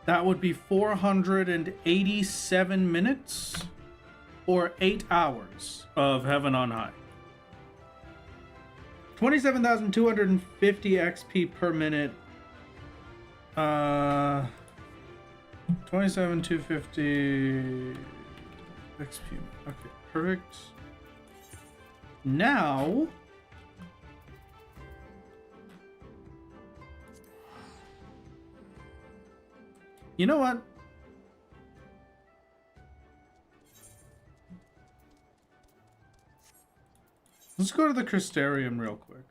that would be 487 minutes or 8 hours of Heaven on High. 27,250 XP per minute. 27,250 XP. Okay, perfect. Now, you know what? Let's go to the Crystarium real quick.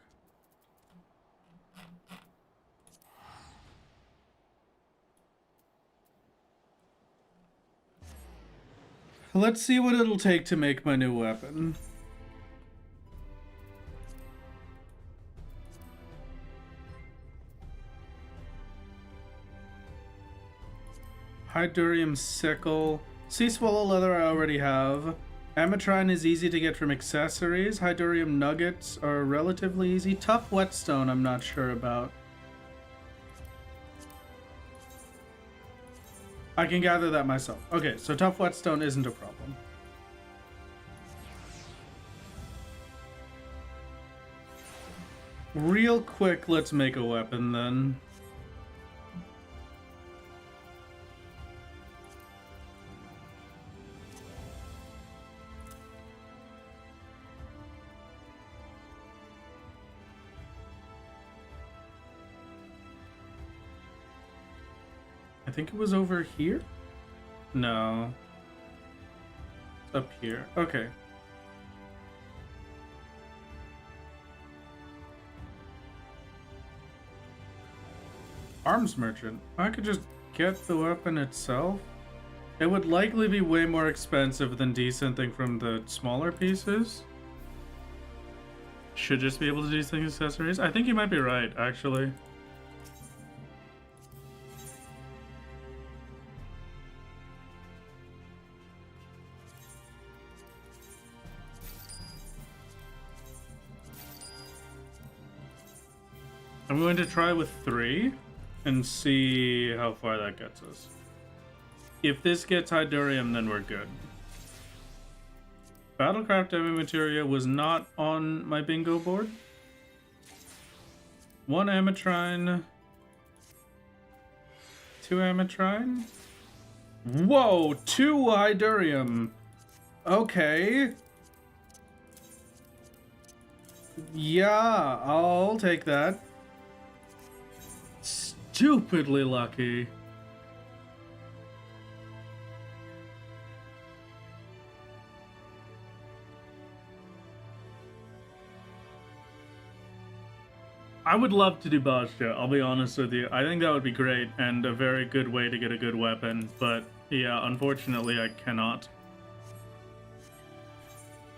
Let's see what it'll take to make my new weapon. Hydurium Sickle. Sea Swallow Leather I already have. Ametrine is easy to get from accessories. Hydurium Nuggets are relatively easy. Tough Whetstone I'm not sure about. I can gather that myself. Okay, so Tough Whetstone isn't a problem. Real quick, let's make a weapon then. I think it was over here? No. It's up here. Okay. Arms Merchant. I could just get the weapon itself. It would likely be way more expensive than decenting from the smaller pieces. Should just be able to desync accessories. I think you might be right, actually. I'm going to try with 3 and see how far that gets us. If this gets Hydurium, then we're good. Battlecraft Demi Materia was not on my bingo board. 1 Ametrine. 2 Ametrine. Whoa, 2 Hydurium. Okay. Yeah, I'll take that. Stupidly lucky. I would love to do Bosja, I'll be honest with you. I think that would be great and a very good way to get a good weapon, but yeah, unfortunately I cannot.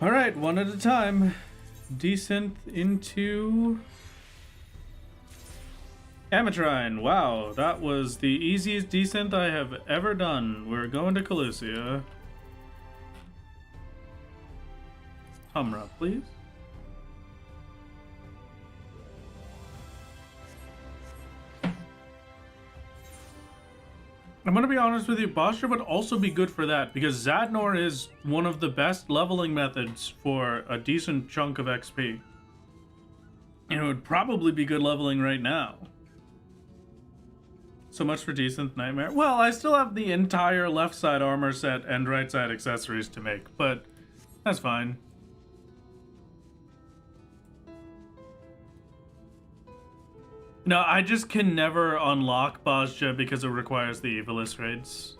Alright, one at a time. Desynth into Ametrine. Wow, that was the easiest desynth I have ever done. We're going to Calusia. Humra, please. I'm gonna be honest with you, Bosja would also be good for that, because Zadnor is one of the best leveling methods for a decent chunk of XP. And it would probably be good leveling right now. So much for Decent Nightmare. Well, I still have the entire left side armor set and right side accessories to make, but that's fine. No, I just can never unlock Bosja because it requires the Evilist raids.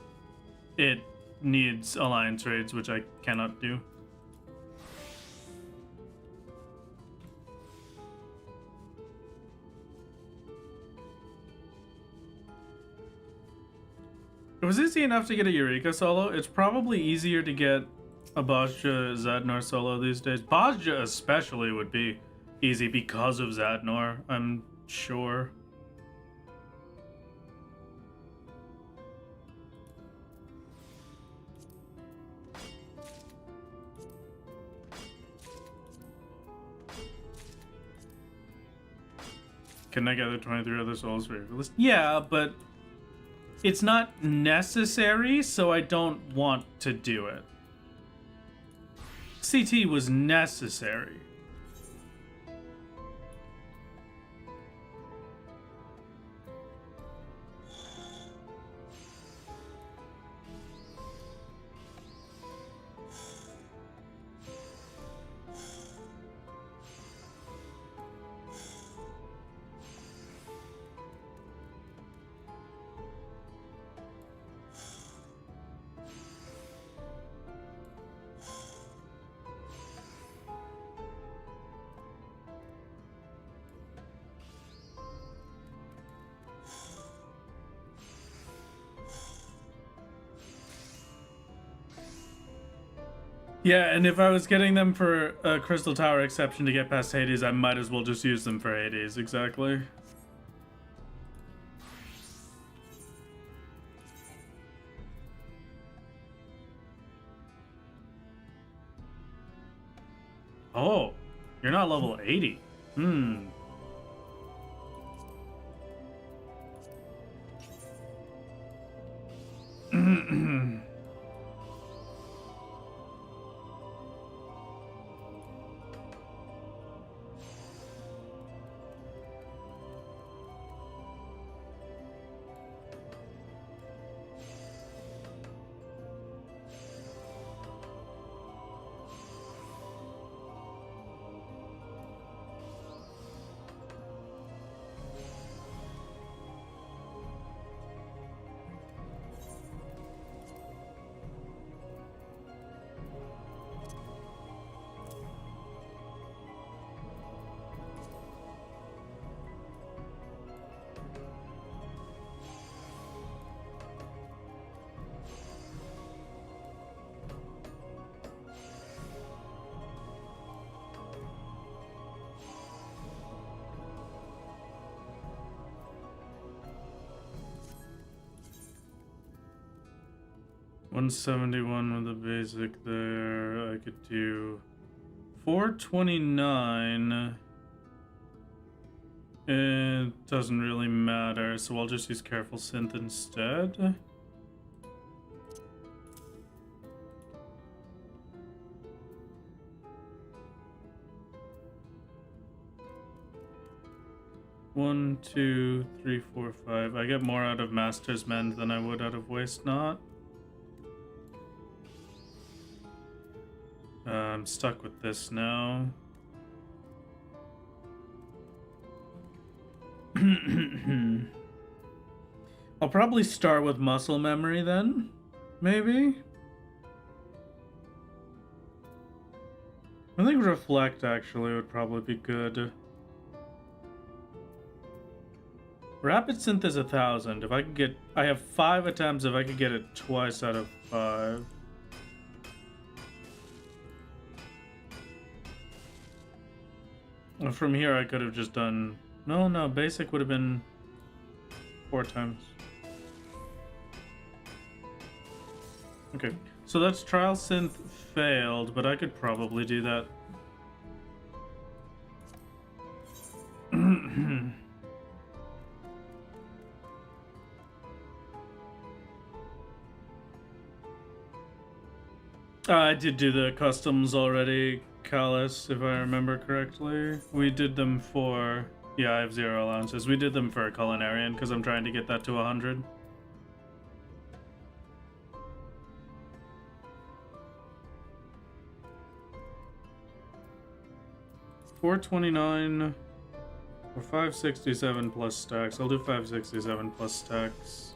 It needs Alliance raids, which I cannot do. It was easy enough to get a Eureka solo. It's probably easier to get a Bosja Zadnor solo these days. Bosja especially would be easy because of Zadnor, I'm sure. Can I gather 23 other souls for your list? Yeah, but it's not necessary, so I don't want to do it. CT was necessary. Yeah, and if I was getting them for a Crystal Tower exception to get past Hades, I might as well just use them for Hades, exactly. Oh, you're not level 80. Hmm. $171 with a basic there. I could do $429. It doesn't really matter, so I'll just use Careful Synth instead. One, two, three, four, five. I get more out of Master's Mend than I would out of Waste Not. I'm stuck with this now. I'll probably start with Muscle Memory then, maybe? I think Reflect actually would probably be good. Rapid Synth is 1,000. If I could get... I have 5 attempts. If I could get it twice out of 5. Well, from here I could have just done... No, basic would have been 4 times. Okay, so that's Trial Synth failed, but I could probably do that. I did do the customs already, Callus, if I remember correctly. We did them for... Yeah, I have 0 allowances. We did them for a Culinarian because I'm trying to get that to 100. $429 or $567 plus stacks. I'll do $567 plus stacks.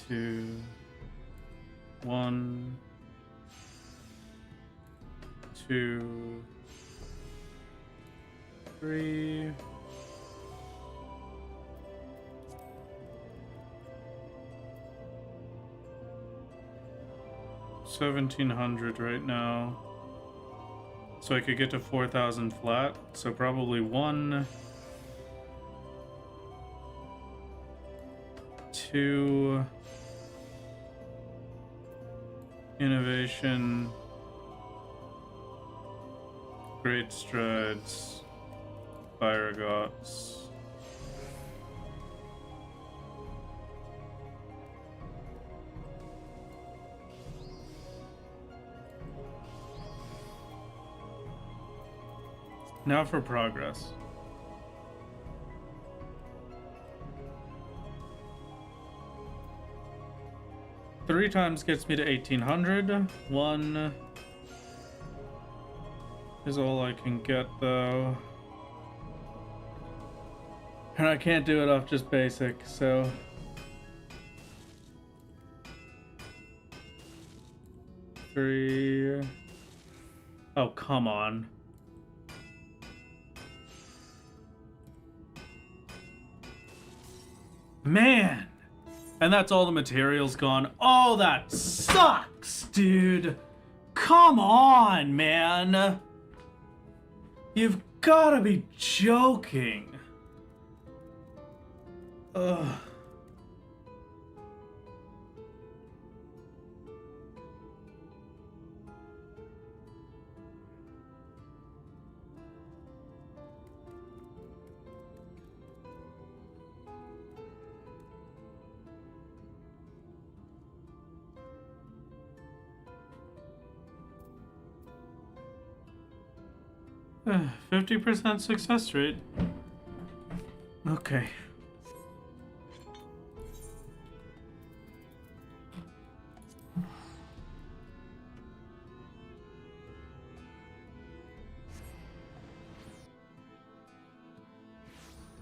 Two, 1, 2, 3. $1,700 right now. So I could get to 4,000 flat. So probably 1, 2. Innovation, Great Strides, Fire Gods. Now for progress. Three times gets me to 1,800. 1 is all I can get, though. And I can't do it off just basic, so... Three... Oh, come on. Man! And that's all the materials gone. Oh, that sucks, dude. Come on, man. You've gotta be joking. Ugh. Uh, 50% success rate. Okay.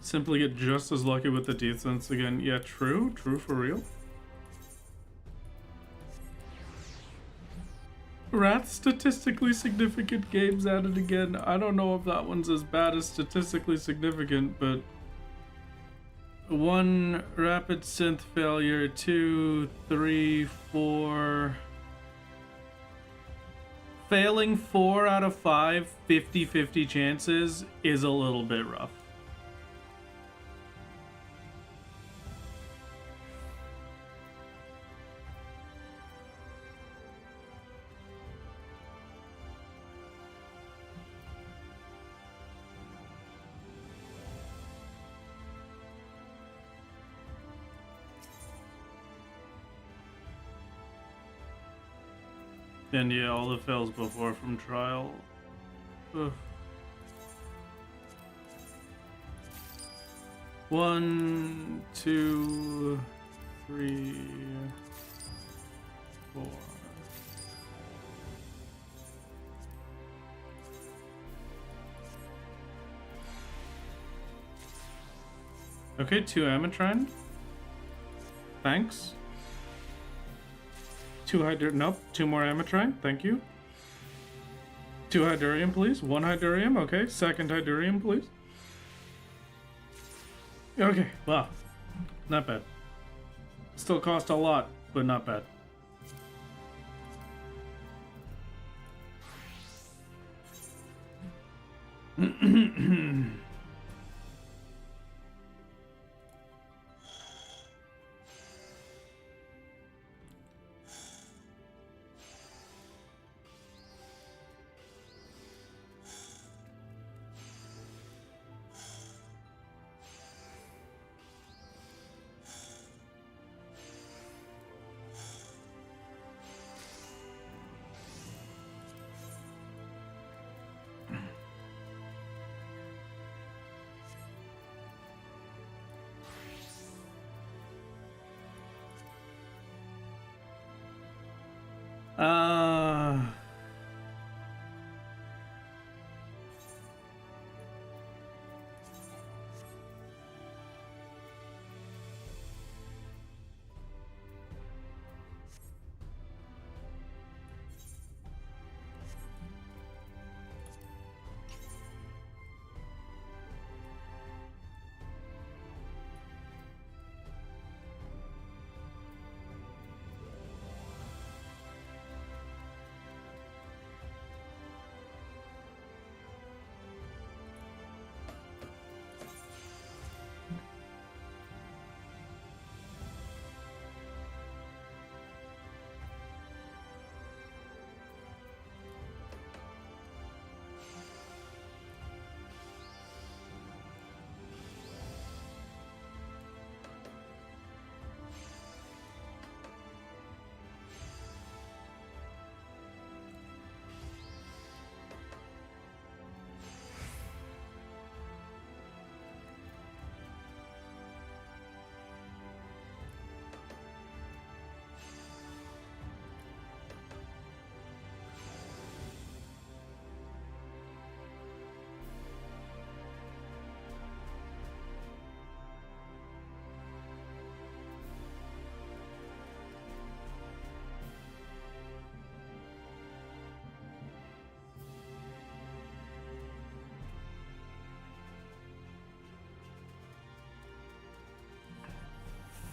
Simply get just as lucky with the defense again. Yeah, true. True for real. Wrath statistically significant games added again. I don't know if that one's as bad as statistically significant, but 1 rapid synth failure, 2, 3, 4. Failing 4 out of 5, 50-50 chances is a little bit rough. And yeah, all the fails before from trial. Ugh. 1, 2, 3, 4. Okay, 2 Amatrine. Thanks. 2 nope, 2 more Amatrine, thank you. 2 Hydurium, please. 1 Hydurium, okay. 2nd Hydurium, please. Okay, wow. Not bad. Still cost a lot, but not bad.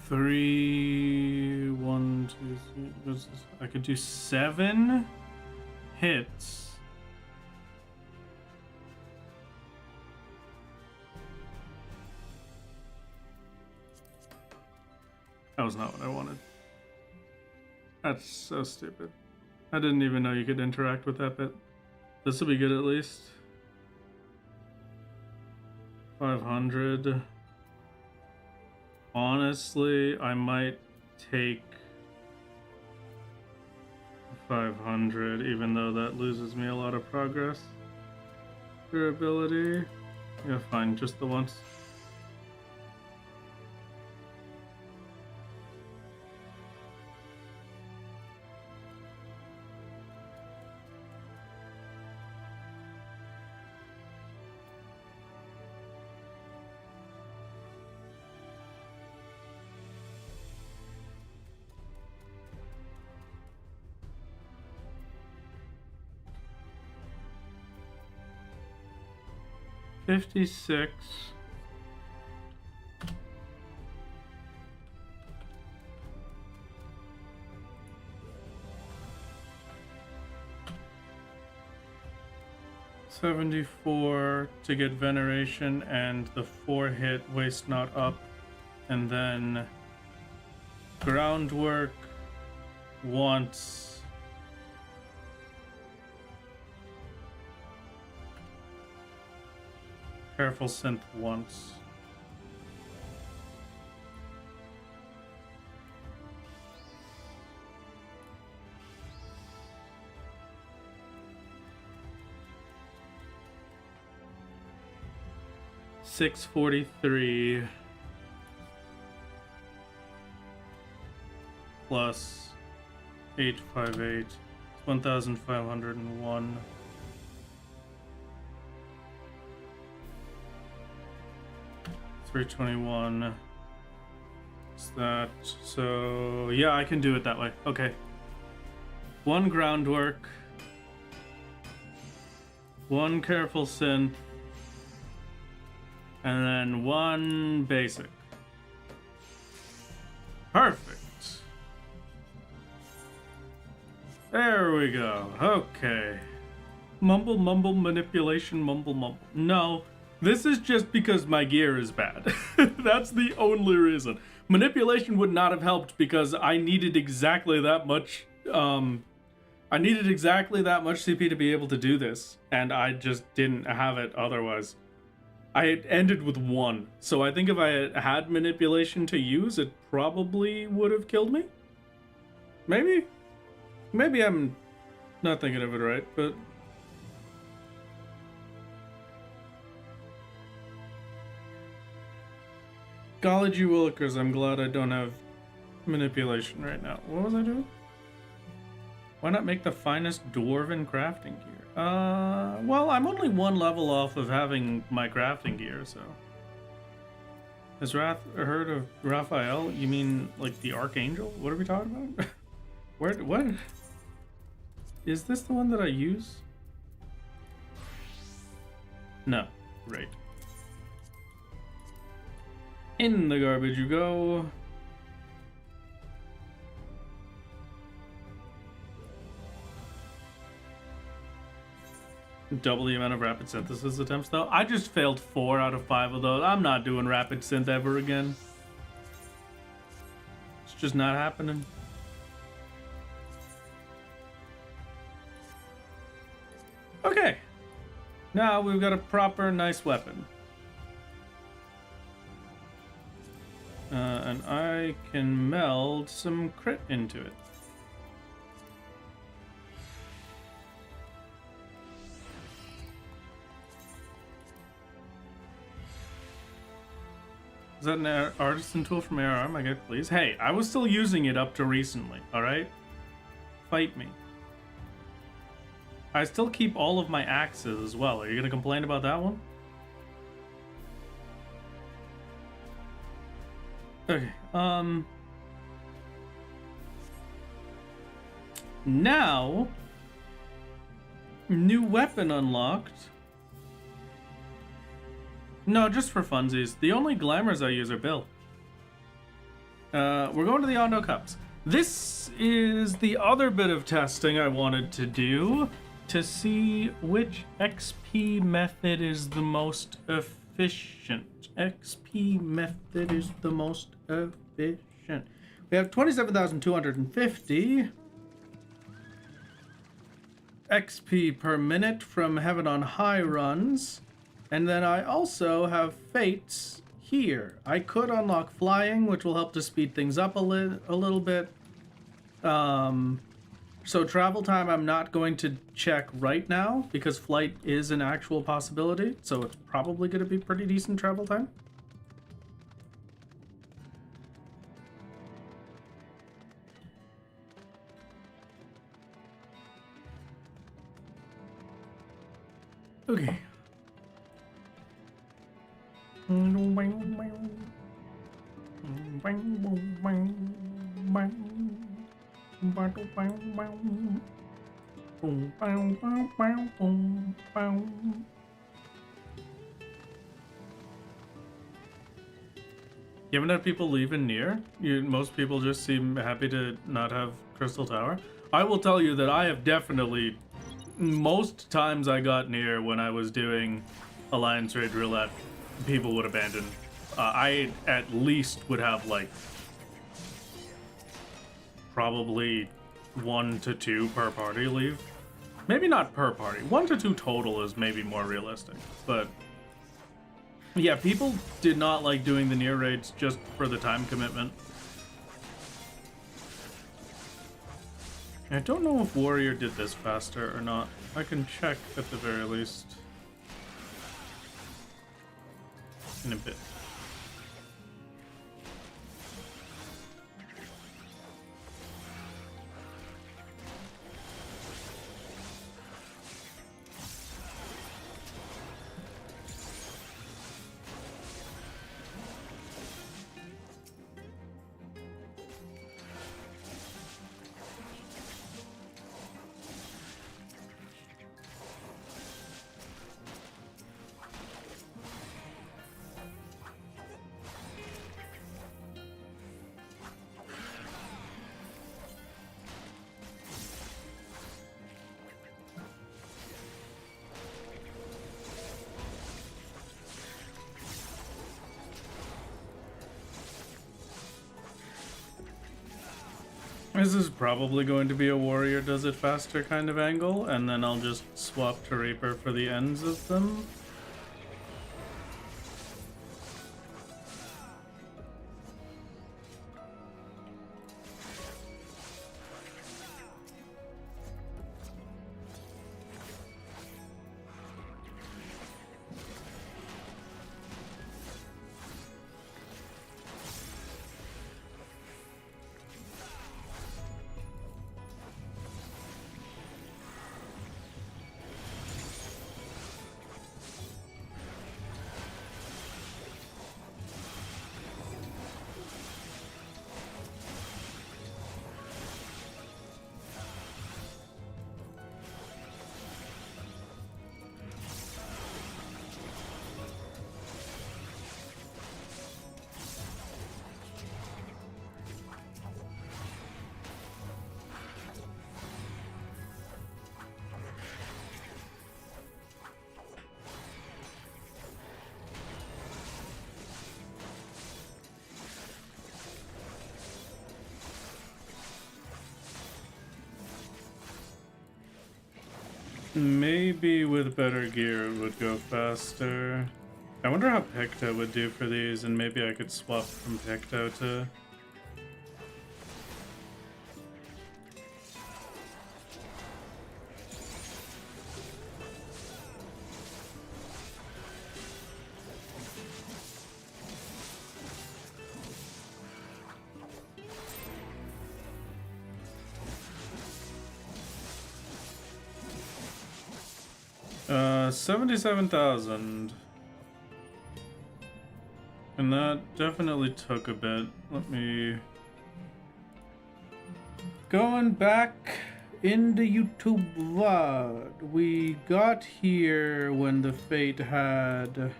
3, 1, 2, 3. I could do 7 hits. That was not what I wanted. That's so stupid. I didn't even know you could interact with that bit. This will be good at least. 500. Honestly, I might take 500, even though that loses me a lot of progress. Durability. Yeah, fine, just the once. $56. $74 to get veneration and the 4 hit waste not up, and then groundwork wants careful synth once. $643 plus 858, 1,501. $321. Is that so? Yeah, I can do it that way. Okay. 1 groundwork, 1 careful synth, and then 1 basic. Perfect. There we go. Okay. Mumble, mumble, manipulation, mumble, mumble. No. This is just because my gear is bad. That's the only reason. Manipulation would not have helped because I needed exactly that much. I needed exactly that much CP to be able to do this, and I just didn't have it otherwise. I ended with 1, so I think if I had manipulation to use, it probably would have killed me. Maybe I'm not thinking of it right, but. Golly gee willikers, I'm glad I don't have manipulation right now. What was I doing? Why not make the finest dwarven crafting gear? Well, I'm only 1 level off of having my crafting gear, so. Has Wrath heard of Raphael? You mean, like, the Archangel? What are we talking about? What? Is this the one that I use? No. Right. In the garbage you go. Double the amount of rapid synthesis attempts though. I just failed 4 out of 5 of those. I'm not doing rapid synth ever again. It's just not happening. Okay. Now we've got a proper nice weapon. And I can meld some crit into it. Is that an artisan tool from ARR, my guy, please? Hey, I was still using it up to recently, alright? Fight me. I still keep all of my axes as well. Are you gonna complain about that one? Okay, now, new weapon unlocked. No, just for funsies. The only glamours I use are Bill. We're going to the Ondo Cups. This is the other bit of testing I wanted to do to see which XP method is the most efficient. XP method is the most efficient. We have 27,250 XP per minute from Heaven on High runs. And then I also have fates here. I could unlock flying, which will help to speed things up a little bit. So travel time I'm not going to check right now because flight is an actual possibility. So it's probably going to be pretty decent travel time. Okay. You haven't had people leave in Nier? Most people just seem happy to not have Crystal Tower. I will tell you that I have definitely, most times I got Nier when I was doing Alliance Raid Roulette, people would abandon. I at least would have like probably 1 to 2 per party leave. Maybe not per party. 1 to 2 total is maybe more realistic. But yeah, people did not like doing the Nier raids just for the time commitment. I don't know if Warrior did this faster or not. I can check at the very least in a bit. This is probably going to be a Warrior does it faster kind of angle, and then I'll just swap to Reaper for the ends of them. Maybe with better gear it would go faster. I wonder how Picto would do for these, and maybe I could swap from Picto to... $77,000. And that definitely took a bit. Let me... Going back into YouTube VOD. We got here when the Fate had...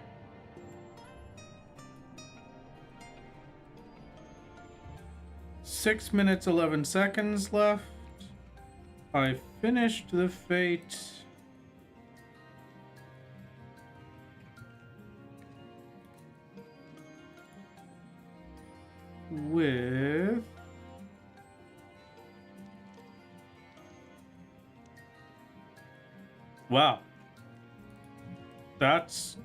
6 minutes 11 seconds left. I finished the fate with wow, that's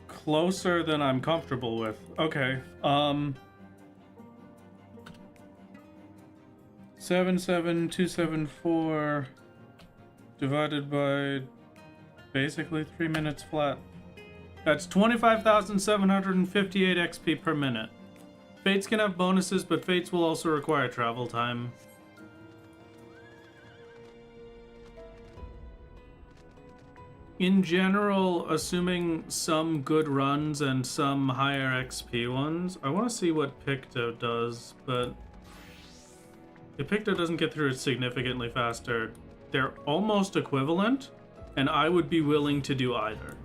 closer than I'm comfortable with. Okay, 77274 divided by basically 3 minutes flat. That's 25,758 XP per minute. Fates can have bonuses, but Fates will also require travel time. In general, assuming some good runs and some higher XP ones, I want to see what Picto does, but if Picto doesn't get through it significantly faster, they're almost equivalent, and I would be willing to do either.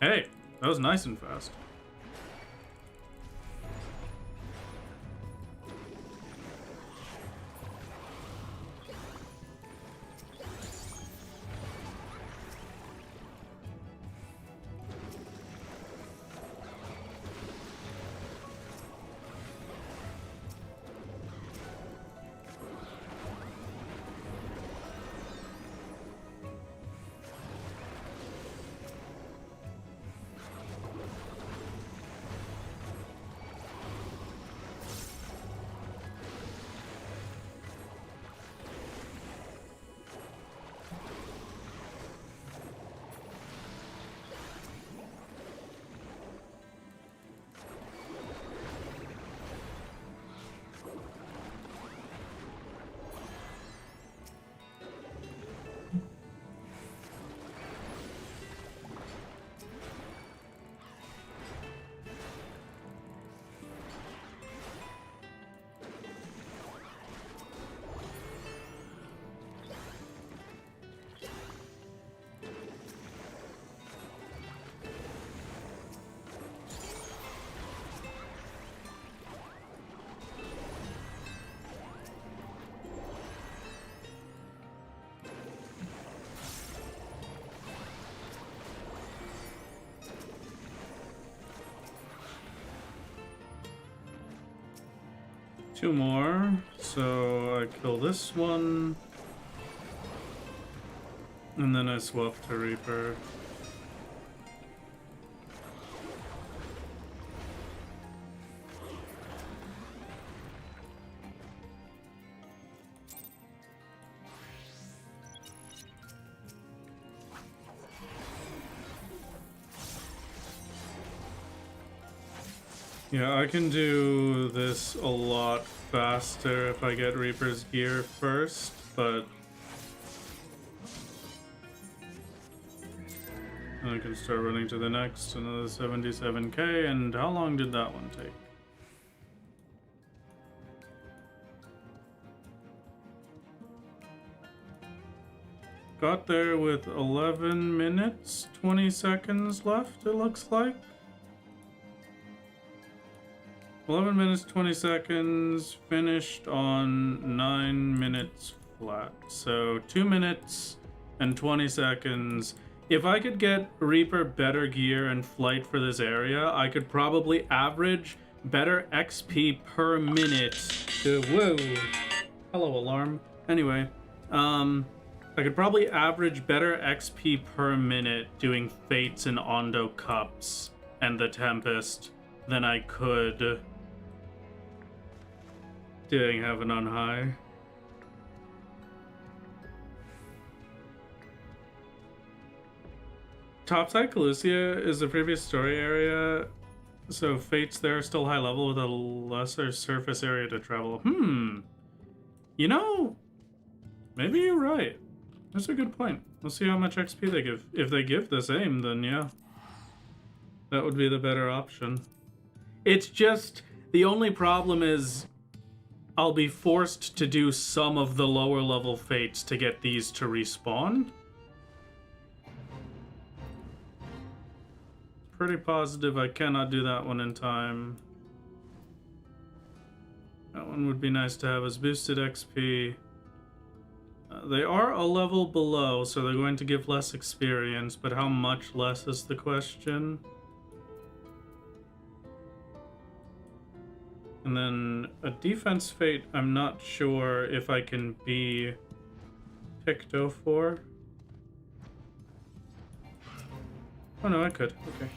Hey, that was nice and fast. Two more, so I kill this one, and then I swap to Reaper. Yeah, I can do this a lot faster if I get Reaper's gear first, but I can start running to the next, another 77k, and how long did that one take? Got there with 11 minutes, 20 seconds left, it looks like. 11 minutes, 20 seconds, finished on 9 minutes flat. So 2 minutes and 20 seconds. If I could get Reaper better gear and flight for this area, I could probably average better XP per minute. Whoa. Hello, alarm. Anyway, I could probably average better XP per minute doing Fates and Ondo Cups and the Tempest than I could doing Heaven on High. Topside Calusia is the previous story area, so Fates there are still high level with a lesser surface area to travel. You know, maybe you're right. That's a good point. We'll see how much XP they give. If they give the same, then yeah. That would be the better option. It's just The only problem is I'll be forced to do some of the lower level fates to get these to respawn. Pretty positive I cannot do that one in time. That one would be nice to have as boosted XP. They are a level below, so they're going to give less experience, but how much less is the question? And then a defense fate, I'm not sure if I can be Picto for. Oh no, I could. Okay.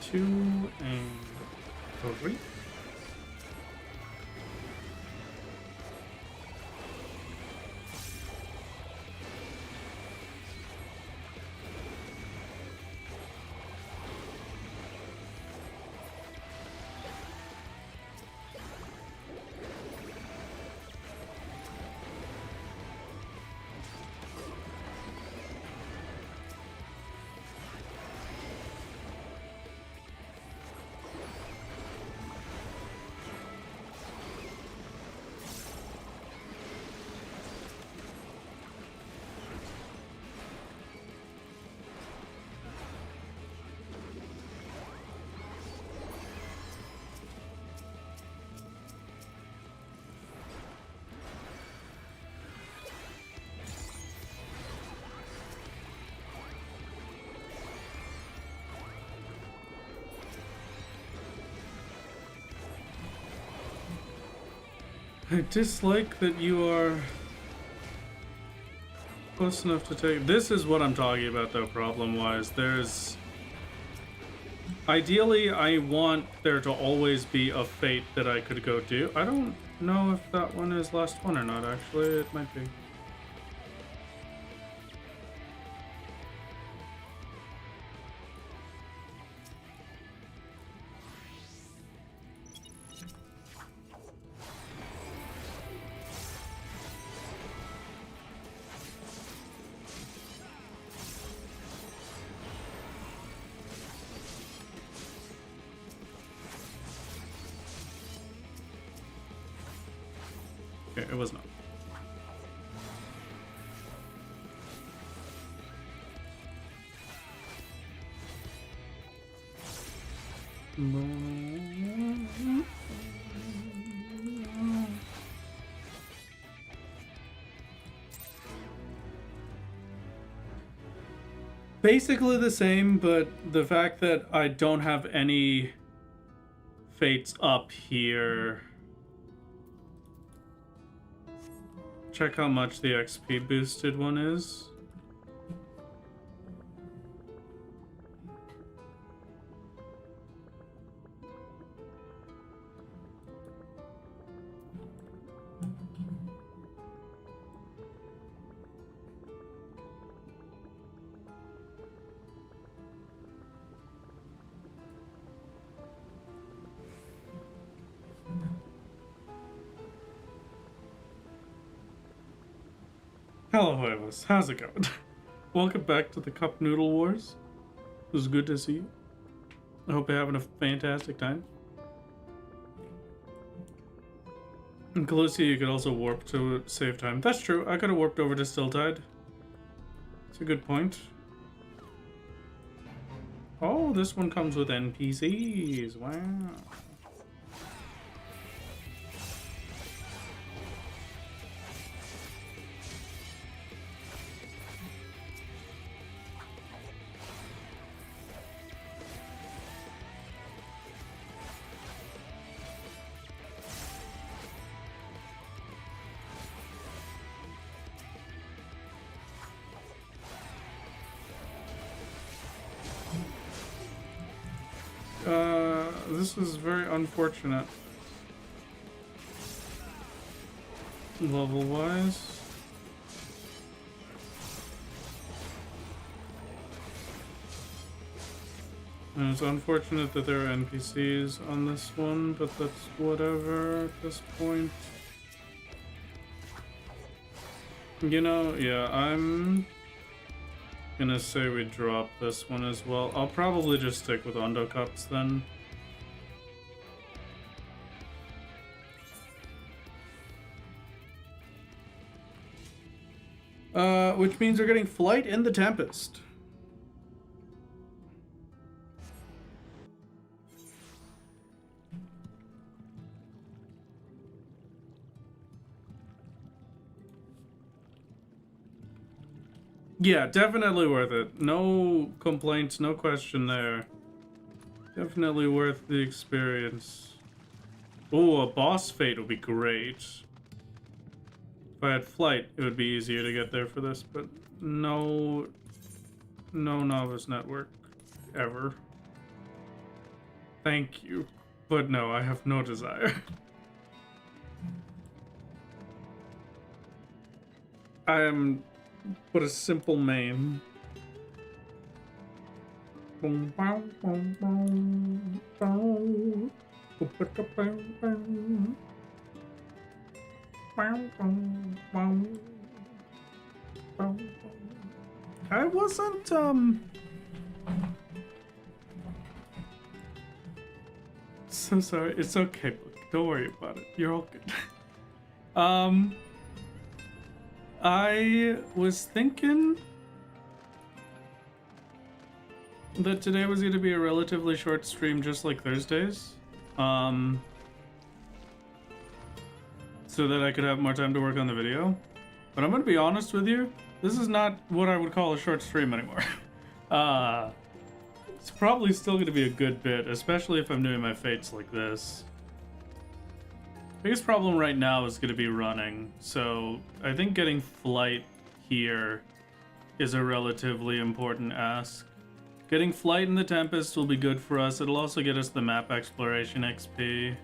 Two and three. I dislike that you are close enough to take... This is what I'm talking about, though, problem-wise. There's... Ideally, I want there to always be a fate that I could go do. I don't know if that one is last one or not, actually. It might be. It was not. Basically the same, but the fact that I don't have any fates up here. Check how much the XP boosted one is. Hello, Huevos. How's it going? Welcome back to the Cup Noodle Wars. It was good to see you. I hope you're having a fantastic time. In Colusia, you could also warp to save time. That's true. I could have warped over to Stilltide. It's a good point. Oh, this one comes with NPCs. Wow. this is very unfortunate. Level-wise. And it's unfortunate that there are NPCs on this one, but that's whatever at this point. You know, yeah, I'm gonna say we drop this one as well. I'll probably just stick with Ondo Cups then. Which means we're getting Flight in the Tempest. Yeah, definitely worth it. No complaints, no question there. Definitely worth the experience. Oh, a boss fate would be great. If I had flight, it would be easier to get there for this, but no novice network ever. Thank you. But no, I have no desire. I am but a simple main. I wasn't, so sorry. It's okay, Book. Don't worry about it. You're all good. I was thinking that today was going to be a relatively short stream, just like Thursdays. So that I could have more time to work on the video. But I'm going to be honest with you, this is not what I would call a short stream anymore. It's probably still going to be a good bit, especially if I'm doing my fates like this. Biggest problem right now is going to be running, so I think getting flight here is a relatively important ask. Getting flight in the Tempest will be good for us. It'll also get us the map exploration XP.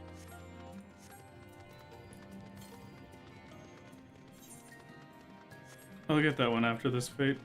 I'll get that one after this fate.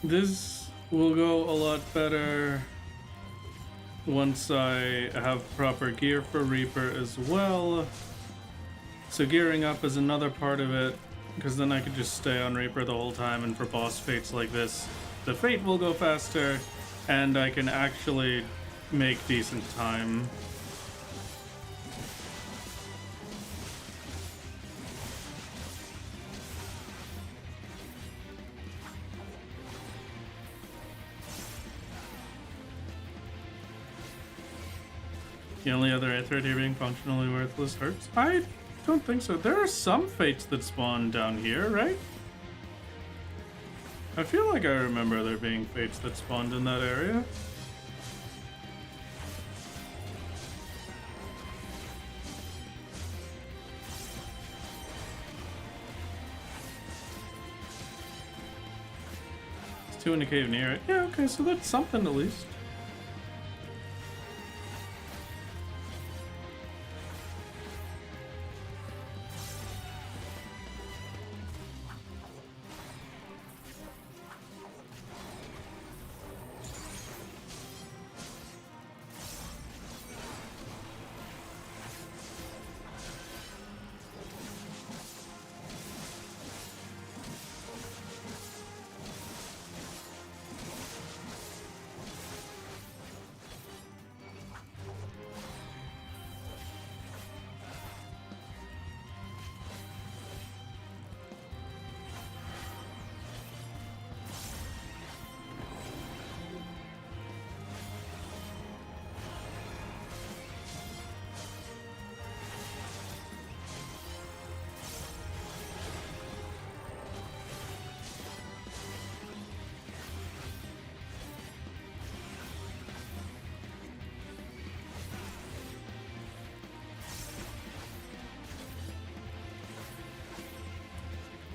This will go a lot better once I have proper gear for Reaper as well. So gearing up is another part of it, because then I could just stay on Reaper the whole time, and for boss fates like this, the fate will go faster, and I can actually make decent time. The only other aether here being functionally worthless hurts? I don't think so. There are some fates that spawn down here, right? I feel like I remember there being fates that spawned in that area. It's 2 in a cave near it. Yeah, okay, so that's something at least.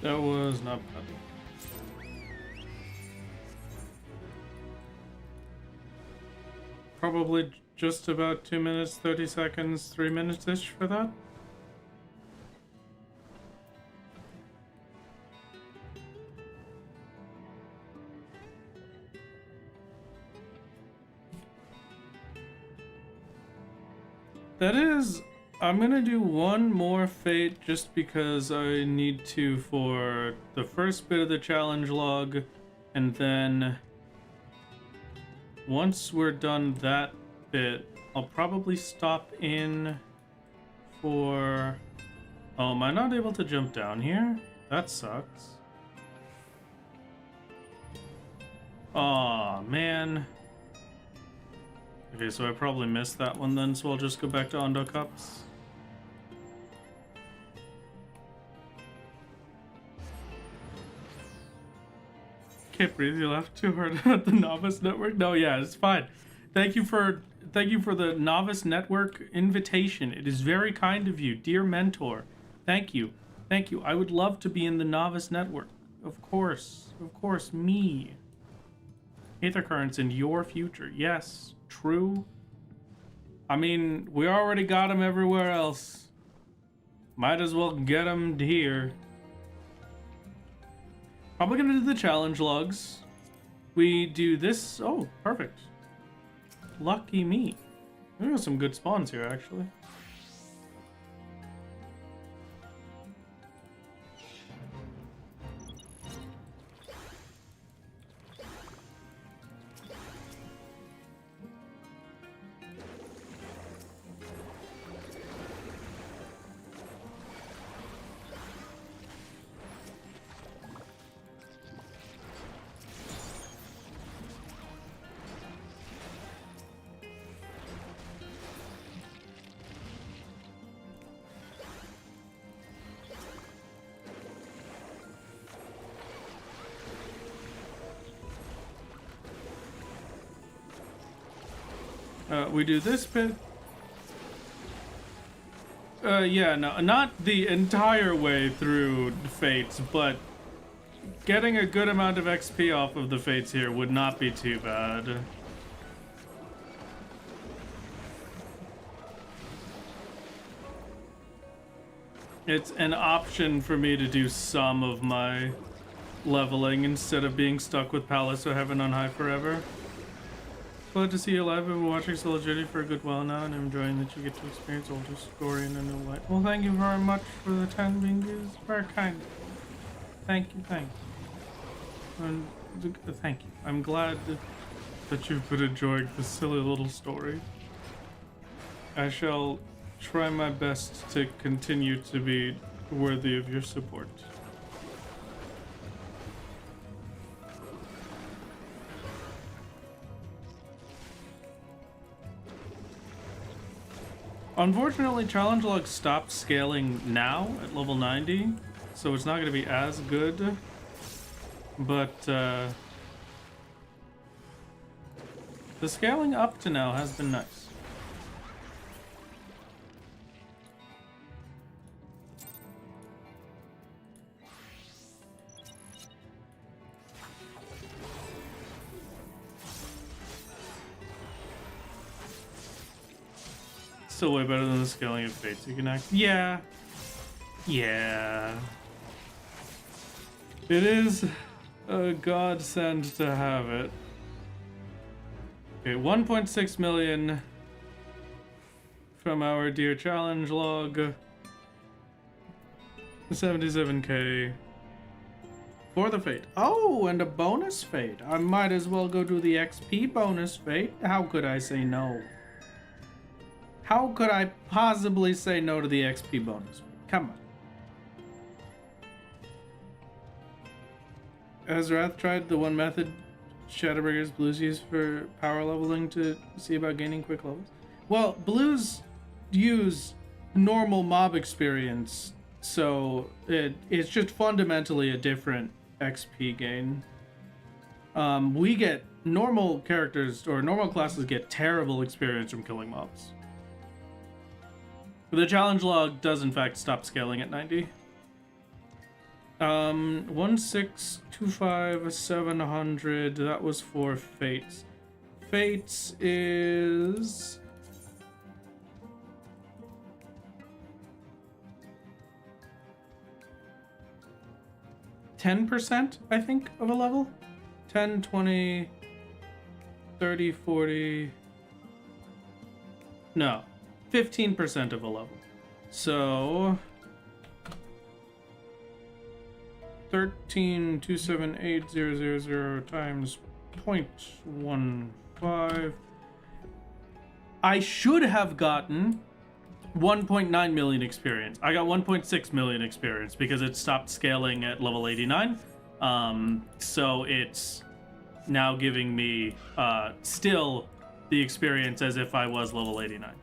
That was not bad. Probably just about 2 minutes, 30 seconds, 3 minutes-ish for that. That is, I'm gonna do one more fate just because I need to for the first bit of the challenge log, and then once we're done that bit, I'll probably stop in for... Oh, am I not able to jump down here? That sucks. Aw, man. Okay, so I probably missed that one then, so I'll just go back to Ondo Cups. Can't breathe, you laughed too hard at the Novice Network? No, yeah, it's fine. Thank you for the Novice Network invitation. It is very kind of you, dear mentor. Thank you. Thank you. I would love to be in the Novice Network. Of course, me. Aether currents in your future. Yes, true. I mean, we already got them everywhere else. Might as well get them here. Probably gonna do the challenge logs. We do this. Oh, perfect. Lucky me. There are some good spawns here, actually. We do this bit. Yeah, no, not the entire way through Fates, but getting a good amount of XP off of the Fates here would not be too bad. It's an option for me to do some of my leveling instead of being stuck with Palace or Heaven on High forever. Glad to see you live. I've been watching Soul Journey for a good while now, and I'm enjoying that you get to experience older story in a new light. Well, thank you very much for the 10 fingers. Very kind. Thank you, thank you. And thank you. I'm glad that you've been enjoying this silly little story. I shall try my best to continue to be worthy of your support. Unfortunately, challenge log stopped scaling now at level 90, so it's not going to be as good, but the scaling up to now has been nice. Still way better than the scaling of Fates you can act. Yeah. Yeah. It is a godsend to have it. Okay, 1.6 million from our dear challenge log. 77k for the Fate. Oh, and a bonus Fate. I might as well go do the XP bonus Fate. How could I say no? How could I possibly say no to the XP bonus? Come on. Has Wrath tried the one method Shadowbringers Blues use for power leveling to see about gaining quick levels? Well, Blues use normal mob experience, so it's just fundamentally a different XP gain. We get normal characters, or normal classes get terrible experience from killing mobs. The challenge log does in fact stop scaling at 90. 1625 700. That was for Fates. Fates is 10%, I think, of a level. 10, 20, 30, 40. No, 15% of a level. So 13,278,000 times 0.15. I should have gotten 1.9 million experience. I got 1.6 million experience because it stopped scaling at level 89. So it's now giving me still the experience as if I was level 89.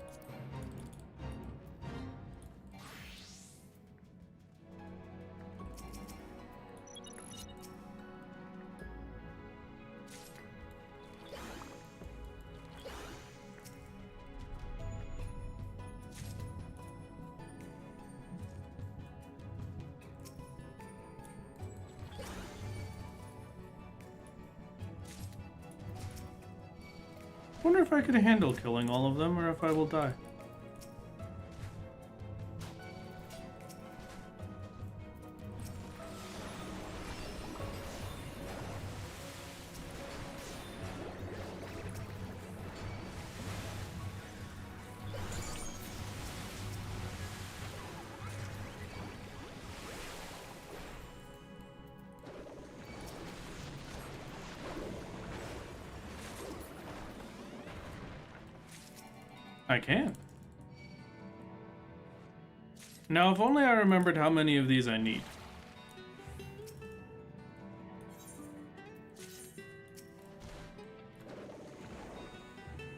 I wonder if I could handle killing all of them or if I will die. I can. Now, if only I remembered how many of these I need.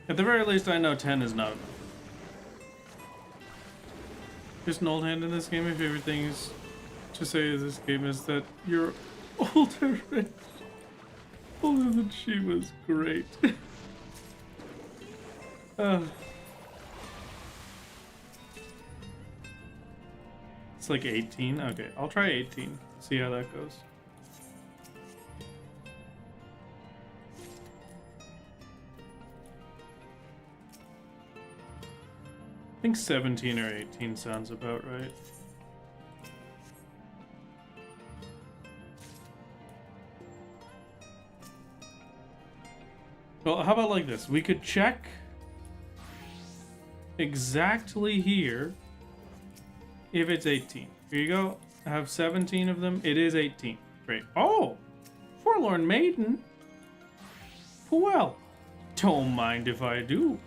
At the very least, I know 10 is not enough. Just an old hand in this game. My favorite thing is to say this game is that you're older, Rich. Older than she was great. It's like 18. Okay, I'll try 18. See how that goes. I think 17 or 18 sounds about right. Well, how about like this? We could check exactly here if it's 18. Here you go. I have 17 of them. It is 18. Great. Oh! Forlorn Maiden? Well, don't mind if I do.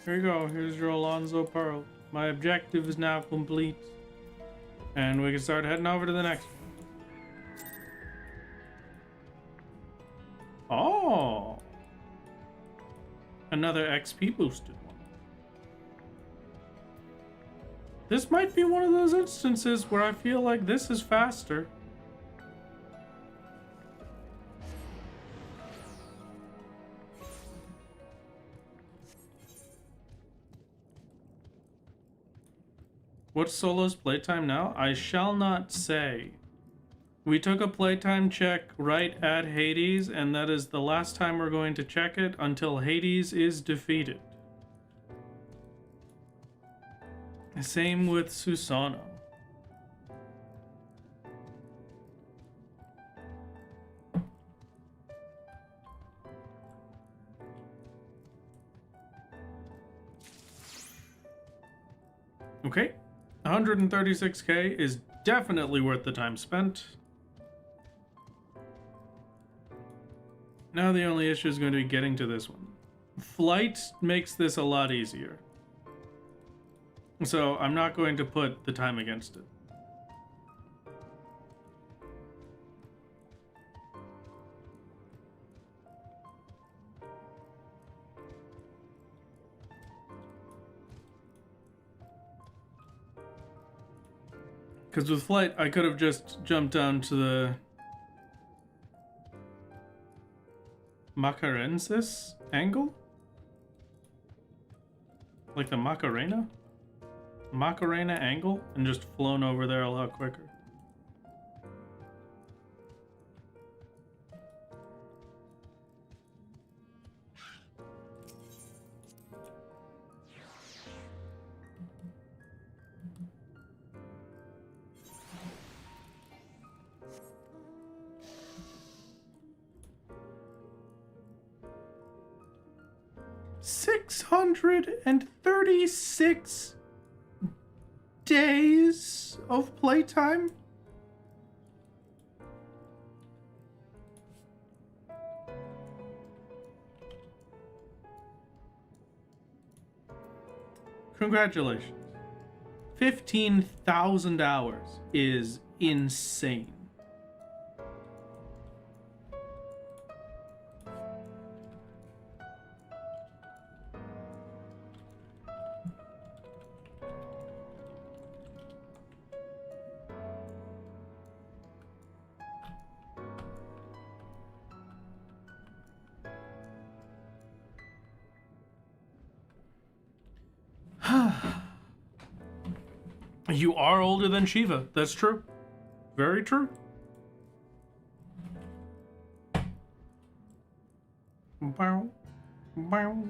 Here you go. Here's your Alonzo Pearl. My objective is now complete. And we can start heading over to the next one. Oh! Another XP boosted one. This might be one of those instances where I feel like this is faster. What's Solo's playtime now? I shall not say. We took a playtime check right at Hades, and that is the last time we're going to check it until Hades is defeated. Same with Susano. Okay. 136k is definitely worth the time spent. Now the only issue is going to be getting to this one. Flight makes this a lot easier. So I'm not going to put the time against it. Because with flight, I could have just jumped down to the Macarensis angle? Like the Macarena? Macarena angle? And just flown over there a lot quicker. $636 days of playtime? Congratulations. 15,000 hours is insane. You are older than Shiva. That's true. Very true. Bow. Bow.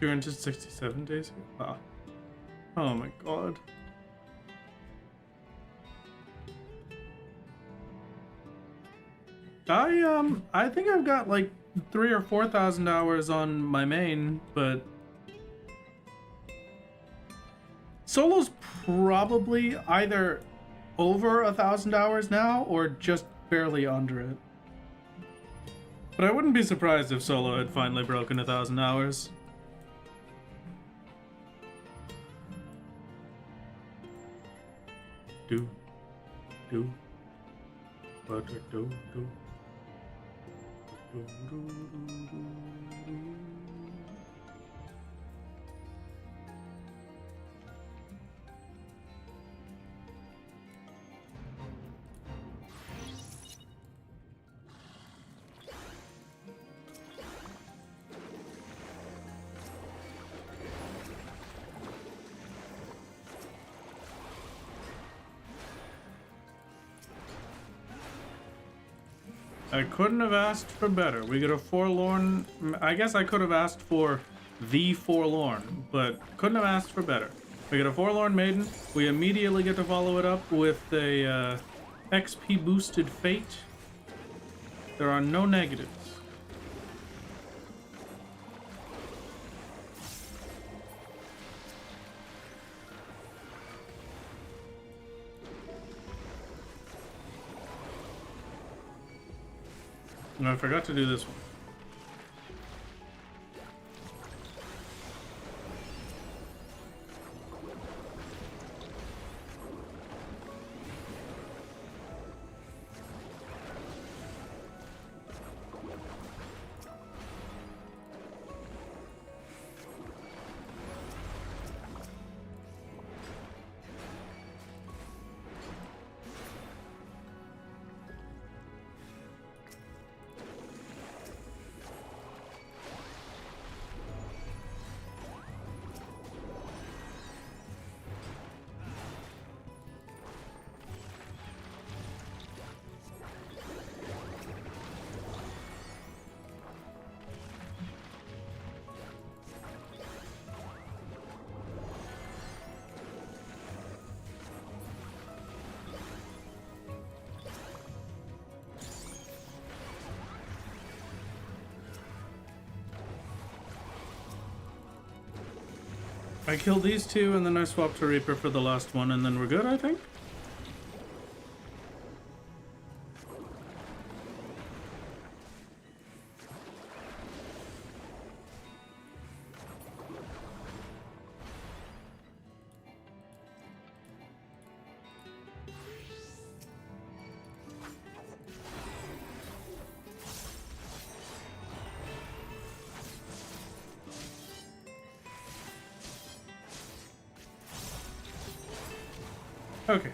You're into 67 days? Ah. Oh my god. I think I've got like 3,000 or 4,000 hours on my main, but solo's probably either over 1,000 hours now or just barely under it. But I wouldn't be surprised if solo had finally broken 1,000 hours. Do what do. I couldn't have asked for better. We get a forlorn... I guess I could have asked for the forlorn, but couldn't have asked for better. We get a forlorn maiden. We immediately get to follow it up with a XP boosted fate. There are no negatives. No, I forgot to do this one. I killed these two, and then I swapped to Reaper for the last one, and then we're good, I think? Okay.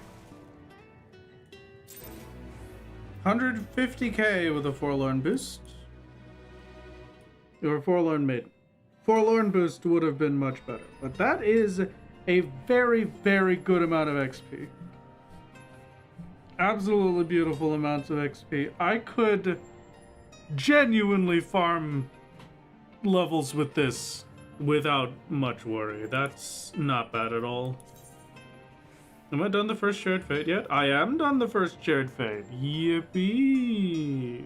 150k with a Forlorn boost. Or Forlorn Maiden. Forlorn boost would have been much better, but that is a very, very good amount of XP. Absolutely beautiful amounts of XP. I could genuinely farm levels with this without much worry. That's not bad at all. Am I done the first shared fate yet? I am done the first shared fate. Yippee!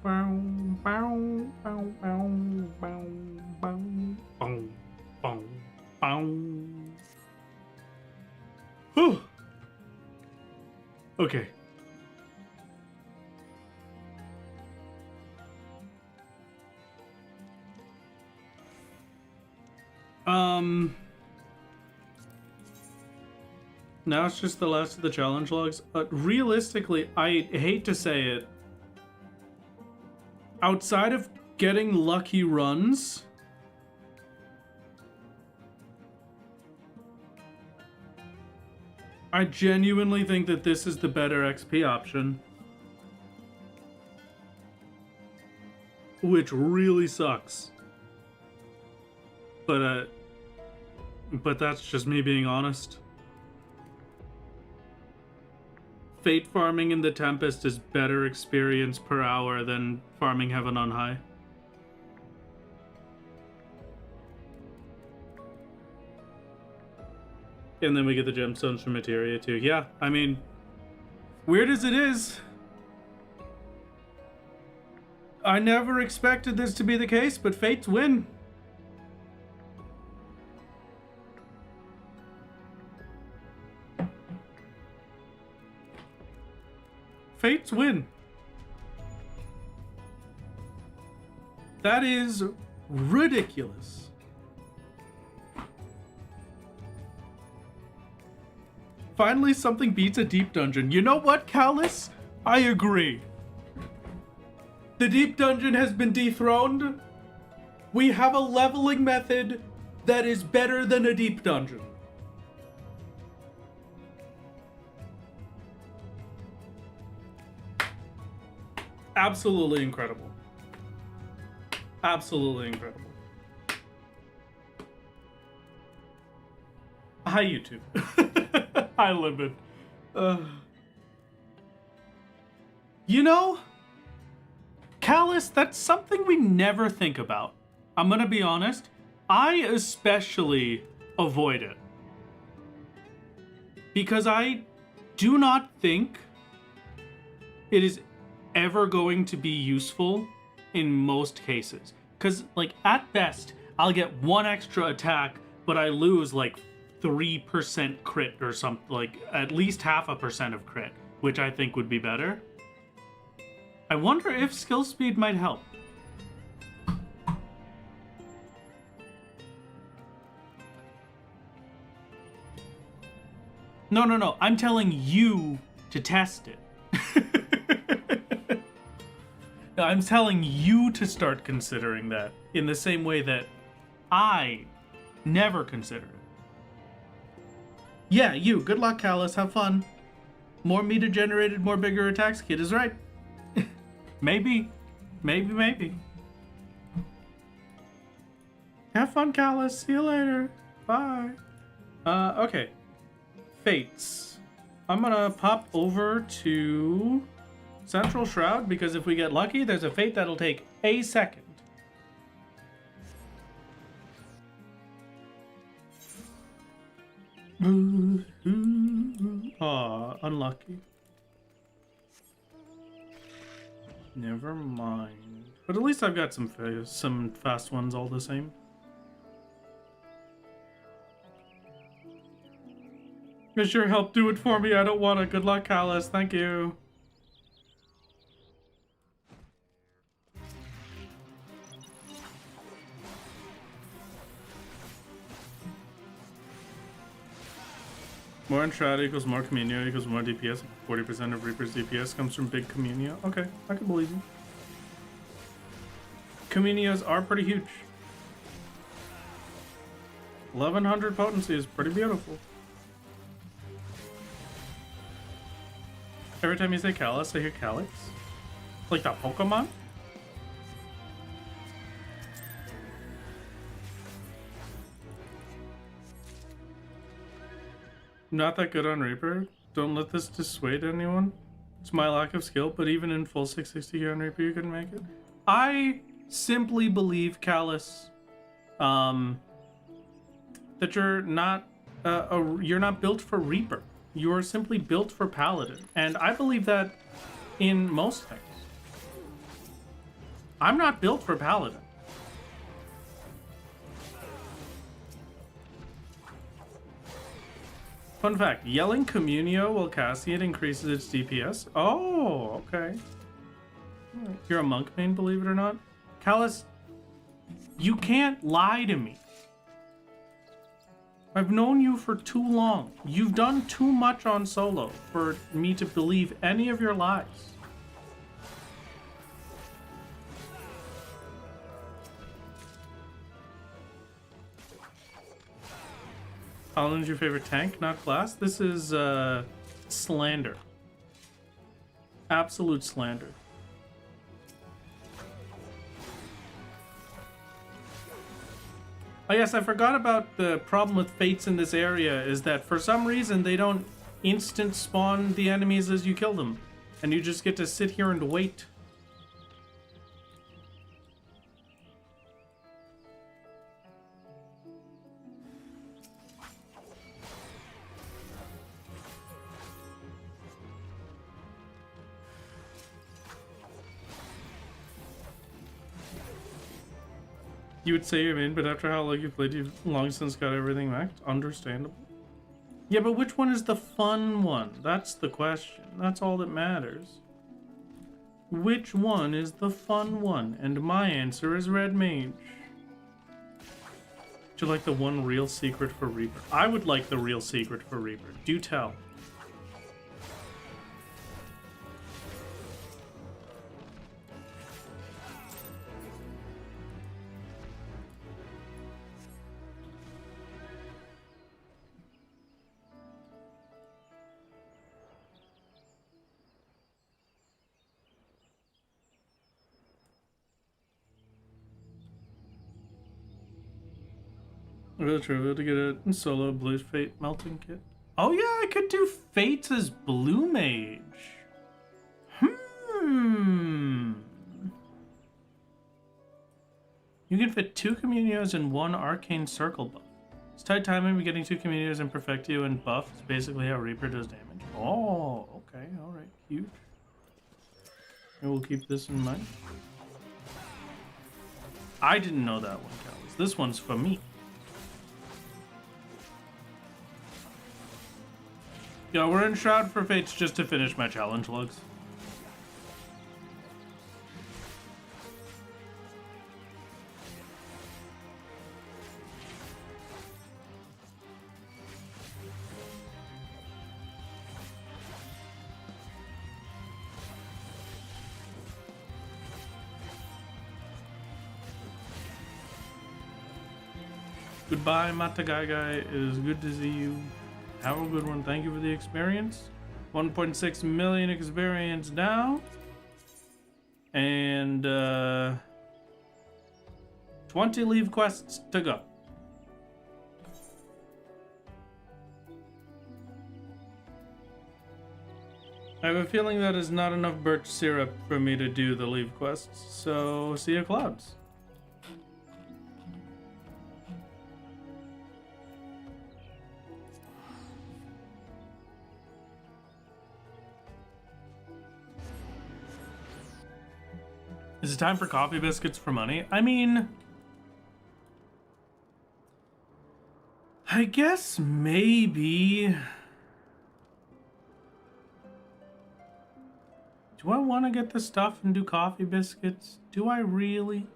Bow, bow, bow, bow, bow, bow, bow, bow, bow. Whew. Okay. Now it's just the last of the challenge logs. Realistically, I hate to say it. Outside of getting lucky runs, I genuinely think that this is the better XP option. Which really sucks. But that's just me being honest. Fate farming in the Tempest is better experience per hour than farming Heaven on High. And then we get the gemstones from Materia too. Yeah, I mean, weird as it is, I never expected this to be the case, but Fates win. Fates win. That is ridiculous. Finally, something beats a deep dungeon. You know what, Callus? I agree. The deep dungeon has been dethroned. We have a leveling method that is better than a deep dungeon. Absolutely incredible. Absolutely incredible. Hi, YouTube. Hi, Limit. You know, Callus, that's something we never think about. I'm gonna be honest. I especially avoid it. Because I do not think it is ever going to be useful in most cases. Because, like, at best, I'll get one extra attack, but I lose, like, 3% crit or something, like, at least 0.5% of crit, which I think would be better. I wonder if skill speed might help. No, I'm telling you to test it. No, I'm telling you to start considering that in the same way that I never considered it. Yeah, you. Good luck, Callus. Have fun. More meter generated, more bigger attacks. Kid is right. Maybe. Maybe. Have fun, Callus. See you later. Bye. Okay. Fates. I'm gonna pop over to Central Shroud, because if we get lucky, there's a fate that'll take a second. Aw, unlucky. Never mind. But at least I've got some fast ones all the same. Does your help do it for me? I don't want to. Good luck, Callus. Thank you. More Entrada equals more Communio equals more DPS. 40% of Reaper's DPS comes from big Communio. Okay, I can believe you. Communios are pretty huge. 1100 potency is pretty beautiful. Every time you say Callus, I hear Calyx. Like that Pokemon? Not that good on Reaper. Don't let this dissuade anyone. It's my lack of skill, but even in full 660 on Reaper, you couldn't make it. I simply believe, Callus, that you're not built for Reaper. You are simply built for Paladin, and I believe that in most things. I'm not built for Paladin. Fun fact, yelling Communio while casting it increases its DPS. Oh, okay. You're a monk main, believe it or not. Callus, you can't lie to me. I've known you for too long. You've done too much on solo for me to believe any of your lies. Paladin's your favorite tank, not class? This is slander. Absolute slander. Oh yes, I forgot about the problem with fates in this area is that for some reason they don't instant spawn the enemies as you kill them. And you just get to sit here and wait. You would say you're in, but after how long you've played, you've long since got everything maxed. Understandable. Yeah, but which one is the fun one? That's the question. That's all that matters. Which one is the fun one? And my answer is Red Mage. Would you like the one real secret for Reaper? I would like the real secret for Reaper. Do tell. Really trivial to get a solo blue fate melting kit. Oh yeah, I could do fates as blue mage. You can fit 2 Communios and 1 arcane circle buff. It's tight timing, getting 2 Communios and Perfectio and buff is basically how Reaper does damage. Oh, okay, alright, huge. And we'll keep this in mind. I didn't know that one, Callus. This one's for me. Yeah, we're in Shroud for Fates just to finish my challenge logs. Goodbye, Matagaigai. It is good to see you. Have a good one. Thank you for the experience. 1.6 million experience now. And 20 leave quests to go. I have a feeling that is not enough birch syrup for me to do the leave quests. So, see you, clouds. Is it time for coffee biscuits for money? I mean, I guess maybe. Do I want to get the stuff and do coffee biscuits? Do I really?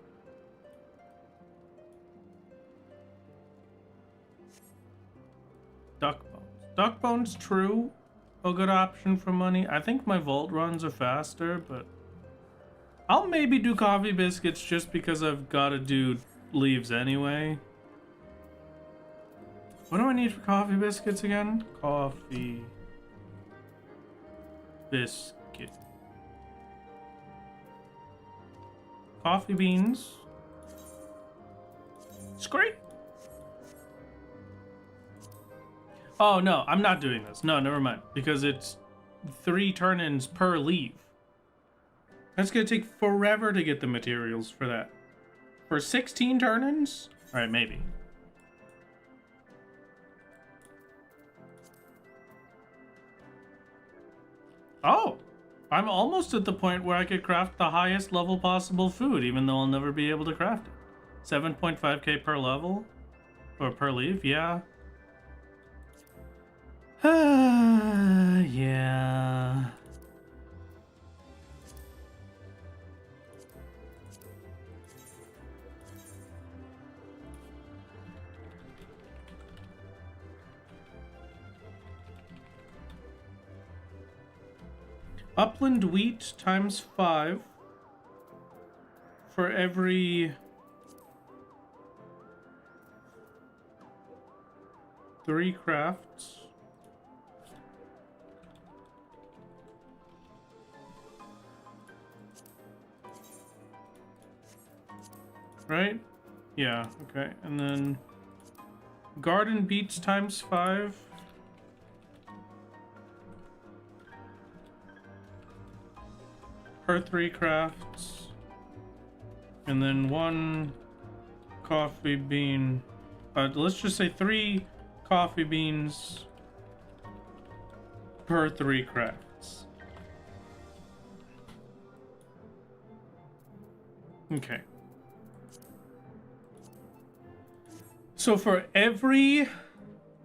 Duck bones. Duck bones, true. A good option for money. I think my vault runs are faster, but I'll maybe do coffee biscuits just because I've got to do leaves anyway. What do I need for coffee biscuits again? Coffee. biscuit. Coffee beans. It's great. Oh, no, I'm not doing this. No, never mind. Because it's 3 turn-ins per leave. That's going to take forever to get the materials for that. For 16 turn-ins? Alright, maybe. Oh! I'm almost at the point where I could craft the highest level possible food, even though I'll never be able to craft it. 7.5k per level? Or per leave? Yeah. Yeah. Upland wheat times 5 for every 3 crafts. Right? Yeah, okay. And then garden beets times 5. Per 3 crafts. And then 1 coffee bean. Let's just say 3 coffee beans per 3 crafts. Okay. So for every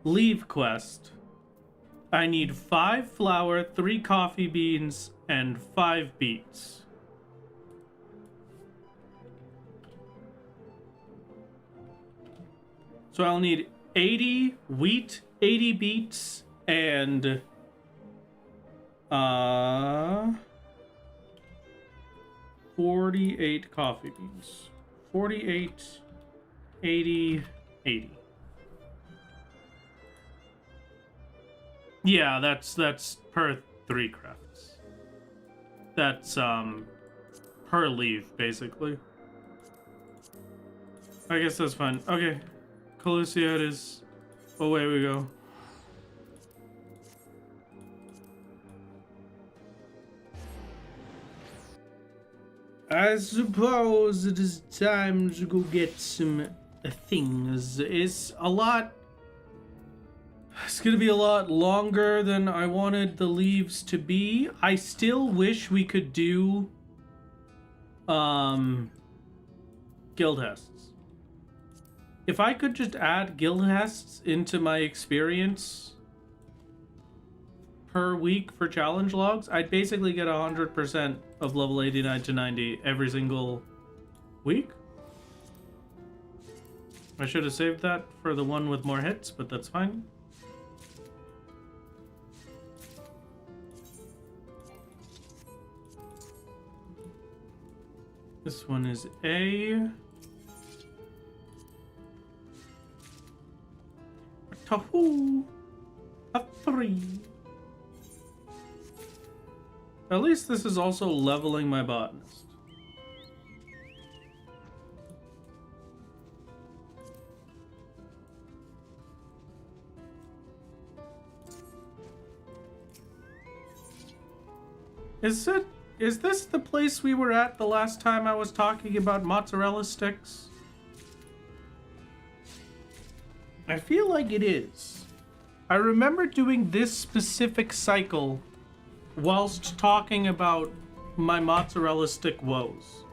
leave quest, I need 5 flour, 3 coffee beans, and 5 beets. So I'll need 80 wheat, 80 beets, and 48 coffee beans. 48, 80, 80. Yeah, that's per 3 crafts. That's per leave, basically. I guess that's fine. Okay. Colusia it is. Away we go. I suppose it is time to go get some things. It's gonna be a lot longer than I wanted the leaves to be. I still wish we could do guild hests. If I could just add guild hests into my experience per week for challenge logs, I'd basically get 100% of level 89 to 90 every single week. I should have saved that for the one with more hits, but that's fine. This one is A. Tahoo! A 3. At least this is also leveling my botanist. Is this the place we were at the last time I was talking about mozzarella sticks? I feel like it is. I remember doing this specific cycle whilst talking about my mozzarella stick woes.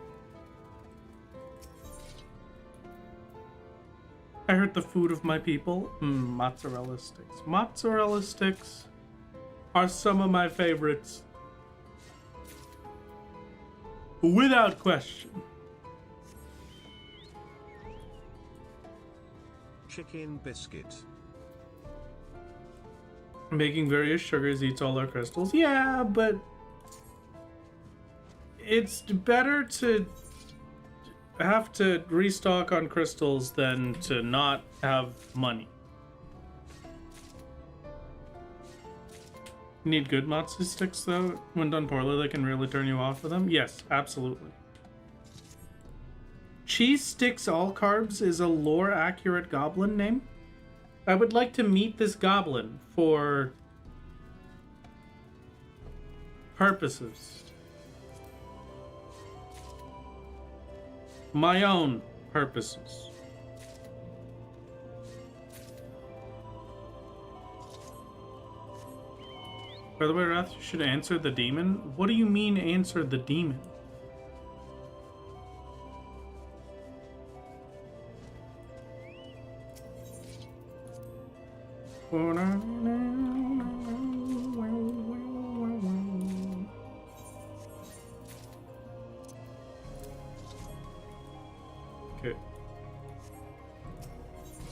I heard the food of my people. Mozzarella sticks. Mozzarella sticks are some of my favorites. Without question. Chicken biscuit. Making various sugars eats all our crystals. Yeah, but it's better to have to restock on crystals than to not have money. You need good matsu sticks though. When done poorly, they can really turn you off with them. Yes, absolutely. Cheese Sticks All Carbs is a lore-accurate goblin name. I would like to meet this goblin for purposes. My own purposes. By the way, Wrath, you should answer the demon. What do you mean, answer the demon? Okay.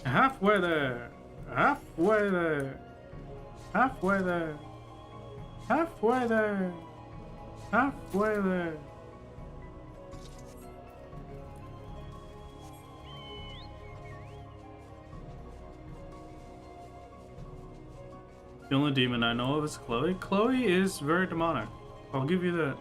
Halfway there. Halfway there. Halfway there. Halfway there. Halfway there. The only demon I know of is Chloe. Chloe is very demonic. I'll give you that.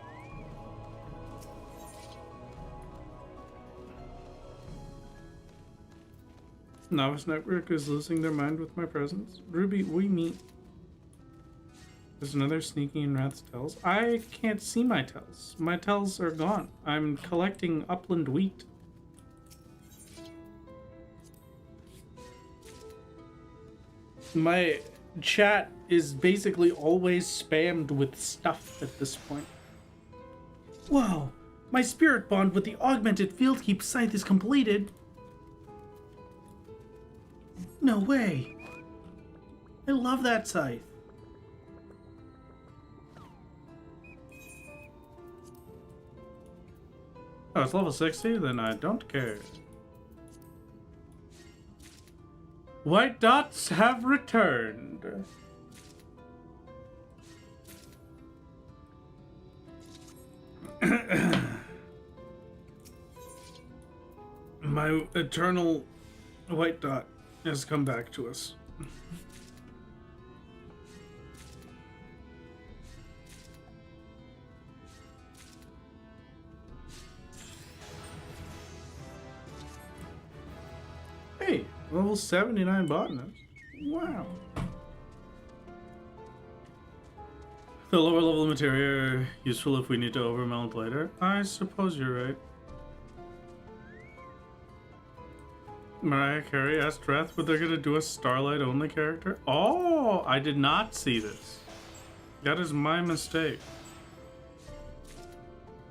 Novice Network is losing their mind with my presence. Ruby, we meet. There's another sneaking in Wrath's tells. I can't see my tells. My tells are gone. I'm collecting upland wheat. My chat is basically always spammed with stuff at this point. Whoa! My spirit bond with the augmented fieldkeep scythe is completed. No way! I love that scythe. Oh, it's level 60? Then I don't care. White dots have returned. My eternal white dot has come back to us. Hey, level 79 botanist. Wow. The lower level materia are useful if we need to overmelt later. I suppose you're right. Mariah Carey asked Wrath whether they're gonna do a Starlight only character. Oh, I did not see this. That is my mistake.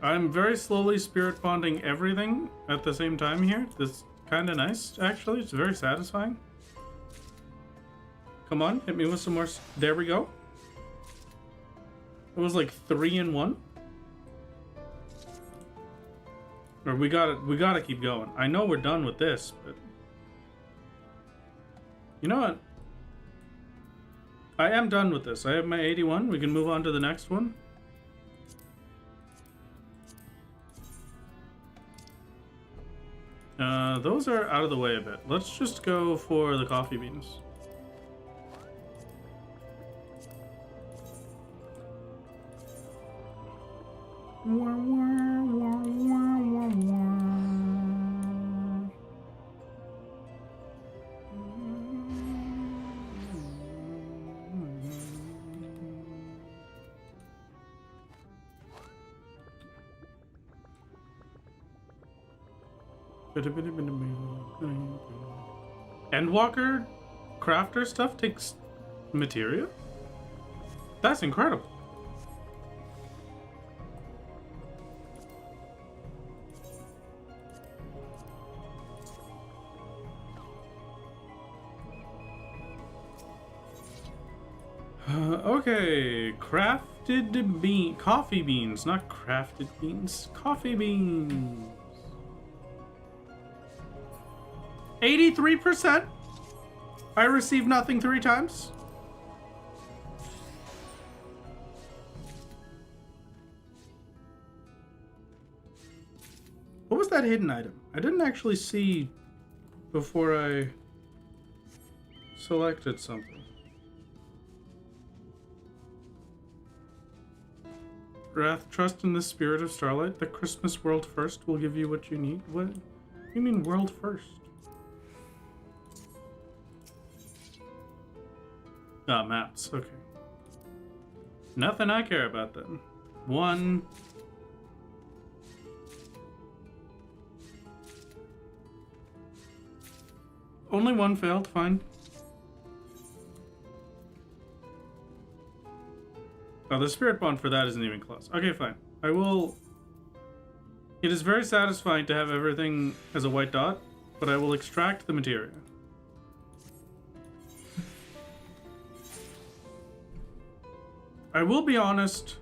I'm very slowly spirit bonding everything at the same time here. This is kind of nice, actually. It's very satisfying. Come on, hit me with some more. There we go. It was like 3 in 1. Or we gotta keep going. I know we're done with this, but you know what? I am done with this. I have my 81. We can move on to the next one. Those are out of the way a bit. Let's just go for the coffee beans. Endwalker crafter stuff takes materia? That's incredible. Okay, coffee beans, not crafted beans, coffee beans. 83%? I received nothing 3 times? What was that hidden item? I didn't actually see before I selected something. Wrath, trust in the spirit of starlight. The Christmas world first will give you what you need. What do you mean world first? Ah, maps. Okay. Nothing I care about then. One. Only one failed, fine. Oh, the spirit bond for that isn't even close. Okay, fine. I will... It is very satisfying to have everything as a white dot, but I will extract the materia. I will be honest.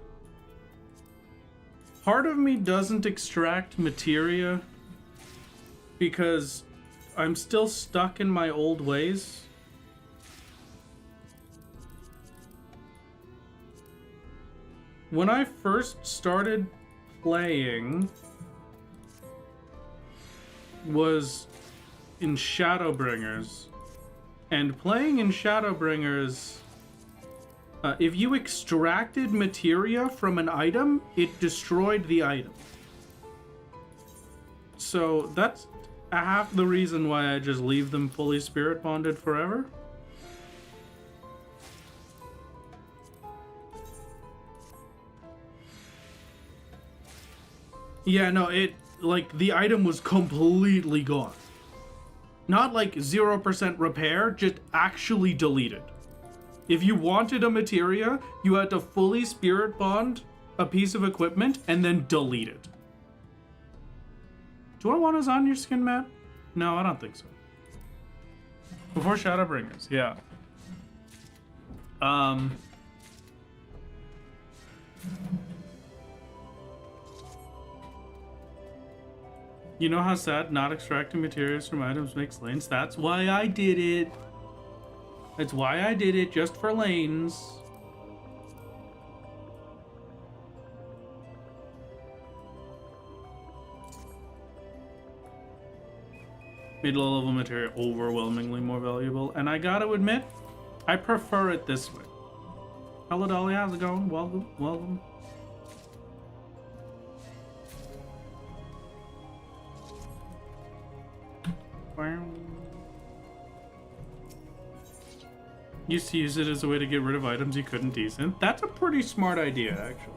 Part of me doesn't extract materia because I'm still stuck in my old ways. When I first started playing was in Shadowbringers, and playing in Shadowbringers, if you extracted materia from an item, it destroyed the item. So that's half the reason why I just leave them fully spirit bonded forever. Yeah, no, like, the item was completely gone. Not like 0% repair, just actually deleted. If you wanted a materia, you had to fully spirit bond a piece of equipment and then delete it. Do I want us on your skin, Matt? No, I don't think so. Before Shadowbringers, yeah. You know how sad not extracting materials from items makes lanes? That's why I did it. That's why I did it, just for lanes. Made low level material overwhelmingly more valuable, and I gotta admit, I prefer it this way. Hello Dolly, how's it going? Welcome, welcome. Used to use it as a way to get rid of items you couldn't decent. That's a pretty smart idea, actually.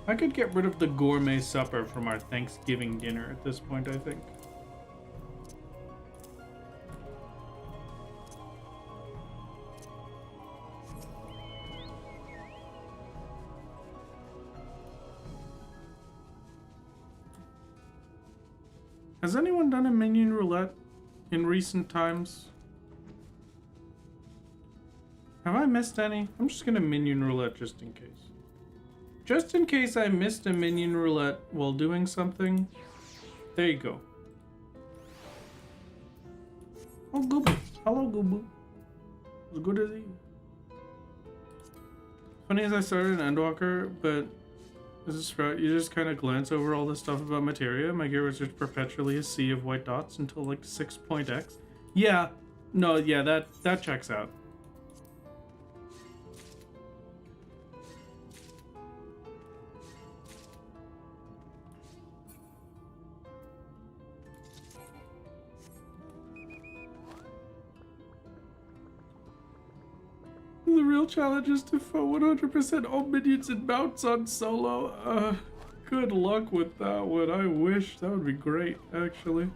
I could get rid of the gourmet supper from our Thanksgiving dinner at this point, I think. Has anyone done a minion roulette in recent times? Have I missed any? I'm just gonna minion roulette just in case. Just in case I missed a minion roulette while doing something. There you go. Oh, Goobo. Hello, Goobo. As good as you. Funny as I started an Endwalker, but this is right. You just kind of glance over all this stuff about materia. My gear was just perpetually a sea of white dots until like 6.x. Yeah, no, yeah, that checks out. The real challenge is to foe 100% all minions and mounts on solo. Good luck with that one. I wish. That would be great, actually.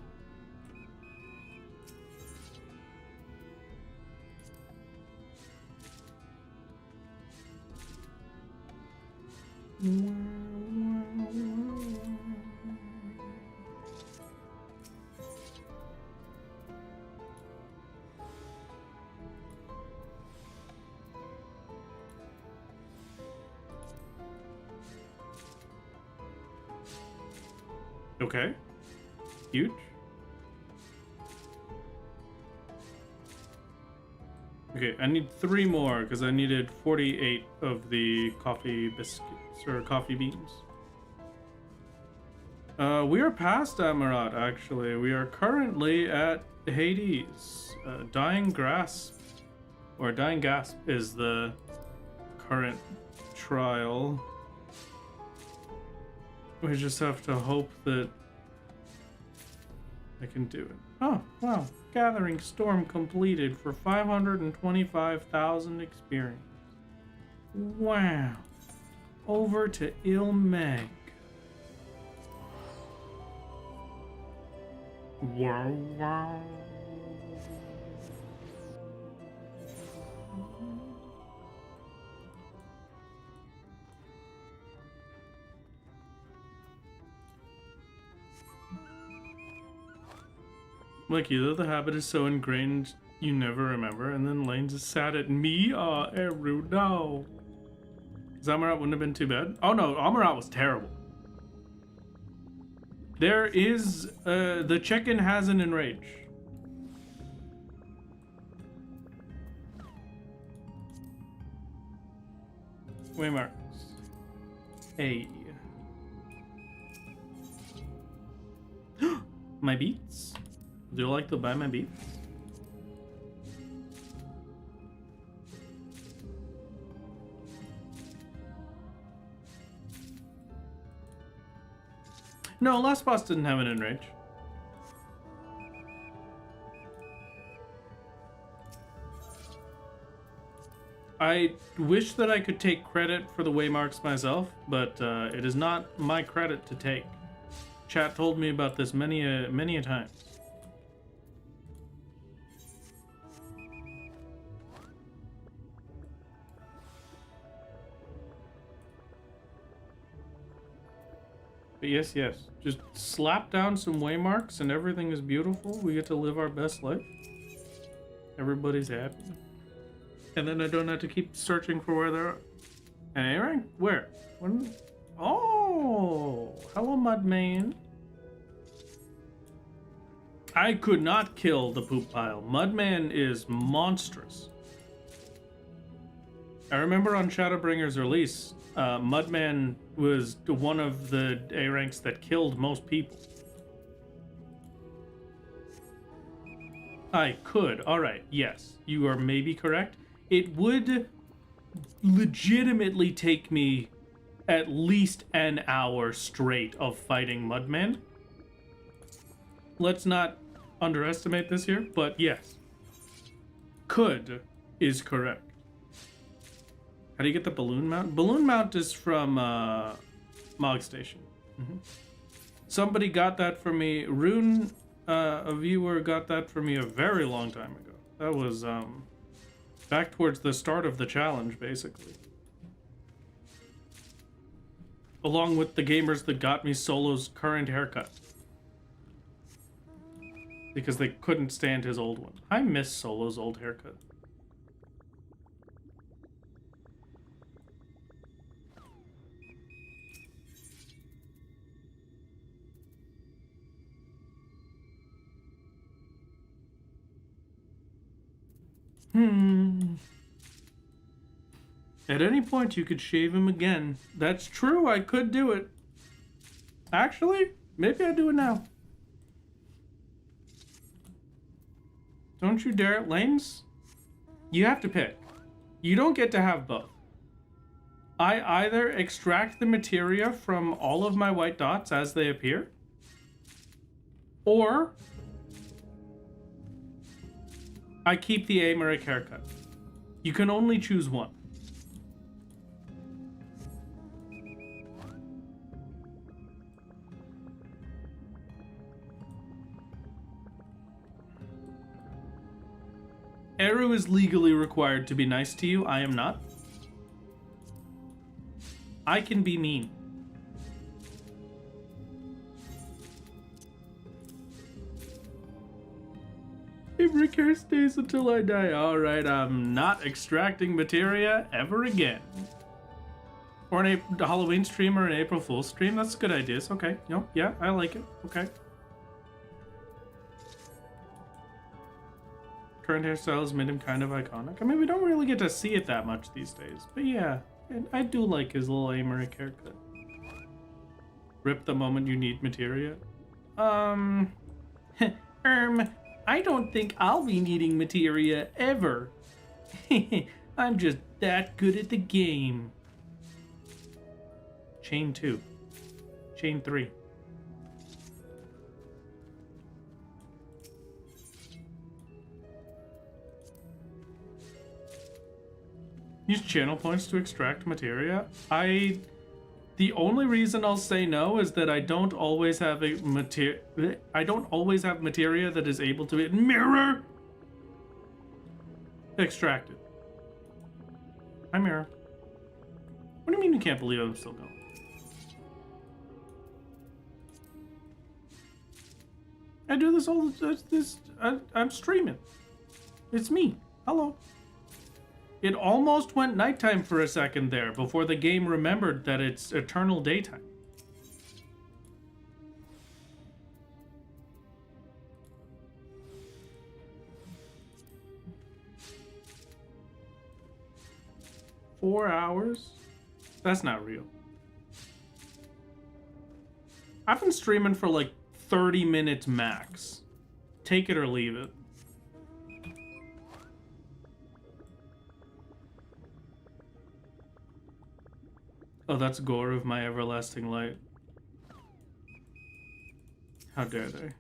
Okay. Huge. Okay, I need 3 more because I needed 48 of the coffee biscuits or coffee beans. We are past Amarat, actually. We are currently at Hades. Dying Grasp or Dying Gasp is the current trial. We just have to hope that I can do it. Oh, wow. Gathering Storm completed for 525,000 experience. Wow. Over to Ilmeg. Wow, wow. Like you, though, the habit is so ingrained you never remember, and then Lane's is sad at me. Eru, no. Zamarat wouldn't have been too bad. Oh no, Amarat was terrible. There is, the chicken has an enrage. Waymarks. Hey. My beats? Do you like to buy my beats? No, last boss didn't have an enrage. I wish that I could take credit for the waymarks myself, but it is not my credit to take. Chat told me about this many a time. But yes, just slap down some waymarks and everything is beautiful. We get to live our best life. Everybody's happy. And then I don't have to keep searching for where they're... An A rank? Where? When... Oh! Hello, Mudman. I could not kill the poop pile. Mudman is monstrous. I remember on Shadowbringer's release, Mudman was one of the A ranks that killed most people. I could. Alright, yes. You are maybe correct. It would legitimately take me at least an hour straight of fighting Mudman. Let's not underestimate this here, but yes. Could is correct. How do you get the balloon mount? Balloon mount is from Mog Station. Somebody got that for me. Rune, a viewer, got that for me a very long time ago. That was back towards the start of the challenge, basically. Along with the gamers that got me Solo's current haircut. Because they couldn't stand his old one. I miss Solo's old haircut. At any point, you could shave him again. That's true, I could do it. Actually, maybe I do it now. Don't you dare, Lanes? You have to pick. You don't get to have both. I either extract the materia from all of my white dots as they appear, or I keep the Amaric haircut. You can only choose one. Eru is legally required to be nice to you. I am not. I can be mean. Amaric hair stays until I die. Alright, I'm not extracting materia ever again. Or a Halloween stream or an April Fool's stream. That's good ideas. Okay. No, yeah, I like it. Okay. Current hairstyles made him kind of iconic. I mean, we don't really get to see it that much these days. But yeah, I do like his little Amaric haircut. Rip the moment you need materia. I don't think I'll be needing materia ever. I'm just that good at the game. Chain 2. Chain 3. Use channel points to extract materia. The only reason I'll say no is that I don't always have materia that is able to be mirror extracted. Hi, mirror. What do you mean you can't believe I'm still going? I do this all this. I'm streaming. It's me. Hello. It almost went nighttime for a second there before the game remembered that it's eternal daytime. Four hours? That's not real. I've been streaming for like 30 minutes max. Take it or leave it. Oh, that's gore of my everlasting light. How dare they?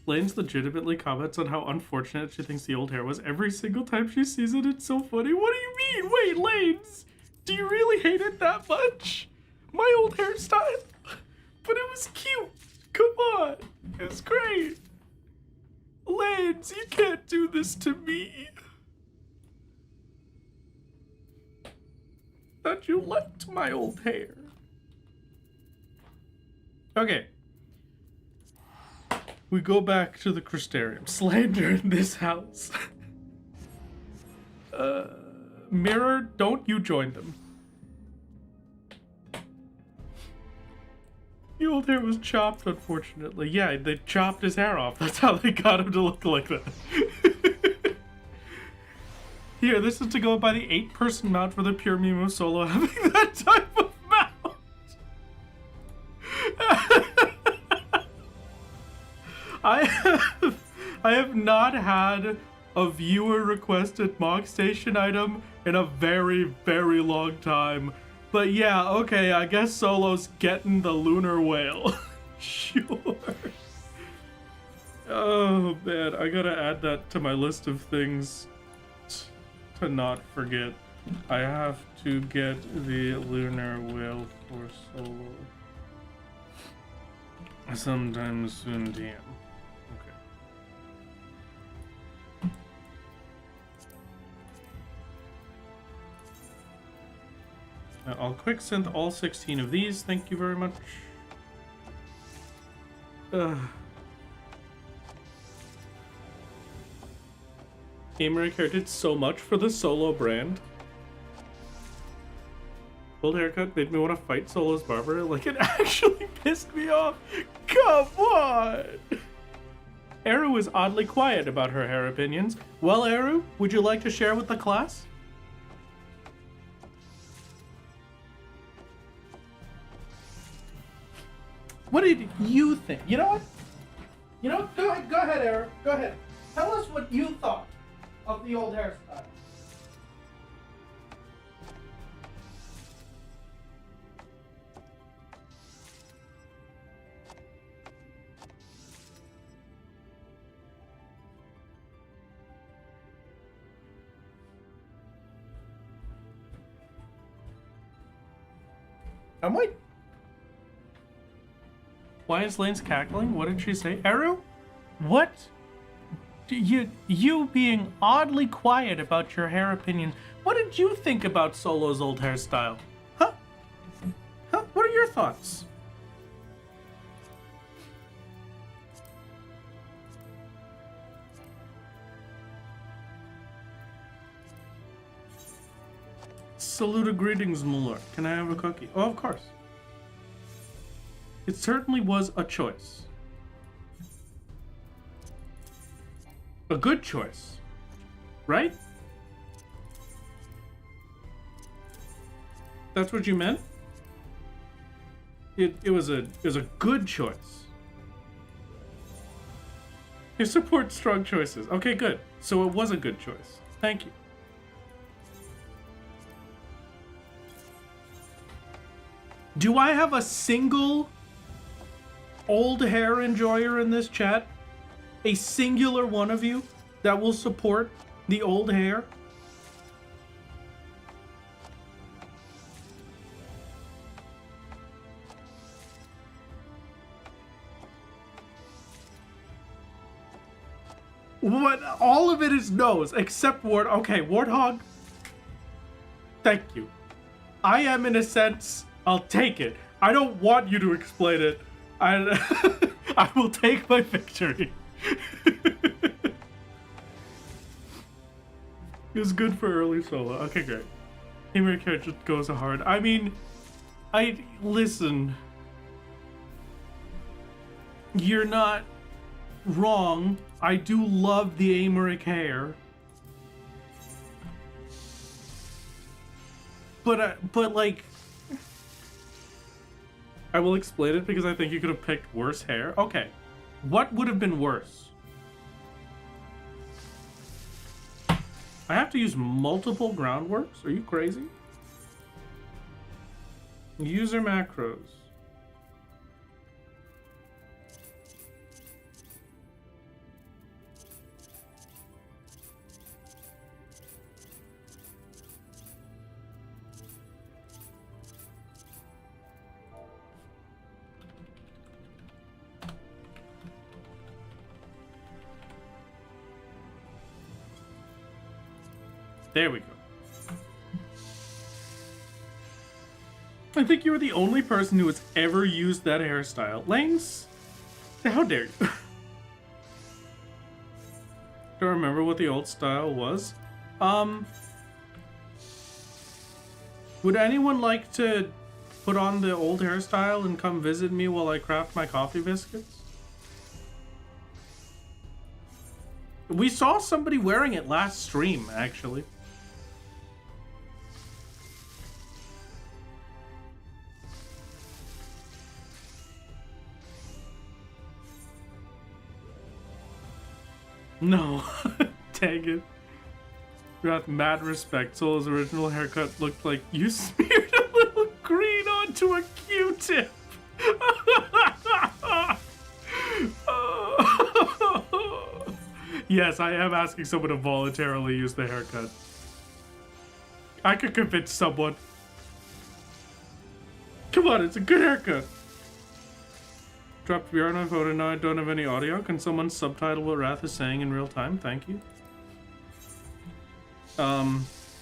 Lane's legitimately comments on how unfortunate she thinks the old hair was every single time she sees it. It's so funny. What do you mean? Wait, Lanes, do you really hate it that much? My old hairstyle? But it was cute. Come on. It was great. Lanes, you can't do this to me. Thought you liked my old hair. Okay. We go back to the Crystarium. Slander in this house. Mirror, don't you join them. The old hair was chopped, unfortunately. Yeah, they chopped his hair off. That's how they got him to look like that. Here, this is to go by the 8-person mount for the pure meme of Solo having that type of mount. I have not had a viewer requested Mog Station item in a very, very long time. But yeah, okay, I guess Solo's getting the lunar whale. Sure. Oh man, I gotta add that to my list of things to not forget. I have to get the lunar whale for Solo. Sometime soon, damn. I'll quick synth all 16 of these. Thank you very much. Gamer Care did so much for the Solo brand. Old haircut made me want to fight Solo's barber. Like, it actually pissed me off. Come on! Eru is oddly quiet about her hair opinions. Well, Eru, would you like to share with the class? What did you think? You know what? You know what? Go ahead, Eric. Go ahead. Tell us what you thought of the old hairstyle. I'm waiting. Why is Lane's cackling? What did she say? Eru? What? You being oddly quiet about your hair opinion. What did you think about Solo's old hairstyle? Huh? Huh? What are your thoughts? Saluda greetings, Muller. Can I have a cookie? Oh, of course. It certainly was a choice. A good choice. Right? That's what you meant? It was a good choice. You support strong choices. Okay, good. So it was a good choice. Thank you. Do I have a single old hair enjoyer in this chat? A singular one of you that will support the old hair? What? All of it is no's, except Okay, Warthog. Thank you. I am, in a sense, I'll take it. I don't want you to explain it. I will take my victory. It was good for early solo. Okay, great. Gamer character goes hard. I mean, listen. You're not wrong. I do love the Amuric hair. But like, I will explain it because I think you could have picked worse hair. Okay. What would have been worse? I have to use multiple groundworks? Are you crazy? User macros. There we go. I think you were the only person who has ever used that hairstyle. Lanes? How dare you? Don't remember what the old style was. Would anyone like to put on the old hairstyle and come visit me while I craft my coffee biscuits? We saw somebody wearing it last stream, actually. No. Dang it. With mad respect, Solo's original haircut looked like you smeared a little green onto a Q-tip. Yes, I am asking someone to voluntarily use the haircut. I could convince someone. Come on, it's a good haircut. Dropped VR on my phone and now I don't have any audio. Can someone subtitle what Wrath is saying in real time? Thank you.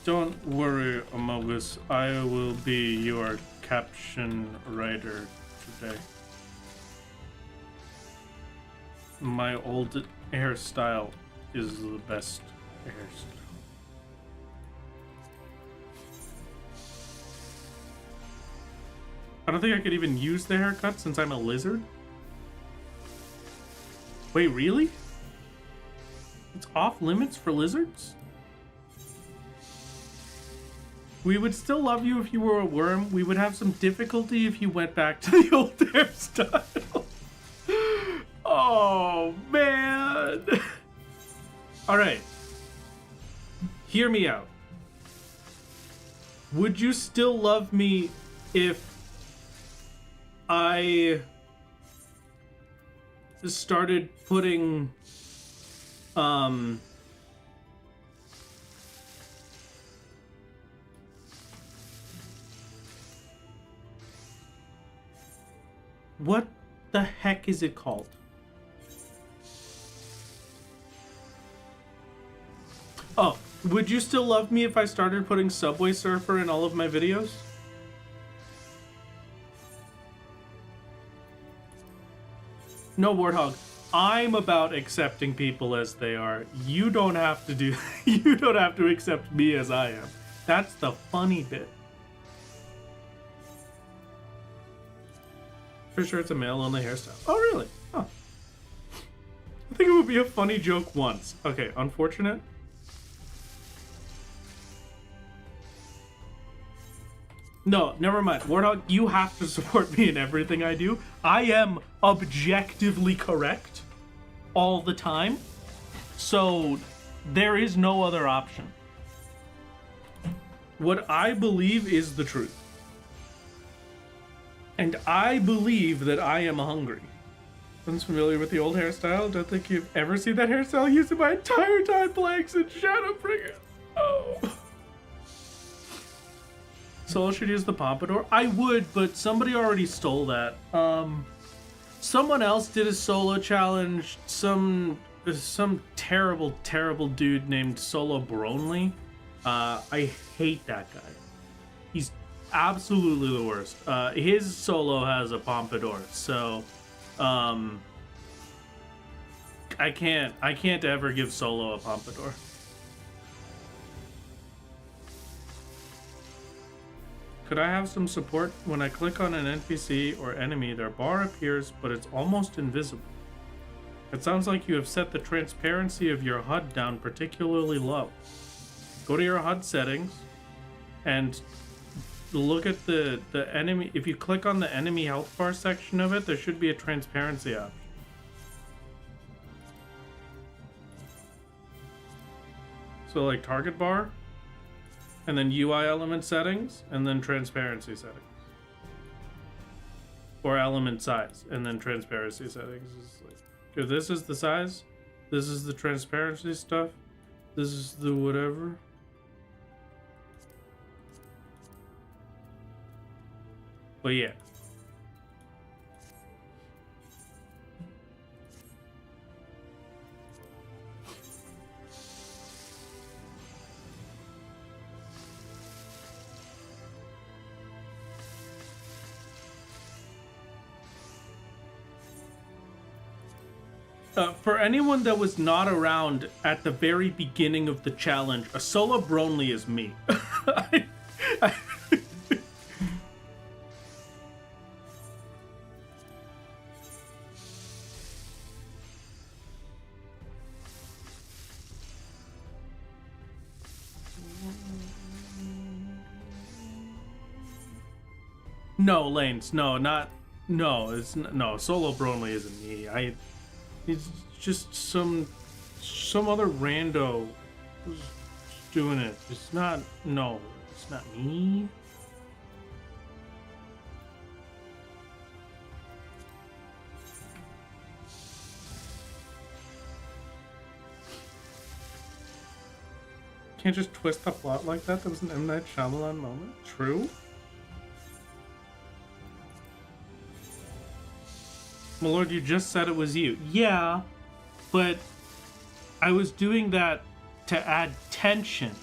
Don't worry, Amogus. I will be your caption writer today. My old hairstyle is the best hairstyle. I don't think I could even use the haircut since I'm a lizard. Wait, really? It's off limits for lizards? We would still love you if you were a worm. We would have some difficulty if you went back to the old hairstyle. Oh, man. All right. Hear me out. Would you still love me if I started putting what the heck is it called? Oh, would you still love me if I started putting Subway Surfer in all of my videos? No, Warthog. I'm about accepting people as they are. You don't have to do. You don't have to accept me as I am. That's the funny bit. For sure, it's a male-only hairstyle. Oh, really? Huh. I think it would be a funny joke once. Okay, unfortunate. No, never mind. Warthog, you have to support me in everything I do. I am objectively correct all the time. So there is no other option. What I believe is the truth. And I believe that I am hungry. Sounds familiar with the old hairstyle. Don't think you've ever seen that hairstyle used in my entire time playing since Shadowbringers. Oh. Solo should use the pompadour. I would, but somebody already stole that. Someone else did a solo challenge. Some terrible dude named Solo Bronley. I hate that guy. He's absolutely the worst. His solo has a pompadour, so I can't ever give Solo a pompadour. Could I have some support? When I click on an NPC or enemy, their bar appears, but it's almost invisible. It sounds like you have set the transparency of your HUD down particularly low. Go to your HUD settings and look at the enemy. If you click on the enemy health bar section of it, there should be a transparency option. So like target bar, and then UI element settings, and then transparency settings. Or element size, and then transparency settings. It's like, okay, this is the size, this is the transparency stuff, this is the whatever. But yeah. For anyone that was not around at the very beginning of the challenge, a Solo Bronley is me. No, Lanes, no, Solo Bronley isn't me. It's just some other rando who's doing it. It's not me. Can't just twist the plot like that. That was an M. Night Shyamalan moment. True. My lord, you just said it was you. Yeah, but I was doing that to add tension.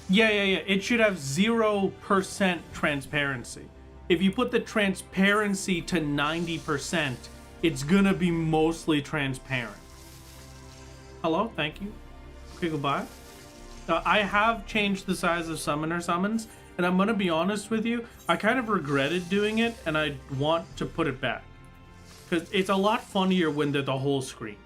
Yeah. It should have 0% transparency. If you put the transparency to 90%, it's gonna be mostly transparent. Hello, thank you. Okay, goodbye. I have changed the size of summoner summons, and I'm gonna be honest with you, I kind of regretted doing it, and I want to put it back. Because it's a lot funnier when they're the whole screen.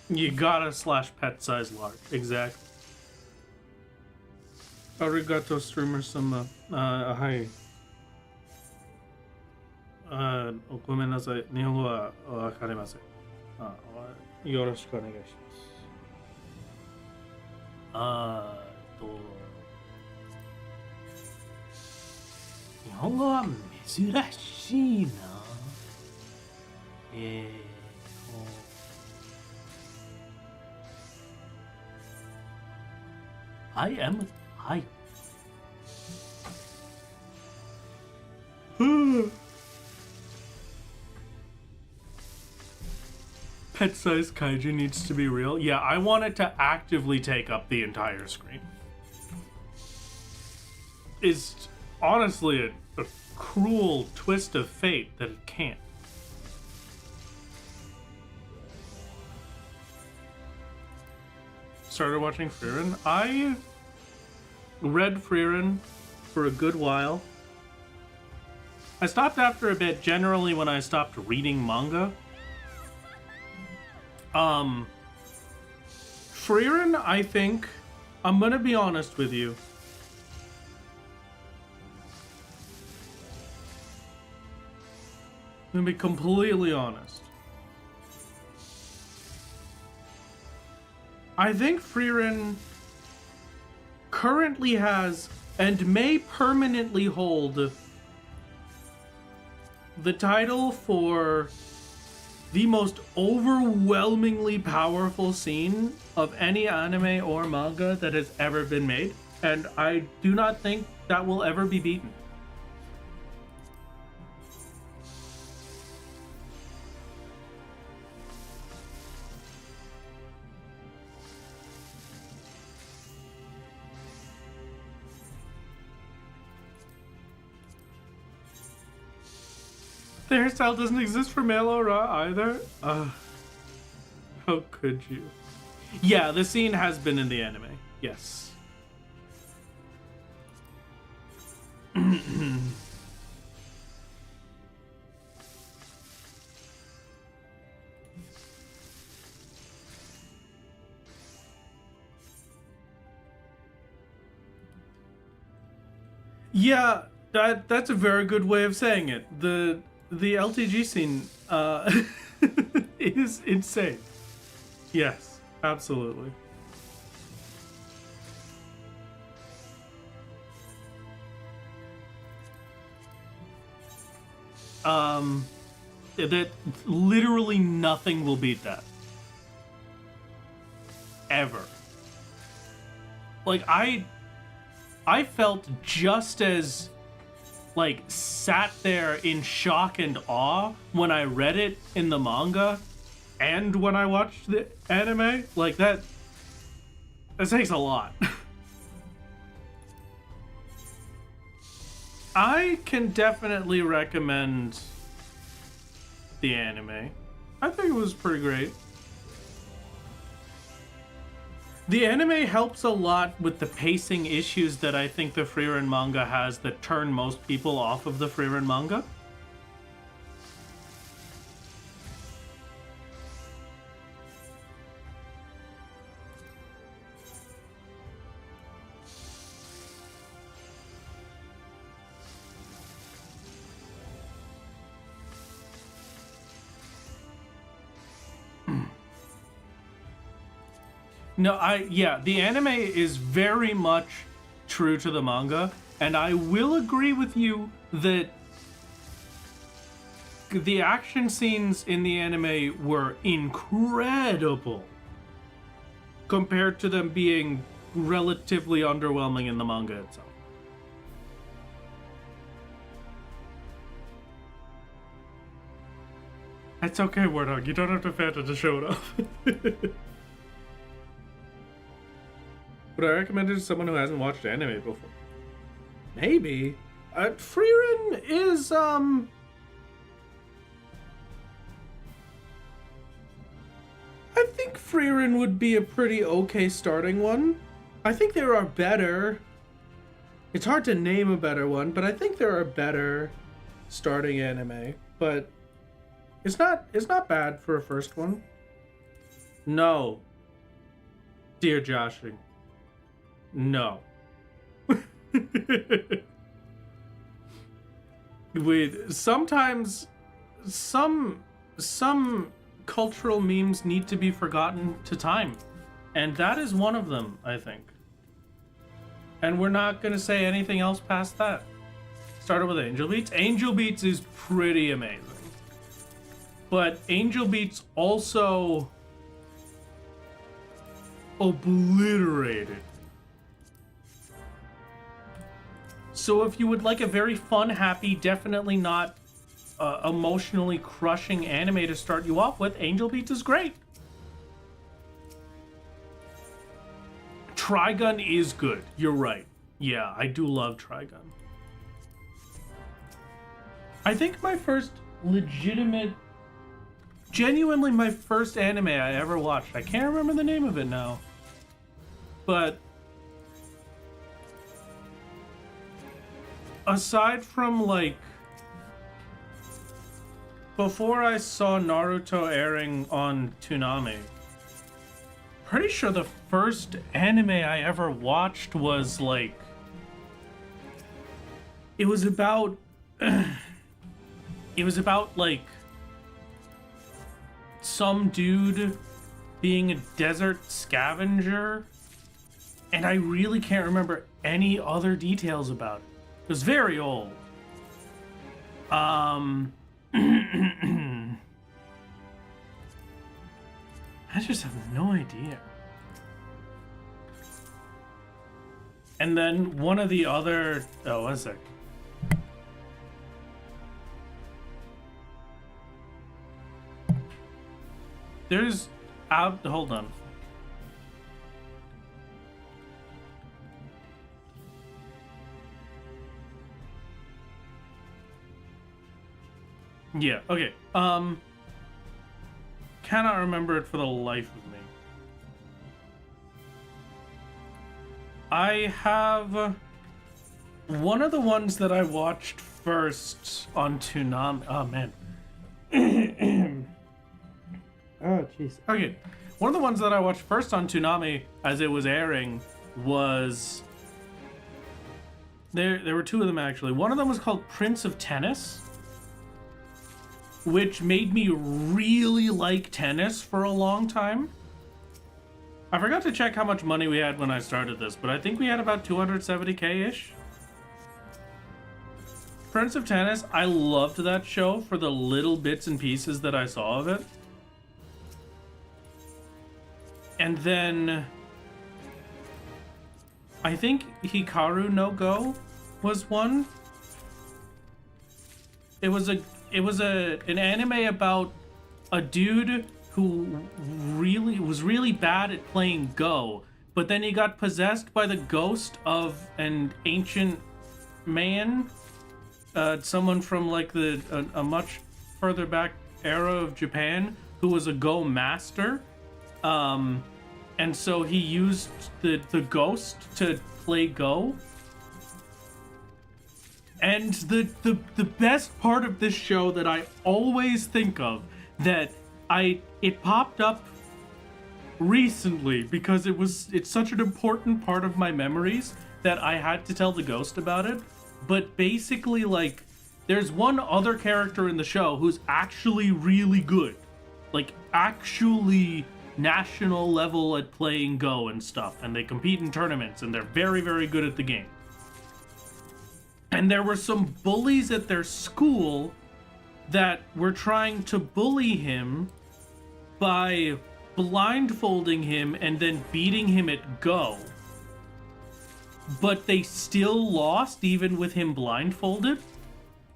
You gotta / pet size large. Exactly. Arigato streamer sama. Hi. ごめんなさい。日本語はわかりません。よろしくお願いします。日本語は珍しいな。I am. Hi. Pet size kaiju needs to be real. Yeah, I want it to actively take up the entire screen. is honestly a cruel twist of fate that it can't. Started watching Frieren. I read Frieren for a good while. I stopped after a bit, generally when I stopped reading manga. Frieren, I think, I'm gonna be honest with you. I'm gonna be completely honest. I think Frieren currently has and may permanently hold the title for the most overwhelmingly powerful scene of any anime or manga that has ever been made, and I do not think that will ever be beaten. The hairstyle doesn't exist for male aura either. How could you? Yeah, the scene has been in the anime. Yes. Yeah, that's a very good way of saying it. The LTG scene is insane. Yes, absolutely. That literally nothing will beat that. Ever. Like, I felt just as like sat there in shock and awe when I read it in the manga and when I watched the anime. Like that takes a lot. I can definitely recommend the anime. I think it was pretty great. The anime helps a lot with the pacing issues that I think the Frieren manga has that turn most people off of the Frieren manga. No, the anime is very much true to the manga, and I will agree with you that the action scenes in the anime were incredible compared to them being relatively underwhelming in the manga itself. It's okay, Wardog, you don't have to Fanta to show it off. Would I recommend it to someone who hasn't watched anime before? Maybe. Frieren is, I think Frieren would be a pretty okay starting one. I think there are better. It's hard to name a better one, but I think there are better starting anime. But it's not bad for a first one. No. Dear Joshing. No. Sometimes some cultural memes need to be forgotten to time, and that is one of them, I think. And we're not gonna say anything else past that. Started with Angel Beats. Angel Beats is pretty amazing, but Angel Beats also obliterated. So if you would like a very fun, happy, definitely not emotionally crushing anime to start you off with, Angel Beats is great. Trigun is good. You're right. Yeah, I do love Trigun. I think my first legitimate, genuinely my first anime I ever watched, I can't remember the name of it now, but aside from like, before I saw Naruto airing on Toonami, pretty sure the first anime I ever watched was like, it was about like some dude being a desert scavenger, and I really can't remember any other details about it. It was very old. I just have no idea. And then one of the other, oh, one sec. There's out, hold on. Yeah, okay. Cannot remember it for the life of me. I have one of the ones that I watched first on Toonami. Oh man. Oh jeez. Okay. One of the ones that I watched first on Toonami as it was airing was there were two of them actually. One of them was called Prince of Tennis, which made me really like tennis for a long time. I forgot to check how much money we had when I started this, but I think we had about 270k-ish. Prince of Tennis, I loved that show for the little bits and pieces that I saw of it. And then I think Hikaru no Go was one. It was an anime about a dude who was really bad at playing Go, but then he got possessed by the ghost of an ancient man, someone from like a much further back era of Japan who was a Go master. And so he used the ghost to play Go. And the best part of this show that I always think of, that it popped up recently because it's such an important part of my memories that I had to tell the ghost about it. But basically, like, there's one other character in the show who's actually really good. Like, actually national level at playing Go and stuff, and they compete in tournaments, and they're very, very good at the game. And there were some bullies at their school that were trying to bully him by blindfolding him and then beating him at Go. But they still lost even with him blindfolded.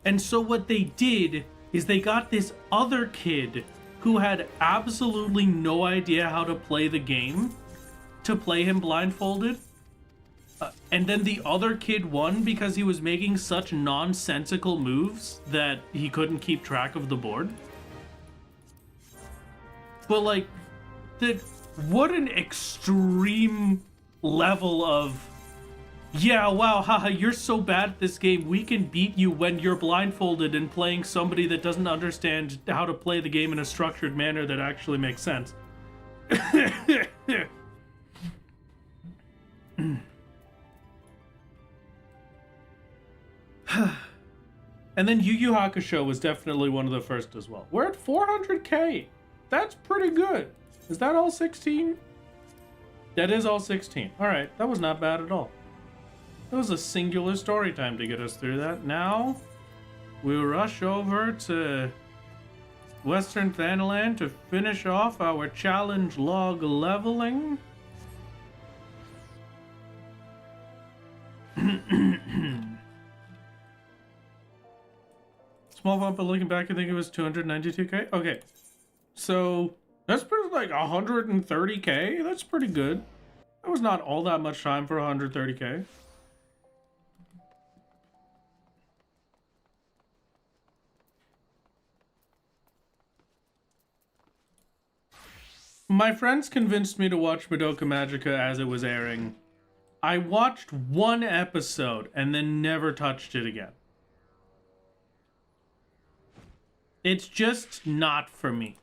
And so what they did is they got this other kid who had absolutely no idea how to play the game to play him blindfolded. And then the other kid won because he was making such nonsensical moves that he couldn't keep track of the board. But like, what an extreme level of, yeah, wow, haha, you're so bad at this game, we can beat you when you're blindfolded and playing somebody that doesn't understand how to play the game in a structured manner that actually makes sense. And then Yu Yu Hakusho was definitely one of the first as well. We're at 400k. That's pretty good. Is that all 16? That is all 16. All right, that was not bad at all. That was a singular story time to get us through that. Now, we'll rush over to Western Thanaland to finish off our challenge log leveling. Small bump, but looking back, I think it was 292k. Okay, so that's pretty like 130k. That's pretty good. That was not all that much time for 130k. My friends convinced me to watch Madoka Magica as it was airing. I watched one episode and then never touched it again. It's just not for me.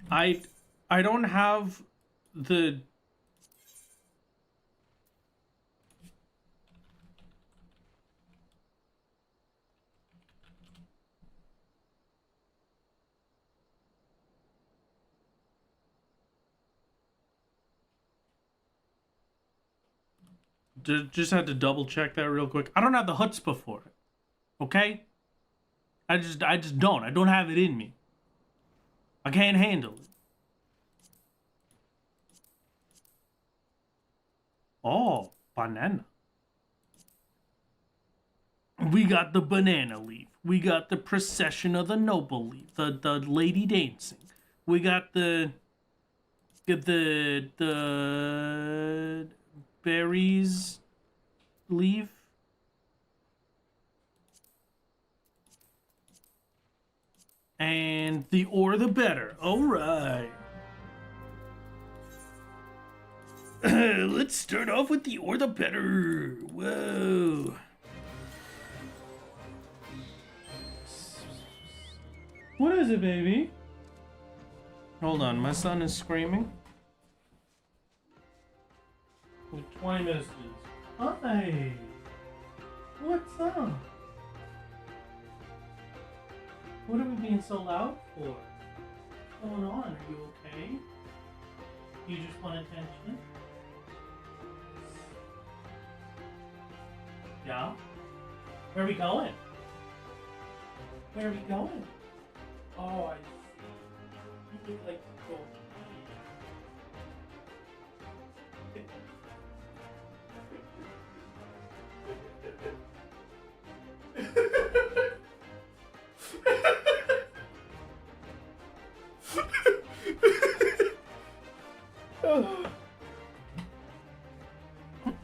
I don't have the... Just had to double check that real quick. I don't have the chutzpah for it. Okay? I just don't. I don't have it in me. I can't handle it. Oh, banana. We got the banana leaf. We got the procession of the noble leaf. The lady dancing. We got the berries leaf. And the or the better. All right. Let's start off with the or the better. Whoa. What is it, baby? Hold on, my son is screaming. 20 minutes, please. Hi. What's up? What are we being so loud for? What's going on? Are you okay? You just want attention? Yeah? Where are we going? Where are we going? Oh, I see. You look like to go.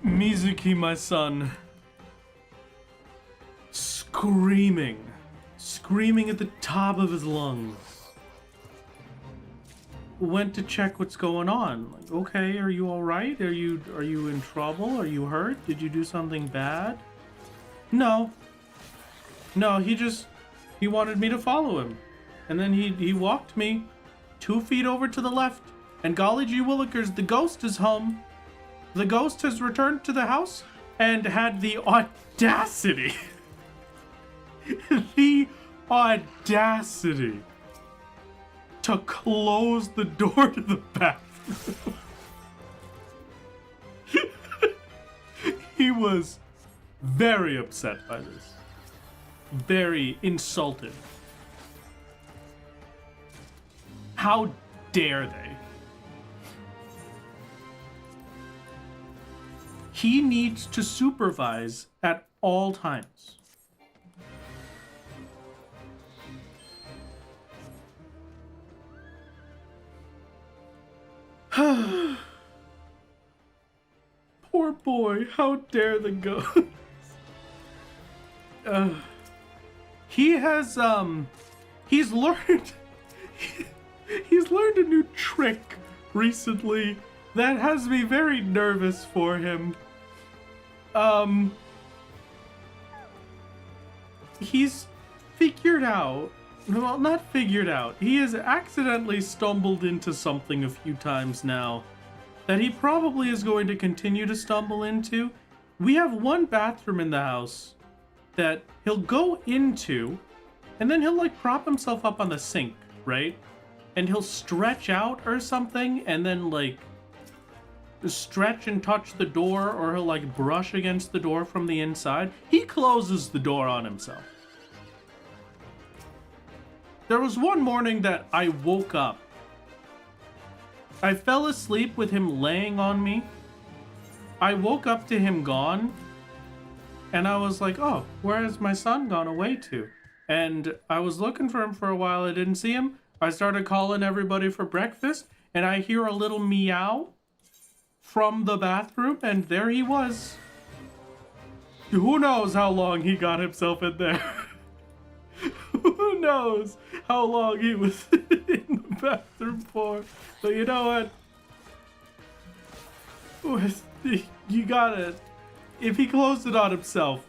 Mizuki, my son, screaming at the top of his lungs. Went to check what's going on. Like, okay, are you all right? Are you in trouble? Are you hurt? Did you do something bad? No, he wanted me to follow him. And then he walked me 2 feet over to the left. And golly gee willikers, the ghost is home. The ghost has returned to the house and had the audacity. The audacity to close the door to the bathroom. He was very upset by this. Very insulted. How dare they? He needs to supervise at all times. Poor boy, how dare the ghost? He has he's learned a new trick recently that has me very nervous for him. He's figured out, well, not figured out, he has accidentally stumbled into something a few times now that he probably is going to continue to stumble into. We have one bathroom in the house that he'll go into, and then he'll like prop himself up on the sink, right? And he'll stretch out or something, and then like stretch and touch the door, or he'll like brush against the door from the inside. He closes the door on himself. There was one morning that I woke up. I fell asleep with him laying on me. I woke up to him gone. And I was like, oh, where has my son gone away to? And I was looking for him for a while. I didn't see him. I started calling everybody for breakfast. And I hear a little meow from the bathroom. And there he was. Who knows how long he got himself in there. Who knows how long he was in the bathroom for? But you know what? You gotta... If he closed it on himself,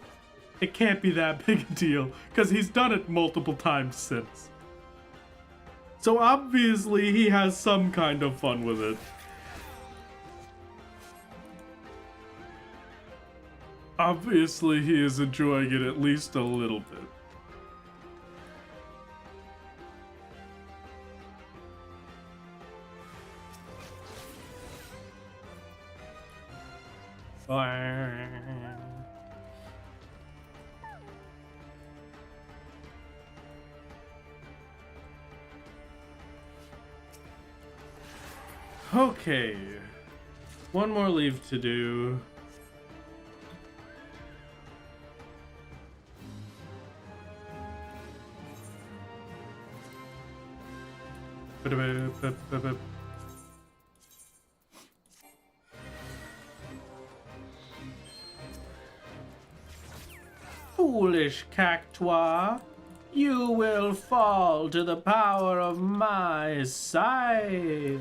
it can't be that big a deal, because he's done it multiple times since. So obviously he has some kind of fun with it. Obviously he is enjoying it at least a little bit. Okay, one more leave to do. Foolish cactua, you will fall to the power of my scythe.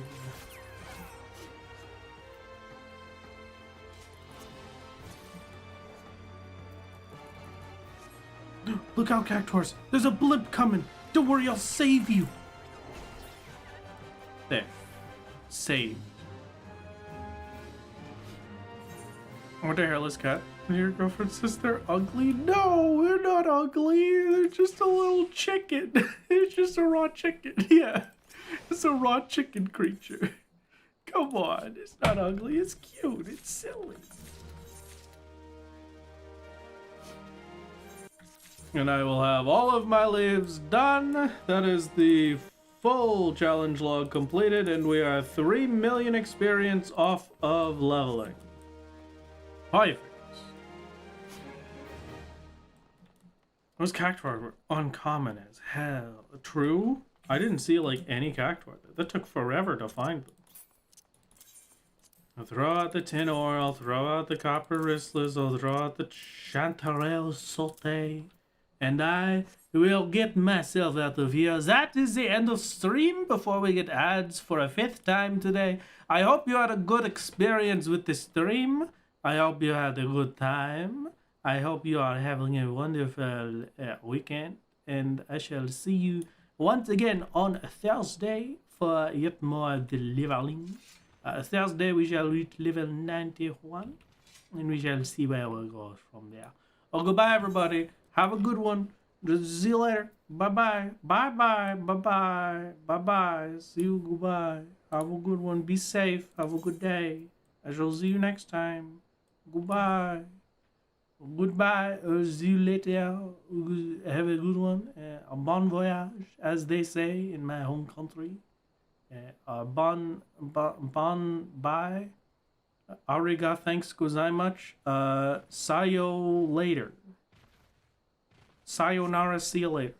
Look out, Cactuars! There's a blimp coming! Don't worry, I'll save you! There. Save. What a hairless cat. Your girlfriend says they're ugly? No, they're not ugly. They're just a little chicken. It's just a raw chicken. Yeah. It's a raw chicken creature. Come on. It's not ugly. It's cute. It's silly. And I will have all of my lives done. That is the full challenge log completed, and we are 3 million experience off of leveling. Perfect. Those Cactuars were uncommon as hell. True? I didn't see like any Cactuar. That took forever to find them. I'll throw out the tin ore, I'll throw out the copper wristlets, I'll throw out the chanterelle saute. And I will get myself out of here. That is the end of stream before we get ads for a 5th time today. I hope you had a good experience with the stream. I hope you had a good time. I hope you are having a wonderful weekend. And I shall see you once again on Thursday for yet more delivering. Thursday we shall reach level 91. And we shall see where we'll go from there. Oh, goodbye everybody. Have a good one. See you later. Bye-bye. Bye-bye. Bye-bye. Bye-bye. See you. Goodbye. Have a good one. Be safe. Have a good day. I shall see you next time. Goodbye. Goodbye. See you later. Have a good one. A bon voyage, as they say in my home country. Bon bye. Ariga, thanks gozaimasu. Sayo later. Sayonara, see you later.